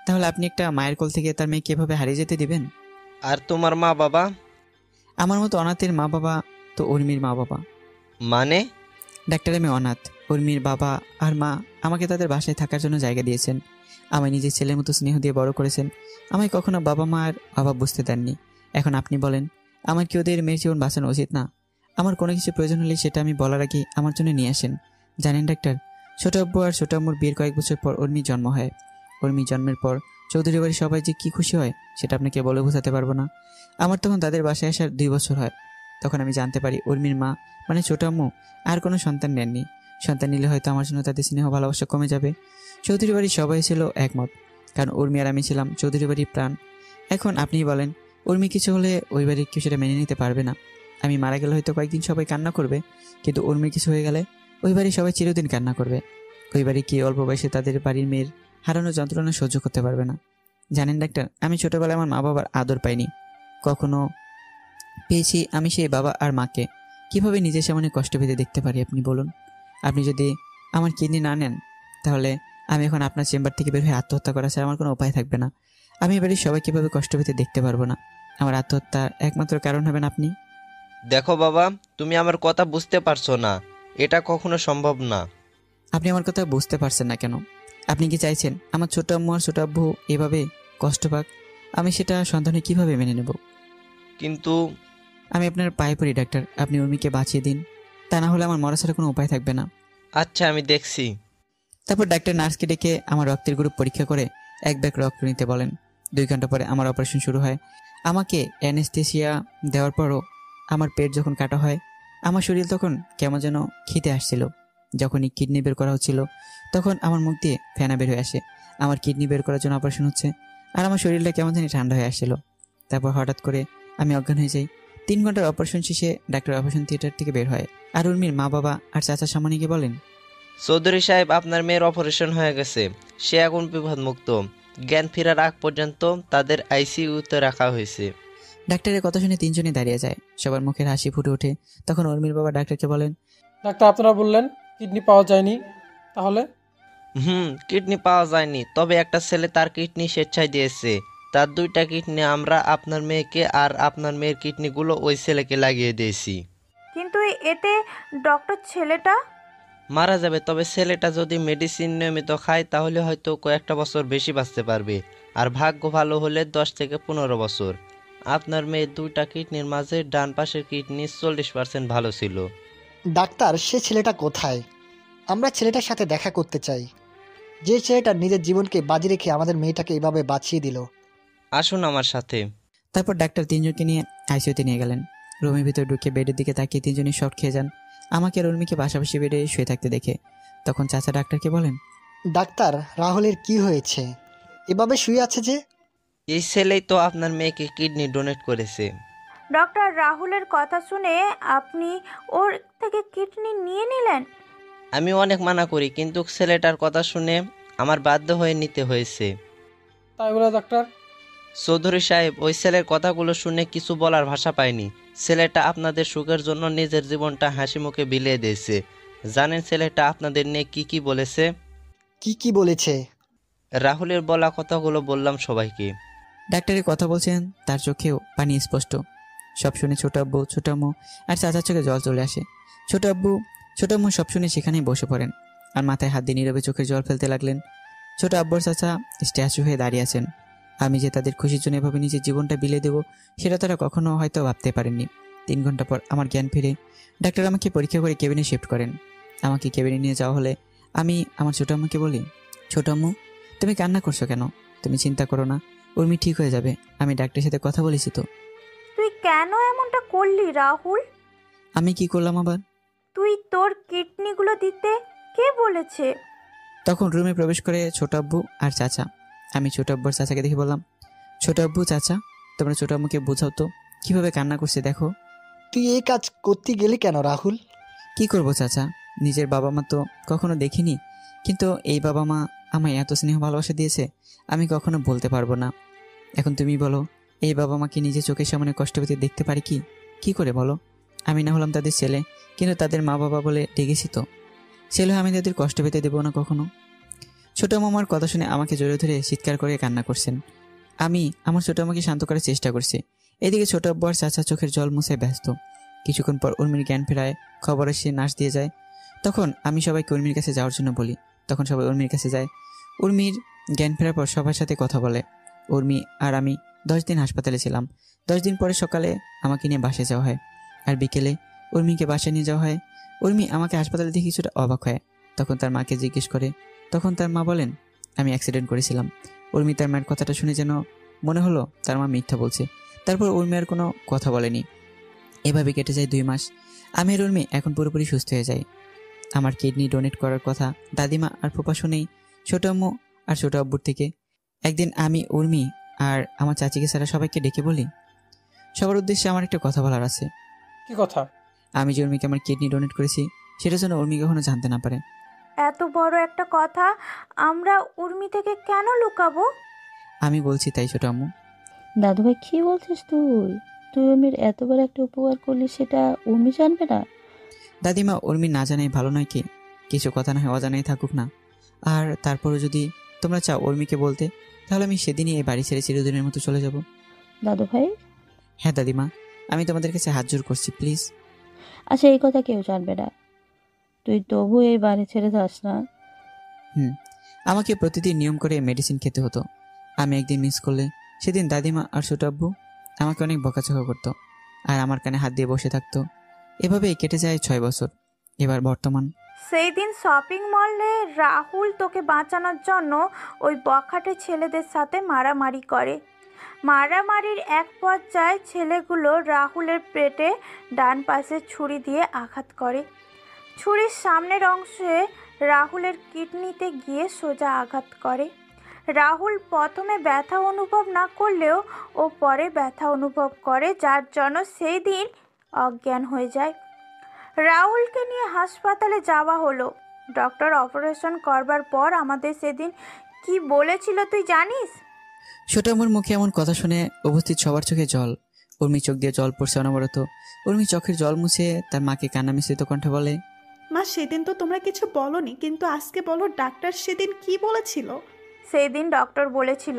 তাহলে আপনি একটা মায়ের কোল থেকে তার মেয়েকে এভাবে হারিয়ে যেতে দিবেন? আর তোমার মা বাবা? আমার মতো অনাথের মা বাবা তো উর্মির মা বাবা। মানে? ডাক্তার, আমি অনাথ। উর্মির বাবা আর মা আমাকে তাদের বাসায় থাকার জন্য জায়গা দিয়েছেন, আমায় নিজের ছেলের মতো স্নেহ দিয়ে বড় করেছেন। আমায় কখনো বাবা মার অভাব বুঝতে দেননি। এখন আপনি বলেন, আমার কি ওদের মেয়ের জীবন বাঁচানো উচিত না? আমার কোনো কিছু প্রয়োজন হলে সেটা আমি বলার আগেই আমার জন্য নিয়ে আসেন। জানেন ডাক্তার, ছোট আব্বু আর ছোট আম্মুর বিয়ের কয়েক বছর পর উর্মির জন্ম হয়। উর্মির জন্মের পর চৌধুরী বাড়ির সবাই যে কি খুশি হয় সেটা আপনাকে বলে বোঝাতে পারবো না। আমার তখন তাদের বাসায় আসার 2 বছর হয়। তখন আমি জানতে পারি উর্মির মা মানে ছোট আম্মু আর কোনো সন্তান নেননি। সন্তান নিলে হয়তো আমার জন্য তাদের স্নেহ ভালোবাসা কমে যাবে। চৌধুরী বাড়ির সবাই ছিল একমত, কারণ উর্মি আর আমি ছিলাম চৌধুরী বাড়ির প্রাণ। এখন আপনিই বলেন, উর্মি কিছু হলে ওই বাড়ির কেউ সেটা মেনে নিতে পারবে না। আমি মারা গেলে হয়তো কয়েকদিন সবাই কান্না করবে, কিন্তু উর্মির কিছু হয়ে গেলে ওই বাড়ির সবাই চিরদিন কান্না করবে। ওই বাড়ি কি অল্প বয়সে তাদের বাড়ির মেয়ের হারানো যন্ত্রণা সহ্য করতে পারবে না। জানেন ডাক্তার, আমি ছোটবেলায় আমার মা বাবার আদর পাইনি, কখনো পেয়েছি আমি সেই বাবা আর মাকে। কিভাবে নিজের সামনে কষ্ট পেতে দেখতে পারি আপনি বলুন? আপনি যদি আমার কিডনি না নেন, তাহলে আমি এখন আপনার চেম্বার থেকে বের হয়ে আত্মহত্যা করা ছাড়া আমার কোনো উপায় থাকবে না। আমি এবারে সবাই কীভাবে কষ্ট পেতে দেখতে পারবো না। আমার আত্মহত্যার একমাত্র কারণ হবেন আপনি। দেখো বাবা, তুমি আমার কথা বুঝতে পারছো না, এটা কখনো সম্ভব না। আপনি আমার কথা বুঝতে পারছেন না কেন? আপনি কি চাইছেন আমার ছোট আম্মু আর ছোট আব্বু এভাবে কষ্ট পাক? আমি সেটা সন্তানে কিভাবে মেনে নেব? কিন্তু আমি আপনার পায়ে পড়ি ডাক্তার, আপনি উর্মিকে বাঁচিয়ে দিন, তা না হলে আমার মরা ছাড়া কোনো উপায় থাকবে না। আচ্ছা, আমি দেখছি। তারপর ডাক্তার নার্সকে ডেকে আমার রক্তের গ্রুপ পরীক্ষা করে 1 ব্যাগ রক্ত নিতে বলেন। 2 ঘন্টা পরে আমার অপারেশন শুরু হয়। আমাকে অ্যানেস্থেসিয়া দেওয়ার পরও আমার পেট যখন কাটা হয়, আমার শরীর তখন কেমন যেন খিদে আসছিল। যখনই কিডনি বের করা হচ্ছিল, তখন আমার মুখ দিয়ে ফেনা বের হয়ে আসে। আমার কিডনি বের করার জন্য অপারেশন হচ্ছে, আর আমার শরীরটা কেমন জানি ঠান্ডা হয়ে আসছিল। তারপর হঠাৎ করে আমি অজ্ঞান হয়ে যাই। 3 ঘন্টার অপারেশন শেষে ডাক্তার অপারেশন থিয়েটার থেকে বের হয়, আর উর্মির মা বাবা আর চাচার সামনে গিয়ে বলেন, চৌধুরী সাহেব, আপনার মেয়ের অপারেশন হয়ে গেছে, সে এখন বিপদমুক্ত। জ্ঞান ফেরার আগ পর্যন্ত তাদের আইসিইউতে রাখা হয়েছে। ডাক্তারের কথা শুনে 3 জনই দাঁড়িয়ে যায়, সবার মুখের হাসি ফুটে ওঠে। তখন উর্মির বাবা ডাক্তারকে বলেন, ডাক্তার, আপনারা বললেন কিডনি পাওয়া যায়নি, তাহলে? কিডনি পাওয়া যায়নি, তবে একটা ছেলে তার কিডনি স্বেচ্ছায় দিয়েছে। তার 2টা কিডনি আমরা আপনার মেয়েকে আর আপনার মেয়ের কিডনিগুলো ওই ছেলেকে লাগিয়ে দিয়েছি। কিন্তু এতে ডক্টর ছেলেটা মারা যাবে, তবে ছেলেটা যদি মেডিসিন নিয়মিত খায় তাহলে হয়তো কয়েকটা বছর বেশি বাঁচতে পারবে, আর ভাগ্য ভালো হলে 10 থেকে 15 বছর। আপনার মেয়ের 2টা কিডনির মাঝে ডান পাশের কিডনি 40% ভালো ছিল। ডাক্তার, সে ছেলেটা কোথায়? আমরা ছেলেটার সাথে দেখা করতে চাই, যে ছেলেটা নিজের জীবনকে বাজি রেখে আমাদের মেয়েটাকে এভাবে বাঁচিয়ে দিল। আসুন আমার সাথে। তারপর ডাক্তার 3 জনকে নিয়ে আইসিইউতে নিয়ে গেলেন। রুমের ভিতরে ঢুকে বেডের দিকে তাকিয়ে 3 জনই শর্ট খেয়ে যান, আমাকে আর উর্মিকে পাশাপাশি বেডে শুয়ে থাকতে দেখে। তখন চাচা ডাক্তারকে বলেন, ডাক্তার, রাহুলের কি হয়েছে? এভাবে শুয়ে আছে যে? এই ছেলেই তো আপনার মেয়েকে কিডনি ডোনেট করেছে। ডক্টর রাহুলের কথা শুনে আপনি ওর থেকে কিডনি নিয়ে নিলেন? আমি অনেক মানা করি, কিন্তু ছেলেটার কথা শুনে আমার বাধ্য হয়ে নিতে হয়েছে। তাই বলে ডাক্তার? চৌধুরী সাহেব, ওই ছেলের কথাগুলো শুনে কিছু বলার ভাষা পাইনি। ছেলেটা আপনাদের সুখের জন্য নিজের জীবনটা হাসি মুখে বিলিয়ে দিয়েছে। জানেন ছেলেটা আপনাদের নিয়ে কি কি বলেছে? কি বলেছে? রাহুলের বলা কথাগুলো বললাম সবাইকে। ডাক্তারের কথা বলছেন, তার চোখেও পানি স্পষ্ট। সব শুনে ছোট আব্বু, ছোট আম্মু আর চাচার চোখে জল চলে আসে। ছোট আব্বু, ছোট আম্মু সব শুনে সেখানেই বসে পড়েন আর মাথায় হাত দিয়ে নীরবে চোখের জল ফেলতে লাগলেন। ছোট আব্বুর চাচা স্ট্যাচু হয়ে দাঁড়িয়ে আছেন। আমি যে তাদের খুশির জন্য এভাবে নিজের জীবনটা বিলিয়ে দেবো, সেটা তারা কখনো হয়তো ভাবতে পারেননি। 3 ঘন্টা পর আমার জ্ঞান ফিরে। ডাক্তার আমাকে পরীক্ষা করে কেবিনে শিফট করেন। আমাকে কেবিনে নিয়ে যাওয়া হলে আমি আমার ছোট আম্মুকে বলি, ছোট আম্মু, তুমি কান্না করছো কেন? তুমি চিন্তা করো না, উর্মি ঠিক হয়ে যাবে। আমি ডাক্তারের সাথে কথা বলেছি তো। তুই কেন এমনটা করলি রাহুল? আমি কি করলাম আবার? তুই তোর কিডনিগুলো দিতে কে বলেছে? তখন রুমে প্রবেশ করে ছোট আব্বু আর চাচা। আমি ছোট আব্বুর চাচাকে দেখে বললাম, ছোট আব্বু, চাচা, তোমরা ছোট আম্মুকে বোঝাও তো, কিভাবে কান্না করছে দেখো। তুই এই কাজ করতে গেলি কেন রাহুল? কি করবো চাচা, নিজের বাবা মা তো কখনো দেখিনি, কিন্তু এই বাবা মা আমায় এত স্নেহ ভালোবাসা দিয়েছে আমি কখনো বলতে পারবো না। এখন তুমি বলো, এই বাবা মাকে নিজের চোখের সামনে কষ্ট পেতে দেখতে পারি কি করে বলো? আমি না হলাম তাদের ছেলে, কিন্তু তাদের মা বাবা বলে ডেকেছি তো। ছেলে আমি তাদের কষ্ট পেতে দেবো না কখনো। ছোট মামার কথা শুনে আমাকে জড়িয়ে ধরে চিৎকার করে কান্না করছেন। আমি আমার ছোট আমাকে শান্ত করার চেষ্টা করছি। এদিকে ছোট আব্বু আর চাচা চোখের জল মুছে ব্যস্ত। কিছুক্ষণ পর উর্মির জ্ঞান ফেরায়, খবর এসে নার্স দিয়ে যায়। তখন আমি সবাইকে উর্মির কাছে যাওয়ার জন্য বলি। তখন সবাই উর্মির কাছে যায়। উর্মির জ্ঞান ফেরার পর সবার সাথে কথা বলে। উর্মি আর আমি 10 দিন হাসপাতালে ছিলাম। 10 দিন পরে সকালে আমাকে নিয়ে বাসায় যাওয়া হয়, আর বিকেলে উর্মিকে বাসায় নিয়ে যাওয়া হয়। উর্মি আমাকে হাসপাতালে দেখে কিছুটা অবাক হয়। তখন তার মাকে জিজ্ঞেস করে। তখন তার মা বলেন আমি অ্যাক্সিডেন্ট করেছিলাম। উর্মি তার মায়ের কথাটা শুনে যেন মনে হলো তার মা মিথ্যা বলছে। তারপর উর্মি আর কোনো কথা বলেনি। এভাবে কেটে যায় 2 মাস। আমি আর উর্মি এখন পুরোপুরি সুস্থ হয়ে যাই। আমার কিডনি ডোনেট করার কথা দাদিমা আর ফুপা শুনেই ছোট আম্মু আর ছোট আব্বুর থেকে একদিন আমি উর্মি আর আমার চাচিকে ছাড়া সবাইকে ডেকে বলি, সবার উদ্দেশ্যে আমার একটা কথা বলার আছে। কি কথা? আমি যে উর্মিকে আমার কিডনি ডোনেট করেছি সেটা যেন উর্মি কখনো জানতে না পারে। এত বড় একটা কথা আমরা উর্মি থেকে কেন লুকাবো? আমি বলছি তাই ছোট আম্মু। দাদুভাই কি বলছিস তুই? তুই উর্মির এত বড় একটা উপকার করলি, সেটা উর্মি জানবে না? দাদিমা, উর্মি না জানাই ভালো নয় কি? কিছু কথা না হয় অজানাই থাকুক না। আর তারপরে যদি তোমরা চাও উর্মিকে বলতে, তাহলে আমি সেদিনই এই বাড়ি ছেড়ে চিরদিনের মতো চলে যাব। দাদুভাই, হ্যাঁ দাদিমা, আমি তোমাদের কাছে হাত জোর করছি, প্লিজ। আচ্ছা, এই কথা কেউ জানবে না। তুই তবু এই বাড়ি ছেড়ে যাস না। আমাকে প্রতিদিন নিয়ম করে মেডিসিন খেতে হতো। আমি একদিন মিস করলে সেদিন দাদিমা আর ছোট আব্বু আমাকে অনেক বকাঝকা করতো আর আমার কানে হাত দিয়ে বসে থাকতো। এভাবেই কেটে যায় 6 বছর। এবার বর্তমান। সেই দিন শপিং মলে রাহুল তোকে বাঁচানোর জন্য ওই বখাটে ছেলেদের সাথে মারামারি করে। মারামারির এক পর্যায়ে ছেলেগুলো রাহুলের পেটে ডান পাশে ছুরি দিয়ে আঘাত করে। ছুরির সামনের অংশে রাহুলের কিডনিতে গিয়ে সোজা আঘাত করে। রাহুল প্রথমে ব্যথা অনুভব না করলেও ও পরে ব্যথা অনুভব করে, যার জন্য সেই দিন অজ্ঞান হয়ে যায়। রাহুলকে নিয়ে হাসপাতালে যাওয়া হলো। ডক্টর অপারেশন করবার পর আমাদের সেদিন কি বলেছিল তুই জানিস? ছোট আমার মুখে এমন কথা শুনে উপস্থিত সবার চোখে জল। উর্মি চোখ দিয়ে জল পড়ছে অনবরত। উর্মি চোখের জল মুছে তার মাকে কান্না মিশ্রিত কণ্ঠে বলে, মা, সেদিন তো তোমরা কিছু বলনি, কিন্তু আজকে বলো ডাক্তার সেদিন কি বলেছিল? সেই দিন ডক্টর বলেছিল,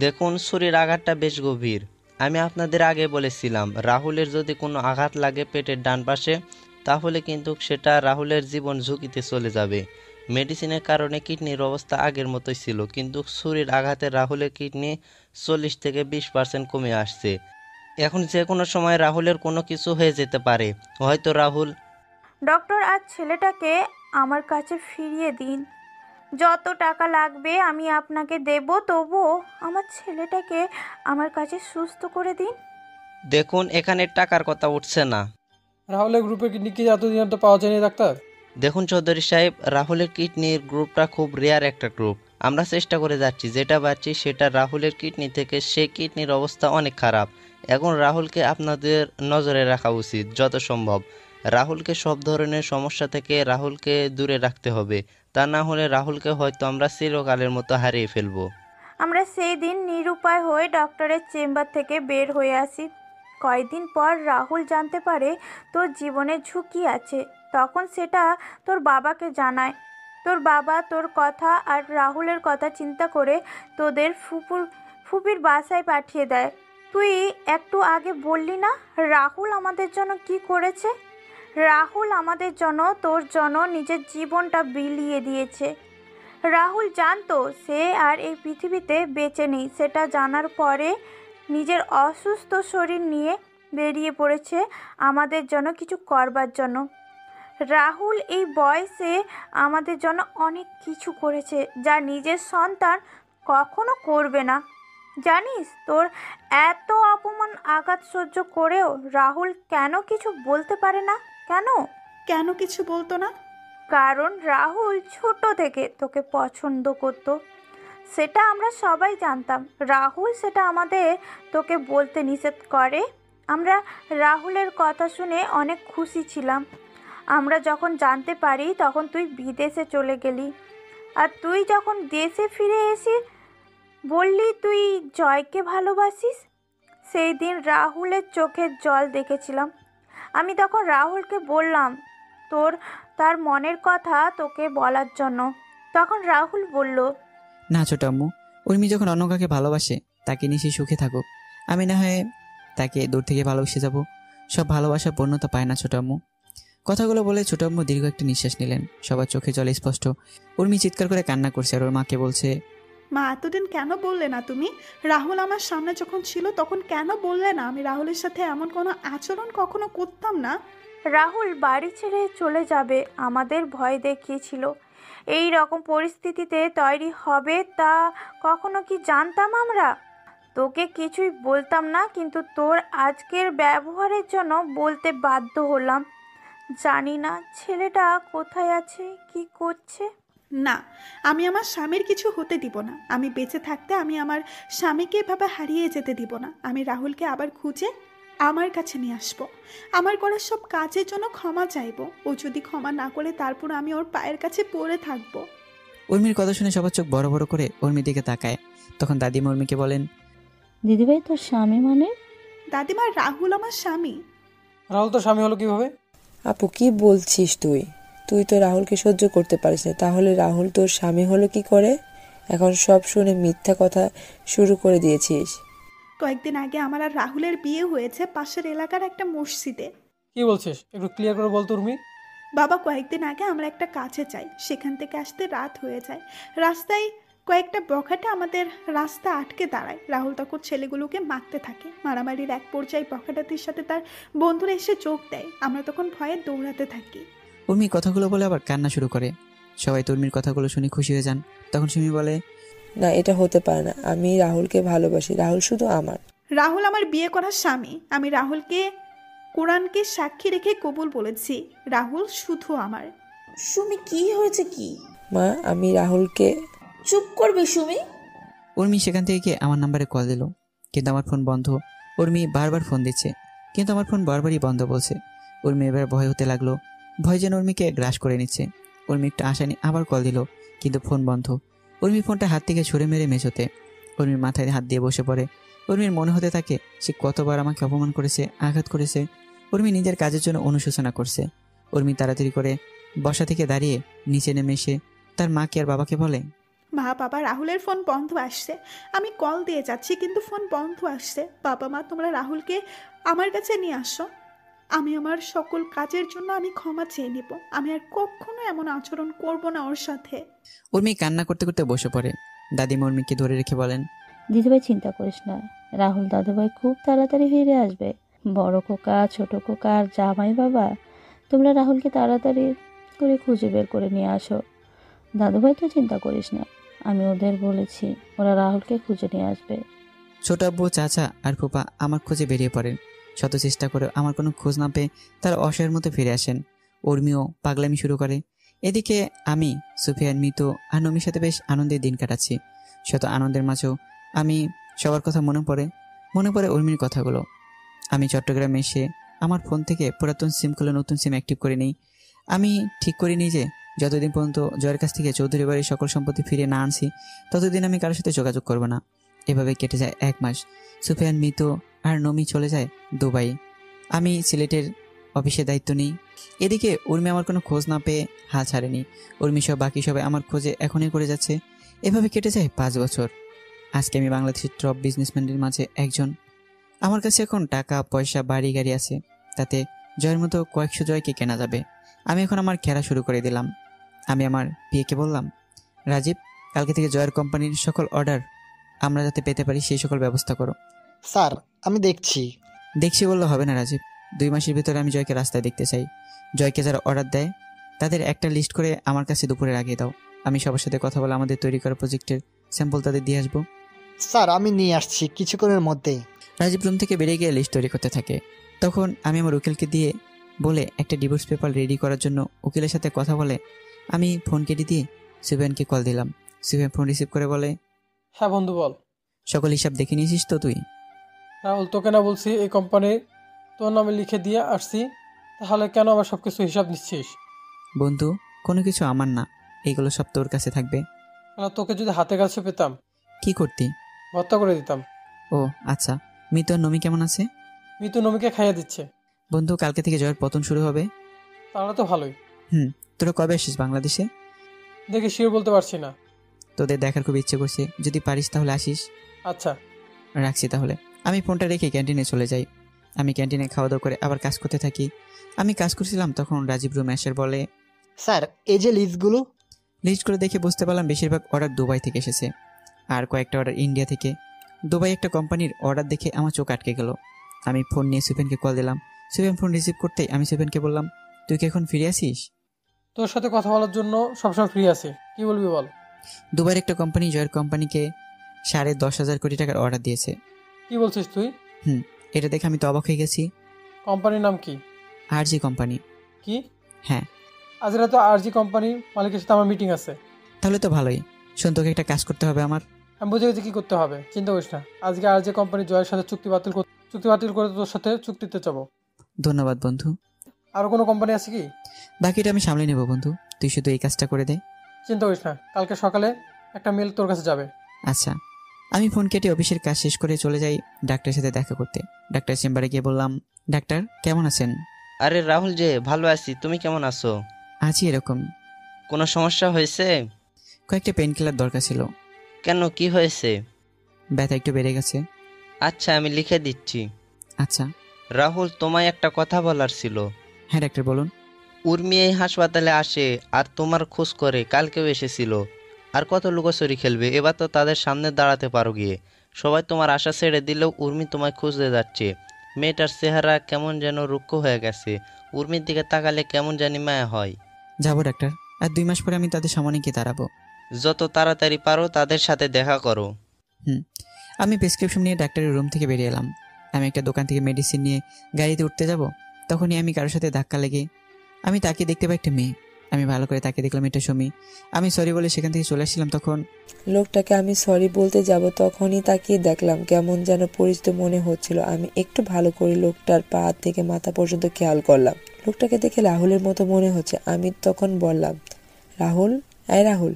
দেখুন ছুরির আঘাতটা বেশ গভীর। আমি আপনাদের আগে বলেছিলাম রাহুলের যদি কোনো আঘাত লাগে পেটের ডান পাশে, তাহলে কিন্তু সেটা রাহুলের জীবন ঝুঁকিতে চলে যাবে। মেডিসিনের কারণে কিডনির অবস্থা আগের মতোই ছিল, কিন্তু ছুরির আঘাতে রাহুলের কিডনি 40 থেকে 20% কমে আসছে। এখন যে কোনো সময় রাহুলের কোনো কিছু হয়ে যেতে পারে। হয়তো রাহুল। ডক্টর, আজ ছেলেটাকে আমার কাছে ফিরিয়ে দিন। যত টাকা লাগবে আমি আপনাকে দেব, তবুও আমার ছেলেটাকে আমার কাছে সুস্থ করে দিন। দেখুন, এখানে টাকার কথা উঠছে না। রাহুলের গ্রুপের কিডনি কি এতদিন তো পাওয়া যায়নি ডাক্তার? দেখুন চৌধুরী সাহেব, রাহুলের কিডনির গ্রুপটা খুব রেয়ার একটা গ্রুপ। আমরা চেষ্টা করে যাচ্ছি, যেটা পাচ্ছি সেটা রাহুলের কিডনি থেকে। সে কিডনির অবস্থা অনেক খারাপ। এখন রাহুলকে আপনাদের নজরে রাখা উচিত যত সম্ভব। রাহুলকে সব ধরনের সমস্যা থেকে রাহুলকে দূরে রাখতে হবে, তা না হলে রাহুলকে হয়তো আমরা চিরকালের মতো হারিয়ে ফেলবো। আমরা সেই দিন নিরুপায় হয়ে ডক্টরের চেম্বার থেকে বের হয়ে আসি। কয়েকদিন পর রাহুল জানতে পারে তোর জীবনে ঝুঁকি আছে। তখন সেটা তোর বাবাকে জানায়। তোর বাবা তোর কথা আর রাহুলের কথা চিন্তা করে তোদের ফুপির বাসায় পাঠিয়ে দেয়। তুই একটু আগে বললি না রাহুল আমাদের জন্য কি করেছে? রাহুল আমাদের জন্য, তোর জন্য নিজের জীবনটা বিলিয়ে দিয়েছে। রাহুল জানতো সে আর এই পৃথিবীতে বেঁচে নেই। সেটা জানার পরে নিজের অসুস্থ শরীর নিয়ে বেরিয়ে পড়েছে আমাদের জন্য কিছু করবার জন্য। রাহুল এই বয়সে আমাদের জন্য অনেক কিছু করেছে, যা নিজের সন্তান কখনো করবে না। জানিস, তোর এত অপমান আঘাত সহ্য করেও রাহুল কেন কিছু বলতে পারে না? কেন কিছু বলতো না? কারণ রাহুল ছোট থেকে তোকে পছন্দ করত। সেটা আমরা সবাই জানতাম। রাহুল সেটা আমাদের তোকে বলতে নিষেধ করে। আমরা রাহুলের কথা শুনে অনেক খুশি ছিলাম। আমরা যখন জানতে পারি তখন তুই বিদেশে চলে গেলি, আর তুই যখন দেশে ফিরে এসে বললি তুই জয়কে ভালোবাসিস। সেই দিন রাহুলের চোখের জল দেখেছিলাম। আমি তখন রাহুলকে বললাম তার মনের কথা তোকে বলার জন্য। তখন রাহুল বলল, না ছোট আম্মু, উর্মি যখন অন্য কাউকে ভালোবাসে তাকে নিয়ে সে সুখে থাকুক, আমি না হয় তাকে দূর থেকে ভালোবেসে যাব। সব ভালোবাসা পূর্ণতা পায় না ছোট আম্মু। কথাগুলো বলে ছোট আম্মু দীর্ঘ একটা নিঃশ্বাস নিলেন। সবার চোখে জলে স্পষ্ট। উর্মি চিৎকার করে কান্না করছে আর ওর মাকে বলছে, মা, এতদিন কেন বললে না তুমি? রাহুল আমার সামনে যখন ছিল তখন কেন বললে না? আমি রাহুলের সাথে এমন কোনো আচরণ কখনো করতাম না। রাহুল বাড়ি ছেড়ে চলে যাবে আমাদের ভয় দেখিয়েছিল। এই রকম পরিস্থিতিতে তৈরি হবে তা কখনো কি জানতাম আমরা? তোকে কিছুই বলতাম না, কিন্তু তোর আজকের ব্যবহারের জন্য বলতে বাধ্য হলাম। জানি না ছেলেটা কোথায় আছে, কি করছে। না, আমি আমার স্বামীর কিছু হতে দিব না। আমি বেঁচে থাকতে আমি আমার স্বামীকে এভাবে হারিয়ে যেতে দিব না। আমি রাহুলকে আবার খুঁজে আমার কাছে নিয়ে আসবো। আমার করা সব কাজের জন্য ক্ষমা চাইবো। ও যদি ক্ষমা না করে তারপর আমি ওর পায়ের কাছে পড়ে থাকবো। উর্মির কথা শুনে সবার চোখ বড় বড় করে উর্মির দিকে তাকায়। তখন দাদিমা উর্মিকে বলেন, দিদিভাই তোর স্বামী মানে? দাদিমা, রাহুল আমার স্বামী। রাহুল তো স্বামী হলো কিভাবে? আপু কি বলছিস তুই? তুই তো রাহুলকে সহ্য করতে পারিস না, তাহলে রাহুল তোর স্বামী হলো কি করে? এখন সব শুনে মিথ্যা কথা শুরু করে দিয়েছিস। কয়েকদিন আগে আমার আর রাহুলের বিয়ে হয়েছে পাশের এলাকার একটা মসজিদে। কি বলছিস? একটু ক্লিয়ার করে বল তো উর্মি। বাবা, কয়েকদিন আগে আমরা একটা কাছে যাই, সেখান থেকে আসতে রাত হয়ে যায়। রাস্তায় কয়েকটা বখাটে আমাদের রাস্তা আটকে দাঁড়ায়। রাহুল তখন ছেলেগুলোকে মারতে থাকে। মারামারির এক পর্যায়ে বখাটাতির সাথে তার বন্ধুরা এসে যোগ দেয়। আমরা তখন ভয়ে দৌড়াতে থাকি। উর্মি কথাগুলো বলে আবার কান্না শুরু করে। সবাই তো উর্মির কথাগুলো শুনে খুশি হয়ে যান। তখন সুমি বলে, না, এটা হতে পারে না। আমি রাহুলকে ভালোবাসি, রাহুল শুধু আমার। রাহুল আমার বিয়ে করার স্বামী। আমি রাহুলকে কোরআনকে সাক্ষী রেখে কবুল বলেছি। রাহুল শুধু আমার। সুমি, কি হয়েছে কি? মা, আমি রাহুলকে। চুপ করবে সুমি। উর্মি সেখান থেকে গিয়ে আমার নাম্বারে কল দিল, কিন্তু আমার ফোন বন্ধ। উর্মি বারবার ফোন দিচ্ছে, কিন্তু আমার ফোন বারবারই বন্ধ বলছে। উর্মি এবার ভয় হতে লাগলো। ভয় যেন উর্মিকে গ্রাস করে নিচ্ছে। উর্মি একটু আশা নিয়ে আবার কল দিল, কিন্তু ফোন বন্ধ। উর্মি ফোনটা হাত থেকে ছুঁড়ে মেরে মেঝোতে। উর্মির মাথায় হাত দিয়ে বসে পড়ে। উর্মির মনে হতে থাকে সে কতবার আমাকে অপমান করেছে, আঘাত করেছে। উর্মি নিজের কাজের জন্য অনুশোচনা করছে। উর্মি তাড়াতাড়ি করে বসা থেকে দাঁড়িয়ে নিচে নেমে এসে তার মাকে আর বাবাকে বলে, মা, বাবা, রাহুলের ফোন বন্ধ আসছে। আমি কল দিয়ে যাচ্ছি, কিন্তু ফোন বন্ধ আসছে। বাবা, মা, তোমরা রাহুলকে আমার কাছে নিয়ে আসো। আমি আমার সকল কাজের জন্য আমি ক্ষমা চেয়ে নেব। আমি আর কখনো এমন আচরণ করব না ওর সাথে। উর্মি কান্না করতে করতে বসে পড়ে। দাদিমা উর্মিকে ধরে রেখে বলেন, দিদিভাই চিন্তা করিস না, রাহুল দাদুভাই খুব তাড়াতাড়ি ফিরে আসবে। বড় খোকা, ছোট খোকা আর জামাই বাবা, তোমরা রাহুলকে তাড়াতাড়ি করে খুঁজে বের করে নিয়ে আসো। দাদুভাই তো চিন্তা করিস না, আমি ওদের বলেছি, ওরা রাহুলকে খুঁজে নিয়ে আসবে। ছোট আব্বু, চাচা আর ফুপা আমার খোঁজে বেরিয়ে পড়েন। শত চেষ্টা করে আমার কোনো খোঁজ না পেয়ে তারা অসহায়ের মতো ফিরে আসেন। উর্মিও পাগলামি শুরু করে। এদিকে আমি, সুফিয়ান, মিতু আর নমির সাথে বেশ আনন্দের দিন কাটাচ্ছি। শত আনন্দের মাঝেও আমি সবার কথা মনে পড়ে উর্মির কথাগুলো। আমি চট্টগ্রামে এসে আমার ফোন থেকে পুরাতন সিম খুলে নতুন সিম অ্যাক্টিভ করে নিই। আমি ঠিক করিনি যে যতদিন পর্যন্ত জয়ের কাছ থেকে চৌধুরী বাড়ির সকল সম্পত্তি ফিরে না আনছি ততদিন আমি কারোর সাথে যোগাযোগ করব না। এভাবে কেটে যায় 1 মাস। সুফিয়ান, মিতু আর নমি চলে যায় দুবাই। আমি সিলেটের অফিসে দায়িত্ব নিই। এদিকে উর্মি আমার কোনো খোঁজ না পেয়ে হাল ছাড়েনি। উর্মি সব বাকি সবাই আমার খোঁজে এখনই করে যাচ্ছে। এভাবে কেটে যায় 5 বছর। আজকে আমি বাংলাদেশের টপ বিজনেসম্যানদের মাঝে একজন। আমার কাছে এখন টাকা পয়সা, বাড়ি গাড়ি আছে, তাতে জয়ের মতো কয়েকশো জয়কে কেনা যাবে। আমি এখন আমার খেলা শুরু করে দিলাম। আমি আমার পিএকে বললাম, রাজীব, কালকে থেকে জয়ের কোম্পানির সকল অর্ডার আমরা যাতে পেতে পারি সেই সকল ব্যবস্থা করো। স্যার, আমি দেখছি বললে হবে না রাজীব। 2 মাসের ভিতরে আমি জয়কে রাস্তায় দেখতে চাই। জয়কে যারা অর্ডার দেয় তাদের একটা লিস্ট করে আমার কাছে দুপুরে লাগিয়ে দাও। আমি সবার সাথে কথা বলে আমাদের তৈরি করা প্রজেক্টের স্যাম্পল তাদের দিয়ে আসবো। স্যার, আমি নিয়ে আসছি কিছুক্ষণের মধ্যেই। রাজীব রুম থেকে বেরিয়ে গিয়ে লিস্ট তৈরি করতে থাকে। তখন আমি আমার উকিলকে দিয়ে বলে একটা ডিভোর্স পেপার রেডি করার জন্য উকিলের সাথে কথা বলে আমি ফোন কেটে দিয়ে সুফিয়ানকে কল দিলাম। সুফিয়ান ফোন রিসিভ করে বলে, হ্যাঁ বন্ধু, বল। সকল হিসাব দেখে নিয়েছিস তো তুই? রাহুল, তোকে না বলছি এই কোম্পানি তোর নামে লিখে দিয়ে আসছি, তাহলে কেন আবার সবকিছু হিসাব নিচ্ছিস? বন্ধু, কোনো কিছু আমার না, এইগুলো সব তোর কাছে থাকবে। তোকে যদি হাতে কাছে পেতাম কি করতি? ভর্তা করে দিতাম। ও আচ্ছা, মিতু আর নমি কেমন আছে? মিতু নমিকে খাইয়ে দিচ্ছে। বন্ধু, কালকে থেকে জয়ের পতন শুরু হবে। তাহলে তো ভালোই। তোরা কবে আসিস বাংলাদেশে? দেখি শিওর বলতে পারছি না। তোদের দেখার খুব ইচ্ছে করছে, যদি পারিস তাহলে আসিস। আচ্ছা। রাখছি তাহলে। আমি ফোনটা রেখে ক্যান্টিনে চলে যাই। আমি ক্যান্টিনে খাওয়া দাওয়া করে আবার কাজ করতে থাকি। আমি কাজ করছিলাম তখন রাজীব রুমে এসে বলে, স্যার এই যে লিস্টগুলো। লিস্টগুলো দেখে বুঝতে পারলাম বেশিরভাগ অর্ডার দুবাই থেকে এসেছে, আর কয়েকটা অর্ডার ইন্ডিয়া থেকে। দুবাই একটা কোম্পানির অর্ডার দেখে আমার চোখ আটকে গেল। আমি ফোন নিয়ে সুফিয়ানকে কল দিলাম। সুফিয়ান ফোন রিসিভ করতেই আমি সুফিয়ানকে বললাম, তুই কি এখন ফিরে আসিস? তোর সাথে কথা বলার জন্য সবসময় ফ্রি আছি, কি বলবি বল। দুবাইয়ের একটা কোম্পানি জয়ের কোম্পানিকে 10,500 কোটি টাকার অর্ডার দিয়েছে। কি বলছিস তুই? এটা দেখে আমি তো অবাক হয়ে গেছি। কোম্পানির নাম কি? আরজি কোম্পানি। কি? হ্যাঁ। আজ রাতে আরজি কোম্পানির মালিকের সাথে আমার মিটিং আছে। তাহলে তো ভালোই। শোন, তোকে একটা কাজ করতে হবে আমার। আমি বুঝে গেছি কি করতে হবে, চিন্তা করিস না। আজকে আরজি কোম্পানি জয়ের সাথে চুক্তি বাতিল করে তোর সাথে চুক্তিতে যাবো। ধন্যবাদ বন্ধু। আরো কোনো কোম্পানি আছে কি? বাকিটা আমি সামলে নেব বন্ধু, তুই শুধু এই কাজটা করে দে। চিন্তা করিস না, কালকে সকালে একটা মেল তোর কাছে যাবে। আচ্ছা। আমি ফোন কেটে অফিসের কাজ শেষ করে চলে যাই ডাক্তারের সাথে দেখা করতে। ডাক্তার চেম্বারে গিয়ে বললাম, ডাক্তার কেমন আছেন? আরে রাহুল যে, ভালো আছি, তুমি কেমন আছো? আছি এরকম। কোনো সমস্যা হয়েছে? কয়েকটা পেন কিলার দরকার ছিল। কেন, কি হয়েছে? ব্যথা একটু বেড়ে গেছে। আচ্ছা, আমি লিখে দিচ্ছি। আচ্ছা। রাহুল, তোমায় একটা কথা বলার ছিল। হ্যাঁ ডাক্তার বলুন। উর্মি এই হাসপাতালে আসে আর তোমার খোঁজ করে, কালকেও এসেছিল। আর কত লুকোচুরি খেলবে, এবার তো তাদের সামনে দাঁড়াতে পারো গিয়ে। সবাই তোমার আশা ছেড়ে দিলেও উর্মি তোমায় খুঁজতে যাচ্ছে। মেয়েটার চেহারা কেমন যেন রুক্ষ হয়ে গেছে, উর্মির দিকে তাকালে কেমন জানি মায়া হয়। যাবো ডাক্তার, আর 2 মাস পরে আমি তাদের সামনে গিয়ে দাঁড়াবো। যত তাড়াতাড়ি পারো তাদের সাথে দেখা করো। আমি প্রেসক্রিপশন নিয়ে ডাক্তারের রুম থেকে বেরিয়ে এলাম। আমি একটা দোকান থেকে মেডিসিন নিয়ে গাড়িতে উঠতে যাব, তখনই আমি কারোর সাথে ধাক্কা লেগে আমি তাকে দেখতে পাই একটা মেয়ে। আমি ভালো করে তাকে দেখলাম এটা সুমি। আমি সরি বলে সেখান থেকে চলে আসছিলাম, তখন লোকটাকে আমি সরি বলতে যাব তখনই তাকিয়ে দেখলাম কেমন যেন পরিচিত মনে হচ্ছিল। আমি একটু ভালো করে লোকটার পা থেকে মাথা পর্যন্ত খেয়াল করলাম। লোকটাকে দেখে রাহুলের মতো মনে হচ্ছে। আমি তখন বললাম, রাহুল, এই রাহুল।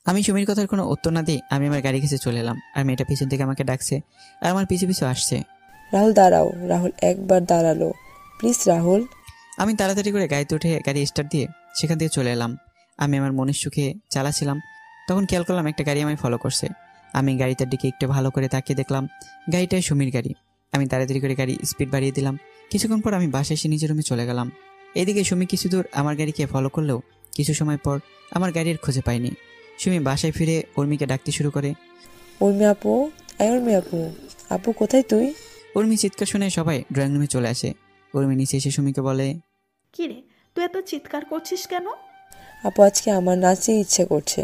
আমি সুমির কথার কোনো উত্তর না দিয়ে আমি আমার গাড়ি কাছে চলে এলাম, আর মেয়েটা পিছন থেকে আমাকে ডাকছে আর আমার পিছু পিছু আসছে। রাহুল দাঁড়াও। রাহুল একবার দাঁড়ালো। প্লিজ রাহুল। আমি তাড়াতাড়ি করে গাড়িতে উঠে গাড়ি স্টার্ট দিয়ে সেখান থেকে চলে এলাম। আমি আমার মনের সুখে চালাচ্ছিলাম, তখন খেয়াল করলাম একটা গাড়ি আমায় ফলো করছে। আমি গাড়িটার দিকে একটু ভালো করে তাকিয়ে দেখলাম গাড়িটাই সুমির গাড়ি। আমি তাড়াতাড়ি করে গাড়ি স্পিড বাড়িয়ে দিলাম। কিছুক্ষণ পর আমি বাসায় এসে নিজের রুমে চলে গেলাম। এদিকে সুমি কিছু দূর আমার গাড়িকে ফলো করলেও কিছু সময় পর আমার গাড়ির খুঁজে পাইনি। সুমি বাসায় ফিরে উর্মিকে ডাকতে শুরু করে, উর্মি আপু, উর্মি আপু, আপু কোথায় তুই? উর্মি চিৎকার শুনে সবাই ড্রয়িং রুমে চলে আসে। উর্মি নিচে এসে সুমিকে বলে, কি রে, তুই এত চিৎকার করছিস কেন? আপু আজকে আমার নাচতে ইচ্ছে করছে।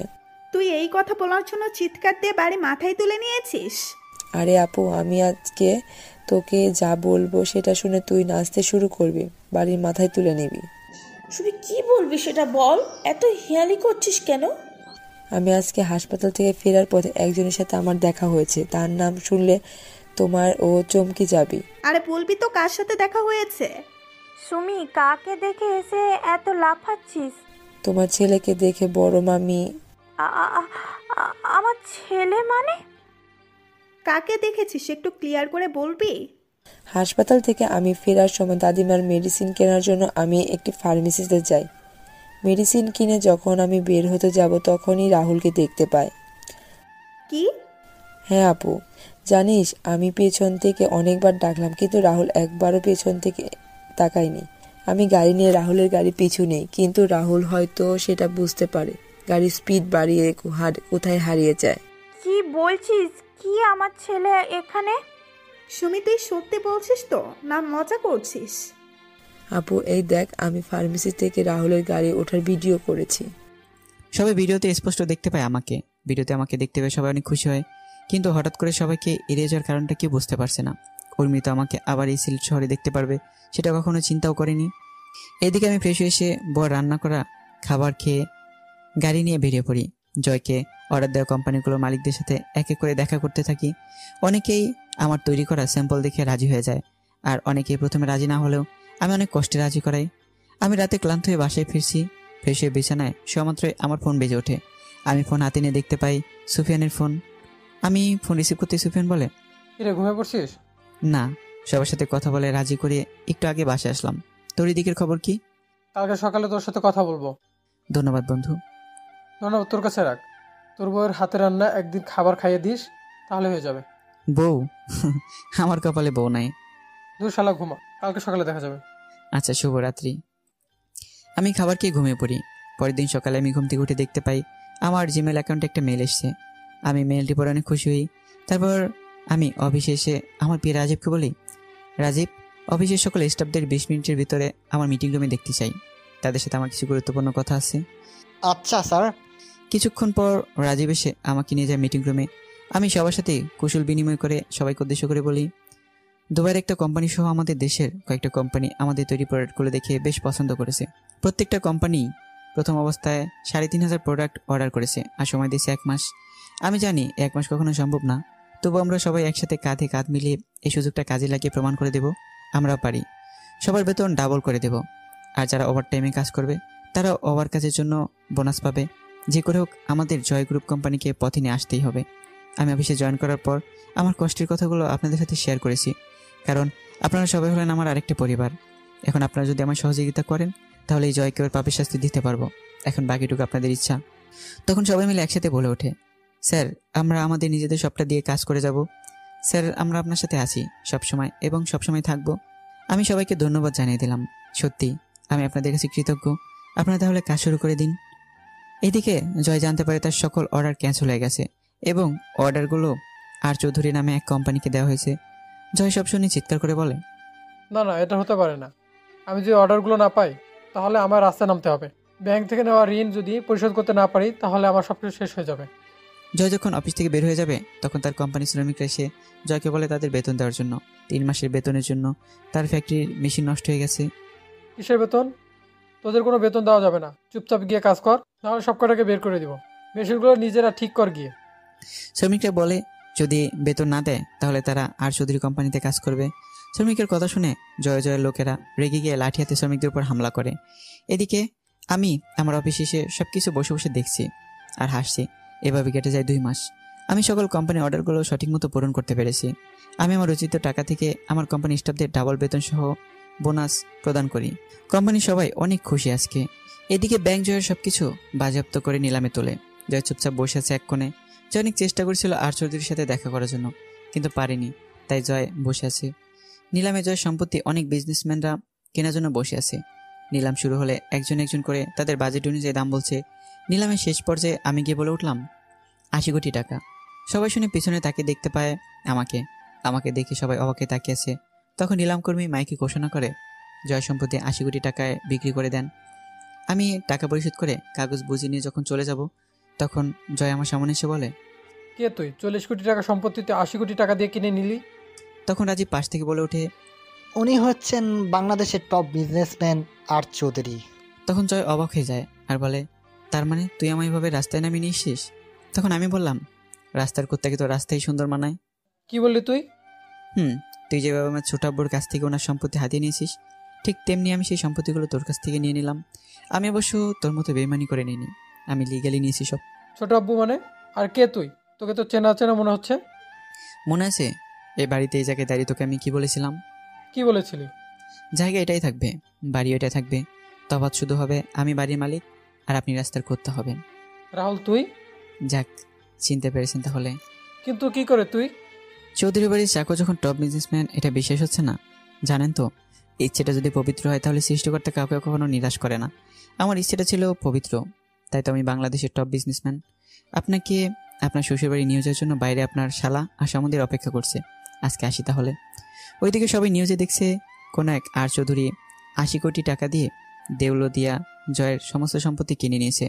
তুই এই কথা বলার জন্য চিৎকার দিয়ে বাড়ি মাথায় তুলে নিয়েছিস? আরে আপু, আমি আজকে তোকে যা বলবো সেটা শুনে তুই নাচতে শুরু করবি, বাড়ির মাথায় তুলে নিবি। শুধু কি বলবি সেটা বল, এত হিয়ালি করছিস কেন? আমি আজকে হাসপাতাল থেকে ফেরার পথে একজনের সাথে আমার দেখা হয়েছে। তার নাম শুনলে তোমার ও চমকে যাবি। আরে বলবি তো কার সাথে দেখা হয়েছে? সুমি, কাকে দেখে এসে এত লাফাচ্ছিস? তোমার ছেলেকে দেখে বড় মামি। আমার ছেলে মানে? কাকে দেখেছিস একটু ক্লিয়ার করে বলবি? হাসপাতাল থেকে আমি ফেরার সময় দাদিমার মেডিসিন কেনার জন্য আমি একটি ফার্মেসিতে যাই। মেডিসিন কিনে যখন আমি বের হতে যাব তখনই রাহুলকে দেখতে পাই। কি? হ্যাঁ আপু, জানিস আমি পেছন থেকে অনেকবার ডাকলাম কিন্তু রাহুল একবারও পেছন থেকে তাকায়নি। আমি গাড়ি নিয়ে রাহুলের গাড়ি পিছু নেই, কিন্তু রাহুল হয়তো সেটা বুঝতে পারে। গাড়ির স্পিড বাড়িয়ে কোথায় হারিয়ে যায়। কি বলছিস? কি আমার ছেলে এখানে? সুমি, তুই সত্যি বলছিস তো না মজা করছিস? আপু এই দেখ, আমি ফার্মেসি থেকে রাহুলের গাড়ি ওঠার ভিডিও করেছি। সবাই ভিডিওতে স্পষ্ট দেখতে পায় আমাকে। ভিডিওতে আমাকে দেখতে পেয়ে সবাই অনেক খুশি হয়, কিন্তু হঠাৎ করে সবাইকে এড়িয়ে যাওয়ার কারণটা কেউ বুঝতে পারছে না। উর্মি তো আমাকে আবার এই সিলেট শহরে দেখতে পারবে সেটা কখনো চিন্তাও করেনি। এদিকে আমি ফ্রেশ হয়ে এসে বড় রান্না করা খাবার খেয়ে গাড়ি নিয়ে বেরিয়ে পড়ি। জয়কে অর্ডার দেওয়া কোম্পানিগুলোর মালিকদের সাথে এক এক করে দেখা করতে থাকি। অনেকেই আমার তৈরি করা স্যাম্পল দেখে রাজি হয়ে যায়, আর অনেকেই প্রথমে রাজি না হলেও আমি অনেক কষ্টে রাজি করাই। আমি রাতে ক্লান্ত হয়ে বাসায় ফিরছি। ফ্রেশ হয়ে বিছানায় শোয়ামাত্রই আমার ফোন বেজে ওঠে। আমি ফোন হাতে নিয়ে দেখতে পাই সুফিয়ানের ফোন। আমি ফোন রিসিভ করতে সুফিয়ান বলে, কিরে, ঘুমিয়ে পড়ছিস? না, সবার সাথে কথা বলে রাজি করে একটু আগে বাসায় আসলাম। তোর দিকের খবর কি? কালকে সকালে তোর সাথে কথা বলবো। ধন্যবাদ বন্ধু। না না, তোর কাছে রাখ। তোর বউয়ের হাতে রান্না একদিন খাবার খাইয়ে দিস, তাহলে হয়ে যাবে। বউ? আমার কপালে বউ নাই। দূর শালা, ঘুমা, কালকে সকালে দেখা যাবে। আচ্ছা, শুভরাত্রি। আমি খাবার খেয়ে ঘুমিয়ে পড়ি। পরের দিন সকালে আমি ঘুম থেকে উঠে দেখতে পাই আমার জিমেল অ্যাকাউন্টে একটা মেল এসছে। আমি মেলটি পড়ে অনেক খুশি হই। তারপর আমি অফিসে এসে আমার প্রিয় রাজীবকে বলি, রাজীব, অফিসের সকল স্টাফদের 20 মিনিটের ভিতরে আমার মিটিং রুমে দেখতে চাই, তাদের সাথে আমার কিছু গুরুত্বপূর্ণ কথা আছে। আচ্ছা স্যার। কিছুক্ষণ পর রাজীব এসে আমাকে নিয়ে যায় মিটিং রুমে। আমি সবার সাথে কুশল বিনিময় করে সবাইকে উদ্দেশ্য করে বলি, দুবাইয়ের একটা কোম্পানি সহ আমাদের দেশের কয়েকটা কোম্পানি আমাদের তৈরি প্রোডাক্টগুলো দেখে বেশ পছন্দ করেছে। প্রত্যেকটা কোম্পানি প্রথম অবস্থায় 3,500 প্রোডাক্ট অর্ডার করেছে আর সময় দিয়েছে 1 মাস। আমি জানি 1 মাস কখনো সম্ভব না, তবু আমরা সবাই একসাথে কাঁধে কাঁধ মিলিয়ে এই সুযোগটা কাজে লাগিয়ে প্রমাণ করে দেব আমরা পারি। সবার বেতন ডাবল করে দেব, আর যারা ওভার টাইমে কাজ করবে তারা ওভার কাজের জন্য বোনাস পাবে। যে করে হোক আমাদের জয় গ্রুপ কোম্পানিকে পথে নিয়ে আসতেই হবে। আমি অফিসে জয়েন করার পর আমার কষ্টের কথাগুলো আপনাদের সাথে শেয়ার করেছি, কারণ আপনারা সবাই হলেন আমার আরেকটা পরিবার। এখন আপনারা যদি আমার সহযোগিতা করেন তাহলে এই জয়কে ওর পাপের শাস্তি দিতে পারবো। এখন বাকিটুকু আপনাদের ইচ্ছা। তখন সবাই মিলে একসাথে বলে ওঠে, স্যার, আমরা আমাদের নিজেদের সবটা দিয়ে কাজ করে যাব। স্যার, আমরা আপনার সাথে আছি সবসময় এবং সবসময় থাকবো। আমি সবাইকে ধন্যবাদ জানিয়ে দিলাম। সত্যি আমি আপনাদের কাছে কৃতজ্ঞ। আপনারা তাহলে কাজ শুরু করে দিন। এদিকে জয় জানতে পারে তার সকল অর্ডার ক্যান্সেল হয়ে গেছে এবং অর্ডারগুলো আর চৌধুরী নামে এক কোম্পানিকে দেওয়া হয়েছে। জয় সব শুনে চিৎকার করে বলে, না না, এটা হতে পারে না। আমি যদি অর্ডারগুলো না পাই তাহলে আমার রাস্তায় নামতে হবে। ব্যাংক থেকে নেওয়া ঋণ যদি পরিশোধ করতে না পারি তাহলে আমার সব কিছু শেষ হয়ে যাবে। জয় যখন অফিস থেকে বের হয়ে যাবে তখন তার কোম্পানির শ্রমিকরা এসে জয়কে বলে তাদের বেতন দেওয়ার জন্য। 3 মাসের বেতনের জন্য তার ফ্যাক্টরির মেশিন নষ্ট হয়ে গেছে। কিসের বেতন? তোদের কোনো বেতন দেওয়া যাবে না। চুপচাপ গিয়ে কাজ কর, নাহলে সব কটাকে বের করে দিব। মেশিনগুলো নিজেরা ঠিক কর গিয়ে। শ্রমিকরা বলে যদি বেতন না দেয় তাহলে তারা আর চৌধুরী কোম্পানিতে কাজ করবে। শ্রমিকের কথা শুনে জয়ের লোকেরা রেগে গিয়ে লাঠি হাতে শ্রমিকদের উপর হামলা করে। এদিকে আমি আমার অফিসে এসে সবকিছু বসে বসে দেখছি আর হাসছি। এভাবে কেটে যায় 2 মাস। আমি সকল কোম্পানির অর্ডারগুলো সঠিক মতো পূরণ করতে পেরেছি। আমি আমার উচিত টাকা থেকে আমার কোম্পানির স্টাফদের ডাবল বেতন সহ বোনাস প্রদান করি। কোম্পানির সবাই অনেক খুশি আজকে। এদিকে ব্যাংক জয়ের সবকিছু বাজেয়াপ্ত করে নিলামে তোলে। জয় চুপচাপ বসে আছে এক কোণে। জয় অনেক চেষ্টা করেছিল আর চৌধুরীর সাথে দেখা করার জন্য, কিন্তু পারেনি, তাই জয় বসে আছে। নিলামে জয়ের সম্পত্তি অনেক বিজনেসম্যানরা কেনার জন্য বসে আছে। নিলাম শুরু হলে একজন একজন করে তাদের বাজেট অনুযায়ী দাম বলছে। নিলামের শেষ পর্যায়ে আমি গিয়ে বলে উঠলাম 80 কোটি টাকা। সবাই শুনে পিছনে তাকে দেখতে পায় আমাকে দেখে সবাই অবাকে তাকিয়ে আছে। তখন নিলামকর্মী মাইকে ঘোষণা করে জয় সম্পত্তি 80 কোটি টাকায় বিক্রি করে দেন। আমি টাকা পরিশোধ করে কাগজ বুঝিয়ে নিয়ে যখন চলে যাব তখন জয় আমার সামনে এসে বলে, কে তুই? 40 কোটি টাকা সম্পত্তিতে 80 কোটি টাকা দিয়ে কিনে নিলি? তখন রাজীব পাশ থেকে বলে ওঠে, উনি হচ্ছেন বাংলাদেশের টপ বিজনেসম্যান আর চৌধুরী। তখন জয় অবাক হয়ে যায় আর বলে, তার মানে তুই আমায় এভাবে রাস্তায় নামিয়ে নিয়ে এসেছিস? তখন আমি বললাম, রাস্তার কুত্তাকে তো রাস্তায় সুন্দর মানায়। কি বললি তুই? তুই যেভাবে আমার ছোট আব্বুর কাছ থেকে ওনার সম্পত্তি হাতিয়ে নিয়েছিস, ঠিক তেমনি আমি সেই সম্পত্তিগুলো তোর কাছ থেকে নিয়ে নিলাম। আমি অবশ্য তোর মতো বেইমানি করে নিইনি, আমি লিগালি নিয়েছি সব। ছোট আব্বু মানে? আর কে তুই? তোকে তো চেনা চেনা মনে হচ্ছে। মনে আছে এই বাড়িতে এই জায়গায় দাঁড়িয়ে তোকে আমি কি বলেছিলাম? কি বলেছিলি? জায়গা এটাই থাকবে, বাড়ি এটাই থাকবে, তফাৎ শুধু হবে আমি বাড়ির মালিক আর আপনি রাস্তার করতে হবেন। রাহুল তুই? যাক, চিনতে পেরেছেন তাহলে। কিন্তু কি করে তুই? চৌধুরী বাড়ির চাকর যখন টপ বিজনেসম্যান, এটা বিশ্বাস হচ্ছে না? জানেন তো, ইচ্ছেটা যদি পবিত্র হয় তাহলে সৃষ্টিকর্তা কাউকে কখনো নিরাশ করে না। আমার ইচ্ছেটা ছিল পবিত্র, তাই তো আমি বাংলাদেশের টপ বিজনেসম্যান। আপনাকে আপনার শ্বশুরবাড়ি নিউজের জন্য বাইরে আপনার শালা আর সমুদ্রের অপেক্ষা করছে। আজকে আসি তাহলে। ওইদিকে সবাই নিউজে দেখছে কোনো এক আর চৌধুরী 80 কোটি টাকা দিয়ে দেউলদিয়া জয়ের সমস্ত সম্পত্তি কিনে নিয়েছে।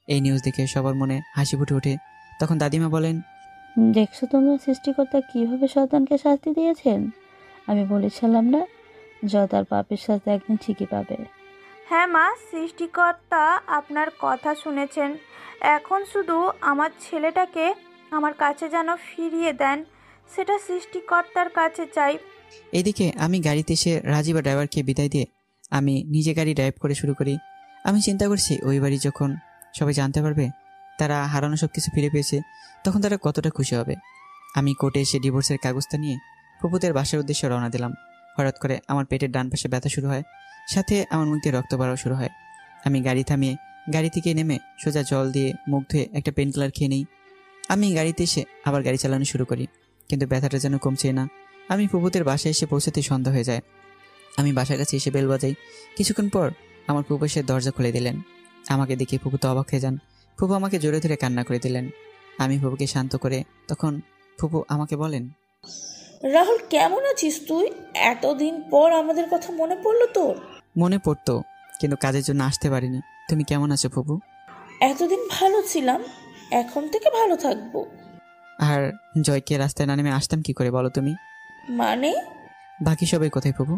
এই নিউজ দেখে সবার মনে হাসি ফুটে ওঠে। তখন দাদিমা বলেন, দেখছো তোমরা সৃষ্টিকর্তা কিভাবে শয়তানকে শাস্তি দিয়েছেন? আমি বলেছিলাম না, জয় তার পাপের সাথে একদিন ঠিকই পাবে। হ্যাঁ মা, সৃষ্টিকর্তা আপনার কথা শুনেছেন। এখন শুধু আমার ছেলেটাকে আমার কাছে যেন ফিরিয়ে দেন, সেটা সৃষ্টিকর্তার কাছে চাই। এদিকে আমি গাড়িতে এসে রাজীব আর ড্রাইভারকে বিদায় দিয়ে আমি নিজে গাড়ি ড্রাইভ করে শুরু করি। আমি চিন্তা করছি ওই বাড়ি যখন সবাই জানতে পারবে তারা হারানো সব কিছু ফিরে পেয়েছে, তখন তারা কতটা খুশি হবে। আমি কোর্টে এসে ডিভোর্সের কাগজটা নিয়ে প্রভুদের বাসার উদ্দেশ্যে রওনা দিলাম। হঠাৎ করে আমার পেটের ডান পাশে ব্যথা শুরু হয়, সাথে আমার মুখ দিয়ে রক্ত বাড়াও শুরু হয়। আমি গাড়ি থামিয়ে গাড়ি থেকে নেমে সোজা জল দিয়ে মুখ ধুয়ে একটা পেন কিলার খেয়ে নিই। আমি গাড়িতে এসে আবার গাড়ি চালানো শুরু করি, কিন্তু ব্যথাটা যেন কমছে না। আমি ফুপুদের বাসায় এসে পৌঁছাতে সন্ধ্যা হয়ে যায়। আমি বাসার কাছে এসে বেল বাজাই। কিছুক্ষণ পর আমার ফুপু এসে দরজা খুলে দিলেন। আমাকে দেখে ফুপু তো অবাক হয়ে যান। ফুপু আমাকে জোরে ধরে কান্না করে দিলেন। আমি ফুপুকে শান্ত করে তখন ফুপু আমাকে বলেন, রাহুল কেমন আছিস তুই? এতদিন পর আমাদের কথা মনে পড়লো তোর? মনে পড়তো, কিন্তু কাজের জন্য আসতে পারিনি। তুমি কেমন আছো ফুপু? এতদিন ভালো ছিলাম, এখন থেকে ভালো থাকবো। আর জয়কে রাস্তায় না নেমে আসতাম কি করে বলো তুমি? মানে? বাকি সবাই কোথায় ফুপু?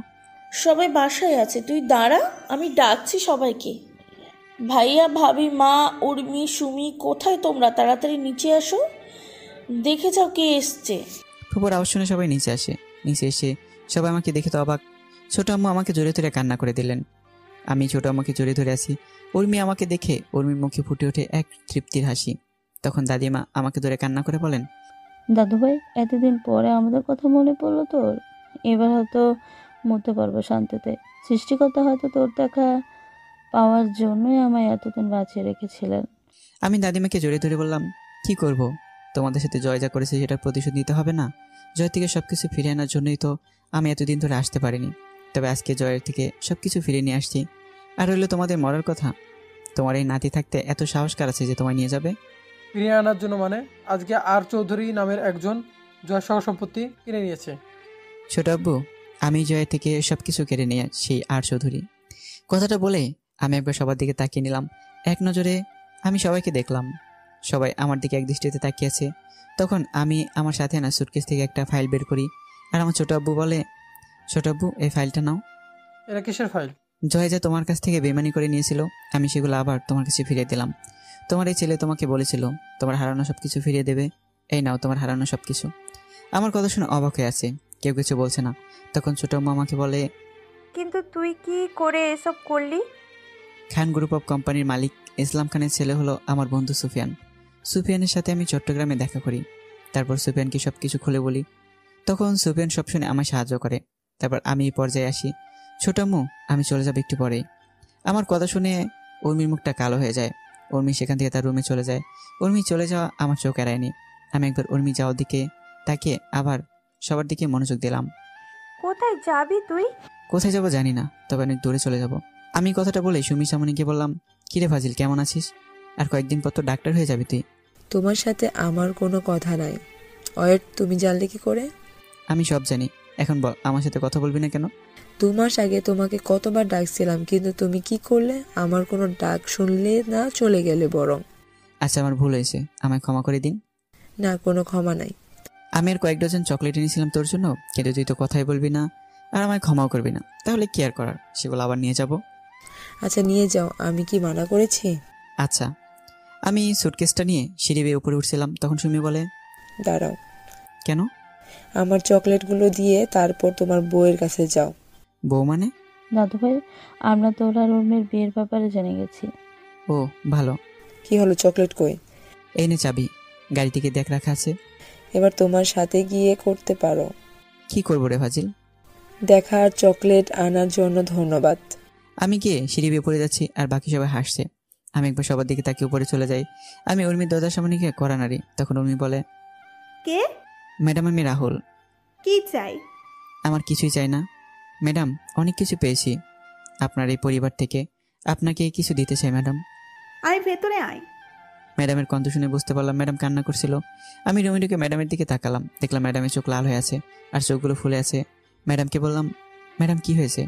সবাই বাসায় আছে, তুই দাঁড়া, আমি ডাকছি সবাইকে। ভাইয়া, ভাবি, মা, উর্মি, সুমি, কোথায় তোমরা? তাড়াতাড়ি নিচে আসো, দেখে যাও কে এসছে। ফুপুর আওয়াজ শুনে সবাই নিচে আসে। নিচে এসে সবাই আমাকে দেখে তো অবাক। ছোট আম্মু আমাকে জোরে ধরে কান্না করে দিলেন। আমি ছোট আম্মুকে জোরে ধরে আসি। উর্মি আমাকে দেখে উর্মির মুখে ফুটে ওঠে এক তৃপ্তির হাসি। তখন দাদিমা আমাকে ধরে কান্না করে বলেন, দাদুভাই, এতদিন পরে আমাদের কথা মনে পড়লো তোর। এবার হয়তো মরতে পারবো শান্তিতে। সৃষ্টিকর্তা হয়তো তোর দেখা পাওয়ার জন্যই আমায় এতদিন বাঁচিয়ে রেখেছিলেন। আমি দাদিমাকে জোরে ধরে বললাম, কি করব? তোমাদের সাথে জয় যা করেছে সেটার প্রতিশোধ নিতে হবে না? জয় থেকে সবকিছু ফিরে আনার জন্যই তো আমি এতদিন ধরে আসতে পারিনি। তবে আজকে জয়ের থেকে সবকিছু ফিরে নিয়ে আসছি। আর হইলো তোমাদের মরার কথা। তোমার এই নাতি থাকতে এত সাহস কার আছে যে তোমায় নিয়ে যাবে? ফিরিয়ে আনার জন্য মানে? আজকে আর চৌধুরী নামের একজন জয় সহ সম্পত্তি কিনে নিয়েছে। ছোট আব্বু, আমি জয়ের থেকে সবকিছু কেড়ে নিয়ে সেই আর চৌধুরী। কথাটা বলে আমি একবার সবার দিকে তাকিয়ে নিলাম। এক নজরে আমি সবাইকে দেখলাম। সবাই আমার দিকে এক দৃষ্টিতে তাকিয়েছে। তখন আমি আমার সাথে না সুটকেস থেকে একটা ফাইল বের করি। আর আমার ছোট আব্বু বলে, ছোট আব্বু, এই ফাইলটা নাও। এটা কিসের ফাইল? জয় যা তোমার কাছ থেকে বেমানি করে নিয়েছিল, আমি সেগুলো আবার তোমার কাছে ফিরিয়ে দিলাম। তোমার এই ছেলে তোমাকে বলেছিল তোমার হারানো সবকিছু ফিরিয়ে দেবে। এই নাও তোমার হারানো সবকিছু। আমার কথা শুনে অবাক হয়ে আছে, কেউ কিছু বলছে না। তখন ছোট আম্মু আমাকে বলে, কিন্তু তুই কি করে এসব করলি? খান গ্রুপ অফ কোম্পানির মালিক ইসলাম খানের ছেলে হলো আমার বন্ধু সুফিয়ান। সুফিয়ানের সাথে আমি চট্টগ্রামে দেখা করি। তারপর সুফিয়ানকে সব কিছু খুলে বলি। তখন সুফিয়ান সব শুনে আমায় সাহায্য করে। তারপর আমি এই পর্যায়ে আসি। ছোট আম্মু, আমি চলে যাব একটু পরেই। আমার কথা শুনে উর্মির মুখটা কালো হয়ে যায়। উর্মি সেখান থেকে তার রুমে চলে যায়। উর্মি চলে যাওয়া আমার চোখ এড়ায়নি। আমি একবার উর্মি যাওয়ার দিকে তাকিয়ে আবার সবার দিকে মনোযোগ দিলাম। কোথায় যাবি তুই? কোথায় যাব জানি না, তবে অনেক দূরে চলে যাব। আমি কথাটা বলে সুমি সামনিকে বললাম, কিরে ফাজিল, কেমন আছিস? আর কয়েকদিন পর তো ডাক্তার হয়ে যাবি তুই। তোমার সাথে আমার কোনো কথা নাই। অয়ের, তুমি জানলে কি করে? আমি সব জানি। এখন বল, আমার সাথে কথা বলবি না কেন? 2 মাস আগে তোমাকে কতবার ডাকছিলাম, কিন্তু তুমি কি করলে? আমার কোনো ডাক শুনলে না, চলে গেলে বরং। আচ্ছা, আমার ভুল হয়েছে, আমায় ক্ষমা করে দিন। না, কোনো ক্ষমা নাই। আমি আর কয়েক ডজন চকলেট এনেছিলাম তোর জন্য, কিন্তু তুই তো কথাই বলবি না আর আমায় ক্ষমাও করবি না। তাহলে কি আর করার, সেগুলো আবার নিয়ে যাব। আচ্ছা, নিয়ে যাও, আমি কি মানা করেছি? আচ্ছা। আমি সুটকেসটা নিয়ে সিঁড়ি বেয়ে উপরে উঠছিলাম, তখন সুমি বলে, দাঁড়াও। কেন? আমার চকলেটগুলো দিয়ে তারপর তোমার বউয়ের কাছে যাও। বউ মানে? দাদুভাই, আমরা তোর আর উর্মির বিয়ের ব্যাপারে জেনে গেছি। ও ভালো। কি হলো, চকলেট কই? এই নে চাবি, গাড়ি থেকে দেখ রাখা আছে। এবার তোমার সাথে গিয়ে করতে পারো। কি করবো রে ফাজিল? দেখা আর চকলেট আনার জন্য ধন্যবাদ। আমি গিয়ে সিঁড়ি বেয়ে পড়ে যাচ্ছি আর বাকি সবাই হাসছে। আমি একবার সবার দিকে তাকিয়ে উপরে চলে যাই। আমি উর্মির দরজার সামনে গিয়ে কড়া নাড়ি। তখন উর্মি বলে, কে? ম্যাডাম, আমি রাহুল। কি চাই? আমার কিছুই চাই না ম্যাডাম, অনেক কিছু পেয়েছি আপনার এই পরিবার থেকে। আপনাকে কিছু দিতে চাই ম্যাডাম। আয় ভেতরে আয়। ম্যাডামের কণ্ঠ শুনে বুঝতে পারলাম ম্যাডাম কান্না করছিল। আমি রুমে ঢুকে ম্যাডামের দিকে তাকালাম, দেখলাম ম্যাডামের চোখ লাল হয়ে আছে আর চোখগুলো ফুলে আছে। ম্যাডামকে বললাম, ম্যাডাম কি হয়েছে?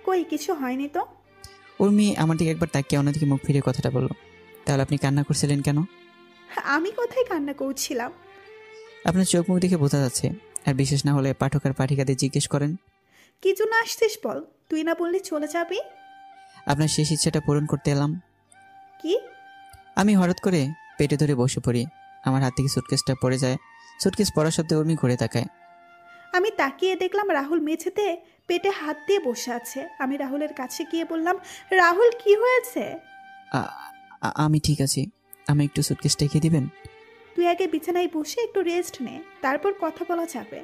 কই, কিছু হয়নি তো। উর্মি আমার দিকে একবার তাকিয়ে অন্যদিকে মুখ ফিরে কথাটা বলল, তাহলে আপনি কান্না করছিলেন কেন? আমি কোথায় কান্না করছিলাম? আপনার চোখ মুখ দেখে বোঝা যাচ্ছে। আর বিশেষ না হলে পাঠক আর পাঠিকাদের জিজ্ঞেস করেন। কি জন্য আসছিস বল, তুই না বললি চলে যাবি? আপনার শেষ ইচ্ছাটা পূরণ করতে এলাম। কি? আমি হঠাৎ করে পেটে ধরে বসে পড়ি। আমার হাত থেকে সুটকেসটা পড়ে যায়। সুটকেস পড়ার শব্দে উর্মি ঘুরে তাকায়। আমি তাকিয়ে দেখলাম রাহুল মেঝেতে পেটে হাত দিয়ে বসে আছে। আমি রাহুলের কাছে গিয়ে বললাম, রাহুল কি হয়েছে? আমি ঠিক আছি, আমি একটু সুটকেসটা রেখে দিবেন? তুই আগে বিছানায় বসে একটু রেস্ট নে, তারপর কথা বলা যাবে।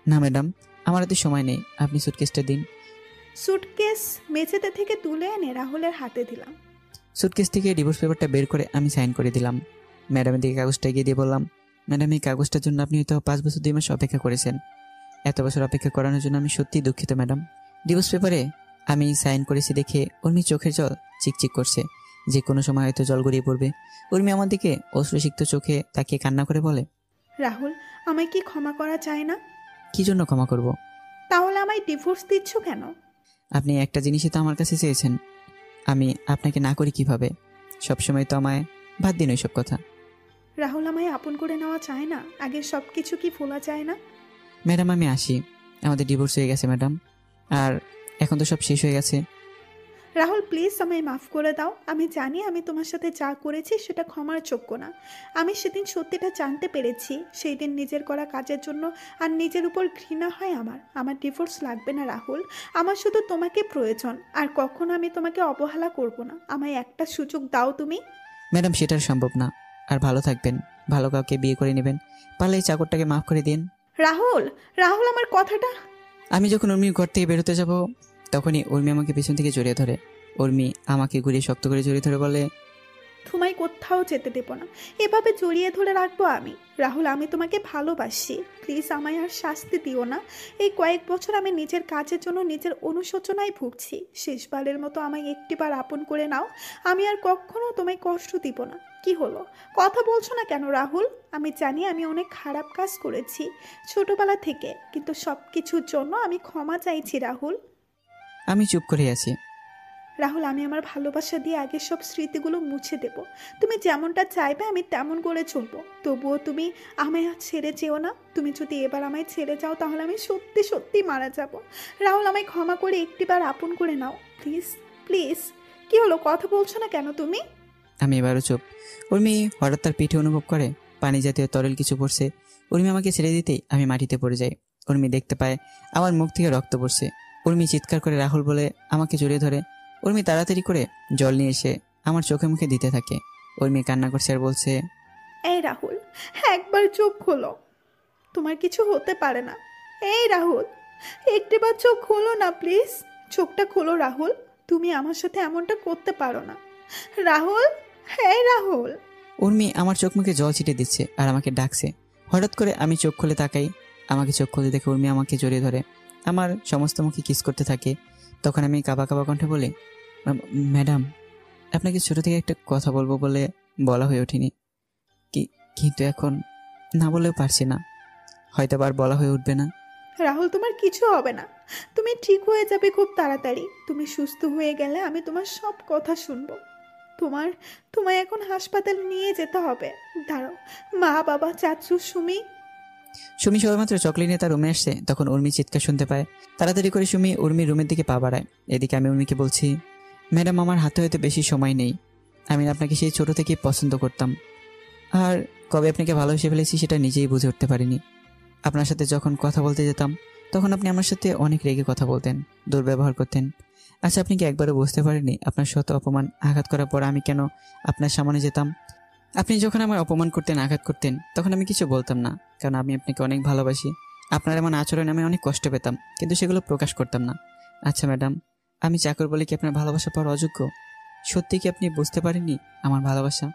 না ম্যাডাম, আমার হাতে সময় নেই, আপনি সুটকেসটা দিন। সুটকেস মেঝেতে থেকে তুলে এনে রাহুলের হাতে দিলাম। সুটকেস থেকে ডিভোর্স পেপারটা বের করে আমি সাইন করে দিলাম। ম্যাডামের দিকে কাগজটা এগিয়ে দিয়ে বললাম, ম্যাডাম এই কাগজটার জন্য আপনি হয়তো 5 বছর 2 মাস অপেক্ষা করেছেন। এত বছর অপেক্ষা করানোর জন্য আমি সত্যিই দুঃখিত ম্যাডাম। ডিভোর্স পেপারে আমি সাইন করেছি দেখে উর্মি চোখের জল চিকচিক করছে, যে কোনো সময় হয়তো জল গড়িয়ে পড়বে। উর্মি আমার দিকে অশ্রুসিক্ত চোখে তাকিয়ে কান্না করে বলে, রাহুল, আমায় কি ক্ষমা করা চায় না? কি জন্য ক্ষমা করব? তাহলে আমায় ডিভোর্স দিচ্ছ কেন? আপনি একটা জিনিসই তো আমার কাছে চেয়েছেন, আমি আপনাকে না করি কিভাবে? সবসময় তো আমায় বাদ দিন ওইসব কথা। রাহুল, আমায় আপন করে নেওয়া চায় না? আগের সব কিছু কি ভোলা যায় না? ম্যাডাম আমি আসি, আমাদের ডিভোর্স হয়ে গেছে ম্যাডাম, আর এখন তো সব শেষ হয়ে গেছে। রাহুল, প্লিজ আমায় মাফ করে দাও। আমি জানি আমি তোমার সাথে যা করেছি সেটা ক্ষমার যোগ্য না। আমি সেদিন সত্যিটা জানতে পেরেছি। সেই দিন নিজের করা কাজের জন্য আর নিজের উপর ঘৃণা হয় আমার ডিভোর্স লাগবে না রাহুল। আমার শুধু তোমাকে প্রয়োজন, আর কখনো আমি তোমাকে অবহেলা করব না। আমায় একটা সুযোগ দাও তুমি। ম্যাডাম সেটা সম্ভব না। আর ভালো থাকবেন, ভালো কাউকে বিয়ে করে নেবেন, পারলে এই চাকরটাকে মাফ করে দিন। রাহুল, রাহুল, আমার কথাটা। আমি যখন উর্মির ঘর থেকে বেরোতে যাব তখনই উর্মি আমাকে পেছন থেকে জড়িয়ে ধরে। উর্মি আমাকে ঘুরিয়ে শক্ত করে জড়িয়ে ধরে বলে, তোমায় কোথাও যেতে দেব না। এভাবে জড়িয়ে ধরে রাখবো আমি? রাহুল, আমি তোমাকে ভালোবাসি। প্লিজ আমায় আর শাস্তি দিও না। এই কয়েক বছর আমি নিজের কাজের জন্য নিজের অনুশোচনায় ভুগছি। শেষবারের মতো আমায় একটিবার আপন করে নাও। আমি আর কখনো তোমায় কষ্ট দিব না। কি হলো, কথা বলছো না কেন রাহুল? আমি জানি আমি অনেক খারাপ কাজ করেছি ছোটবেলা থেকে, কিন্তু সব কিছুর জন্য আমি ক্ষমা চাইছি রাহুল। আমি চুপ করে আছি। রাহুল, আমি আমার ভালোবাসা দিয়ে আগের সব স্মৃতিগুলো মুছে দেব। তুমি যেমনটা চাইবে আমি তেমন করে চলবো। তবুও তুমি আমায় আর ছেড়ে যেও না। তুমি যদি এবার আমায় ছেড়ে যাও তাহলে আমি সত্যি সত্যি মারা যাব। রাহুল, আমায় ক্ষমা করে একটিবার আপন করে নাও প্লিজ, প্লিজ। কি হলো, কথা বলছো না কেন তুমি? আমি এবারও চুপ। উর্মি হঠাৎ তার পিঠে অনুভব করে পানি জাতীয় তরল কিছু পড়ছে। উর্মি আমাকে ছেড়ে দিতেই আমি মাটিতে পড়ে যাই। উর্মি দেখতে পায় আমার মুখ থেকে রক্ত পড়ছে। উর্মি চিৎকার করে রাহুল বলে আমাকে জড়িয়ে ধরে। উর্মি তাড়াতাড়ি করে জল নিয়ে এসে আমার চোখে মুখে দিতে থাকে। উর্মি কান্না করছে আর বলছে, এই রাহুল, একবার চোখ খোলো, তোমার কিছু হতে পারে না। এই রাহুল, একটিবার চোখ খোলো না প্লিজ। চোখটা খোলো রাহুল, তুমি আমার সাথে এমনটা করতে পারো না। রাহুল, হ্যাঁ রাহুল। উর্মি আমার চোখ মুখে জল ছিটে দিচ্ছে আর আমাকে ডাকছে। হঠাৎ করে আমি চোখ খুলে তাকাই। আমাকে চোখ খুলে দেখে উর্মি আমাকে জড়িয়ে ধরে আমার সমস্ত মুখে কিস করতে থাকে। তখন আমি কাবা কাবা কণ্ঠে বলি, ম্যাডাম আপনাকে ছোট থেকে একটা কথা বলবো বলে বলা হয়ে ওঠেনি, কিন্তু এখন না বলেও পারছি না, হয়তো আবার বলা হয়ে উঠবে না। রাহুল, তোমার কিছু হবে না। তুমি ঠিক হয়ে যাবে খুব তাড়াতাড়ি। তুমি সুস্থ হয়ে গেলে আমি তোমার সব কথা শুনবো। তোমায় এখন হাসপাতালে নিয়ে যেতে হবে। দাঁড়াও, মা, বাবা, চাচু, সুমি। সুমি সবেমাত্র চকলেট নিয়ে তার রুমে আসছে তখন উর্মি চিৎকার শুনতে পায়। তাড়াতাড়ি করে সুমি উর্মির রুমের দিকে পা বাড়ায়। এদিকে আমি উর্মিকে বলছি, ম্যাডাম আমার হাতে হয়তো বেশি সময় নেই। আমি আপনাকে সেই ছোট থেকেই পছন্দ করতাম, আর কবে আপনাকে ভালোবেসে ফেলেছি সেটা নিজেই বুঝে উঠতে পারিনি। আপনার সাথে যখন কথা বলতে যেতাম তখন আপনি আমার সাথে অনেক রেগে কথা বলতেন, দুর্ব্যবহার করতেন। আচ্ছা, আপনি কি একবারও বুঝতে পারেননি আপনার শত অপমান আঘাত করার পর আমি কেন আপনার সামনে যেতাম? আপনি যখন আমার অপমান করতেন, আঘাত করতেন, তখন আমি কিছু বলতাম না, কারণ আমি আপনাকে অনেক ভালোবাসি। আপনার এমন আচরণে আমি অনেক কষ্ট পেতাম, কিন্তু সেগুলো প্রকাশ করতাম না। আচ্ছা ম্যাডাম, আমি চাকর বলে কি আপনার ভালোবাসা পাওয়ার অযোগ্য? সত্যি কি আপনি বুঝতে পারেননি আমার ভালোবাসা?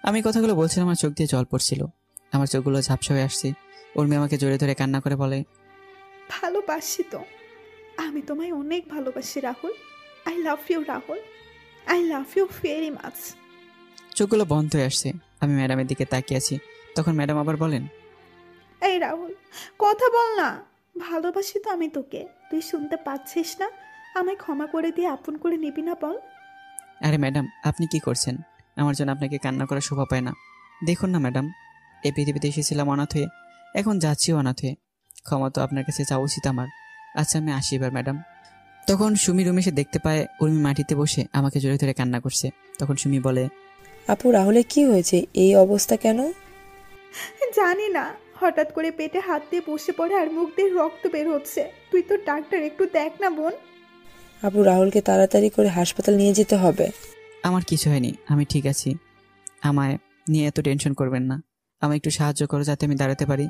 আমি কথাগুলো বলছিলাম, আমার চোখ দিয়ে জল পড়ছিল, আমার চোখগুলো ঝাপসা হয়ে আসছে। উর্মি আমাকে জড়িয়ে ধরে কান্না করে বলে, ভালোবাসি তো, আমি তোমায় অনেক ভালোবাসি Rahul. I love you Rahul, I love you very much. চোখগুলো বন্ধ হয়ে আসছে। আমি ম্যাডামের দিকে তাকিয়ে আছি। তখন ম্যাডাম আবার বলেন, এই রাহুল, কথা বল না। ভালোবাসি তো আমি তোকে, তুই শুনতে পাচ্ছিস না? আমায় ক্ষমা করে দিয়ে আপন করে নিবি না বল? আরে ম্যাডাম, আপনি কি করছেন? আমার জন্য আপনাকে কান্না করার শোভা পায় না। দেখুন না ম্যাডাম, এই পৃথিবীতে এসেছিলাম অনাথ হয়ে, এখন যাচ্ছিও অনাথ হয়ে। ক্ষমা তো আপনার কাছে চাওয়া উচিত আমার। আচ্ছা, আমি আসি এবার ম্যাডাম। তখন সুমি রুমে এসে দেখতে পায় উর্মি মাটিতে বসে আমাকে জড়িয়ে ধরে কান্না করছে। তখন সুমি বলে, আপু, রাহুলের কি হয়েছে? এই অবস্থা কেন? জানি না, হঠাৎ করে পেটে হাত দিয়ে বসে পড়ে আর মুখ দিয়ে রক্ত বের হচ্ছে। তুই তো ডাক্তার, একটু দেখ না বোন। আপু, রাহুলকে তাড়াতাড়ি করে হাসপাতাল নিয়ে যেতে হবে। আমার কিছু হয়নি, আমি ঠিক আছি। আমায় নিয়ে এত টেনশন করবেন না। আমায় একটু সাহায্য করো যাতে আমি দাঁড়াতে পারি।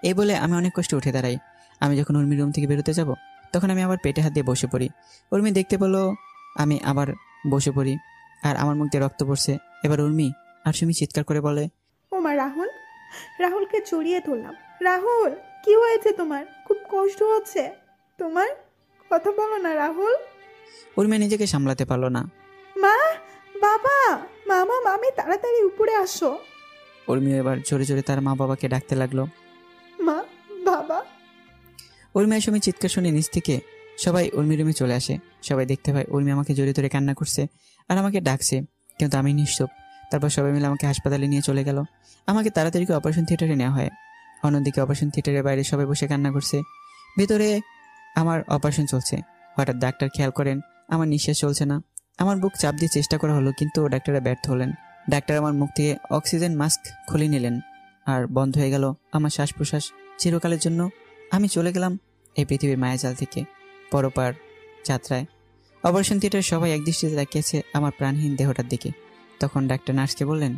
এই বলে আমি অনেক কষ্টে উঠে দাঁড়াই। আমি যখন উর্মির রুম থেকে বেরোতে যাব তখন আমি আবার পেটে হাত দিয়ে বসে পড়ি। উর্মি দেখতে পেলো আমি আবার বসে পড়ি। আর আমার মুখ দিয়ে রক্ত পড়ছে। এবার উর্মি আর সুমি চিৎকার করে বলে, ও মা রাহুল, রাহুলকে জড়িয়ে ধরলাম। রাহুল, কি হয়েছে তোমার? খুব কষ্ট হচ্ছে তোমার? কথা বলো না রাহুল। উর্মি নিজেকে সামলাতে পারলো না। মা, বাবা, মামা, মামি, তাড়াতাড়ি উপরে আসো। উর্মি এবার জোরে জোরে তার মা বাবাকে ডাকতে লাগলো। মা, বাবা। উর্মি আর সুমি চিৎকার শুনে নিচ থেকে সবাই উর্মি রুমে চলে আসে। সবাই দেখতে পায় উর্মি আমাকে জড়িয়ে ধরে কান্না করছে আর আমাকে ডাকছে, কিন্তু আমি নিশ্চুপ। তারপর সবাই মিলে আমাকে হাসপাতালে নিয়ে চলে গেল। আমাকে তাড়াতাড়ি করে অপারেশন থিয়েটারে নেওয়া হয়। অন্যদিকে অপারেশন থিয়েটারের বাইরে সবাই বসে কান্না করছে। ভেতরে আমার অপারেশন চলছে। হঠাৎ ডাক্তার খেয়াল করেন আমার নিঃশ্বাস চলছে না। আমার বুক চাপ দিয়ে চেষ্টা করা হলো, কিন্তু ডাক্তাররা ব্যর্থ হলেন। ডাক্তার আমার মুখ থেকে অক্সিজেন মাস্ক খুলে নিলেন আর বন্ধ হয়ে গেল আমার শ্বাস প্রশ্বাস চিরকালের জন্য। আমি চলে গেলাম এই পৃথিবীর মায়াজাল থেকে পরপার যাত্রায়। অপারেশন থিয়েটারে সবাই একদৃষ্টিতে তাকিয়েছে আমার প্রাণহীন দেহটার দিকে। তখন ডাক্তার নার্সকে বললেন,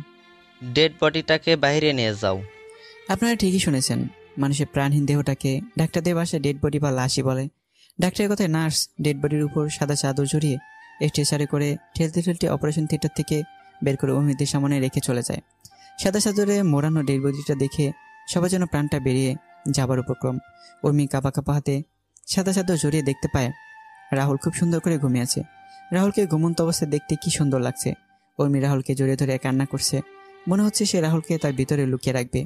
ডেড বডিটাকে বাইরে নিয়ে যাও। আপনারা ঠিকই শুনেছেন, মানুষের প্রাণহীন দেহটাকে ডাক্তারদের ভাষায় ডেড বডি বা লাশই বলে। ডাক্তারের কথায় নার্স ডেড বডির উপর সাদা চাদর জড়িয়ে স্ট্রেচারে করে ঠেলতে ঠেলতে অপারেশন থিয়েটার থেকে বের করে উর্মিদের সামনে রেখে চলে যায়। সাদা চাদরে মোড়ানো ডেড বডিটা দেখে সবার যেন প্রাণটা বেরিয়ে যাবার উপক্রম। উর্মি কাঁপা কাঁপা হাতে সাদা চাদর জড়িয়ে দেখতে পায় রাহুল খুব সুন্দর করে ঘুমিয়ে আছে। রাহুলকে ঘুমন্ত অবস্থায় দেখতে কি সুন্দর লাগছে। উর্মি রাহুলকে জড়িয়ে ধরে কান্না করছে। মনে হচ্ছে সে রাহুলকে তার ভিতরে লুকিয়ে রাখবে,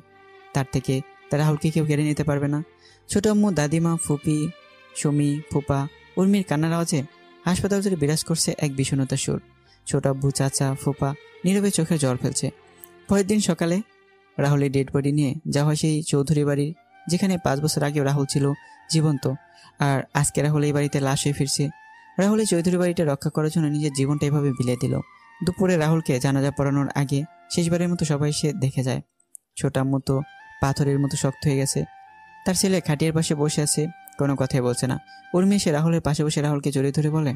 তার থেকে তার রাহুলকে কেউ কেড়ে নিতে পারবে না। ছোট আম্মু, দাদিমা, ফুপি, সুমি, ফুপা, উর্মির কান্নার আওয়াজে হাসপাতাল জুড়ে বিরাজ করছে এক বিষণ্ণতার সুর। ছোট আব্বু, চাচা, ফুপা নীরবে চোখে জল ফেলছে। পরের দিন সকালে রাহুলের ডেড বডি নিয়ে যাওয়া হয় সেই চৌধুরী বাড়ির, যেখানে 5 বছর আগেও রাহুল ছিল জীবন্ত। আর আজকে রাহুল এই বাড়িতে লাশ হয়ে ফিরছে। রাহুল এই চৌধুরী বাড়িটা রক্ষা করার জন্য নিজের জীবনটা এভাবে বিলিয়ে দিল। দুপুরে রাহুলকে জানাজা পড়ানোর আগে শেষবারের মতো সবাই এসে দেখে যায়। ছোট আম্মু তো পাথরের মতো শক্ত হয়ে গেছে। তার ছেলে খাটিয়ার পাশে বসে আছে, কোনো কথাই বলছে না। উর্মি এসে রাহুলের পাশে বসে রাহুলকে জড়িয়ে ধরে বলে,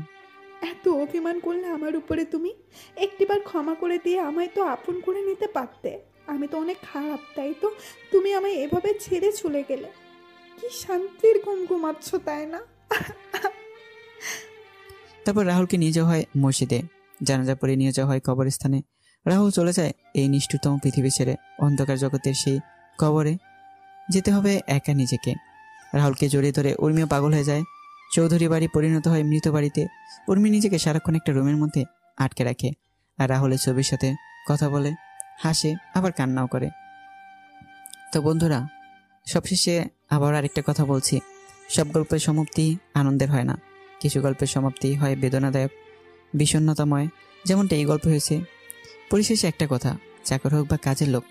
এত অভিমান করলে আমার উপরে তুমি? একটিবার ক্ষমা করে দিয়ে আমায় তো আপন করে নিতে পারতে। আমি তো অনেক খারাপ, তাই তো তুমি আমায় এভাবে ছেড়ে চলে গেলে। কি শান্তির ঘুম ঘুমাচ্ছ, তাই না? তারপর রাহুলকে নিয়ে যাওয়া হয় মসজিদে। জানাজা পড়ে নিয়ে যাওয়া হয় কবরস্থানে। রাহুল চলে যায় এই নিষ্ঠুরতম পৃথিবী ছেড়ে। অন্ধকার জগতের সেই কবরে যেতে হবে একা নিজেকে। রাহুলকে জড়িয়ে ধরে উর্মিও পাগল হয়ে যায়। চৌধুরী বাড়ি পরিণত হয় মৃত বাড়িতে। উর্মি নিজেকে সারাক্ষণ একটা রুমের মধ্যে আটকে রাখে আর রাহুলের ছবির সাথে কথা বলে, হাসে, আবার কান্নাও করে। তো বন্ধুরা, সবশেষে আবার আরেকটা কথা বলছি, সব গল্পের সমাপ্তি আনন্দের হয় না। কিছু গল্পের সমাপ্তি হয় বেদনাদায়ক, বিষণ্ণতাময়, যেমনটা এই গল্প হয়েছে। পরিশেষে একটা কথা, চাকর হোক বা কাজের লোক,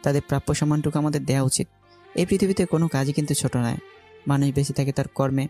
তাদের প্রাপ্য সম্মানটুকু আমাদের দেওয়া উচিত। এই পৃথিবীতে কোনো কাজই কিন্তু ছোট নয়। মানুষ বেঁচে থাকে তার কর্মে,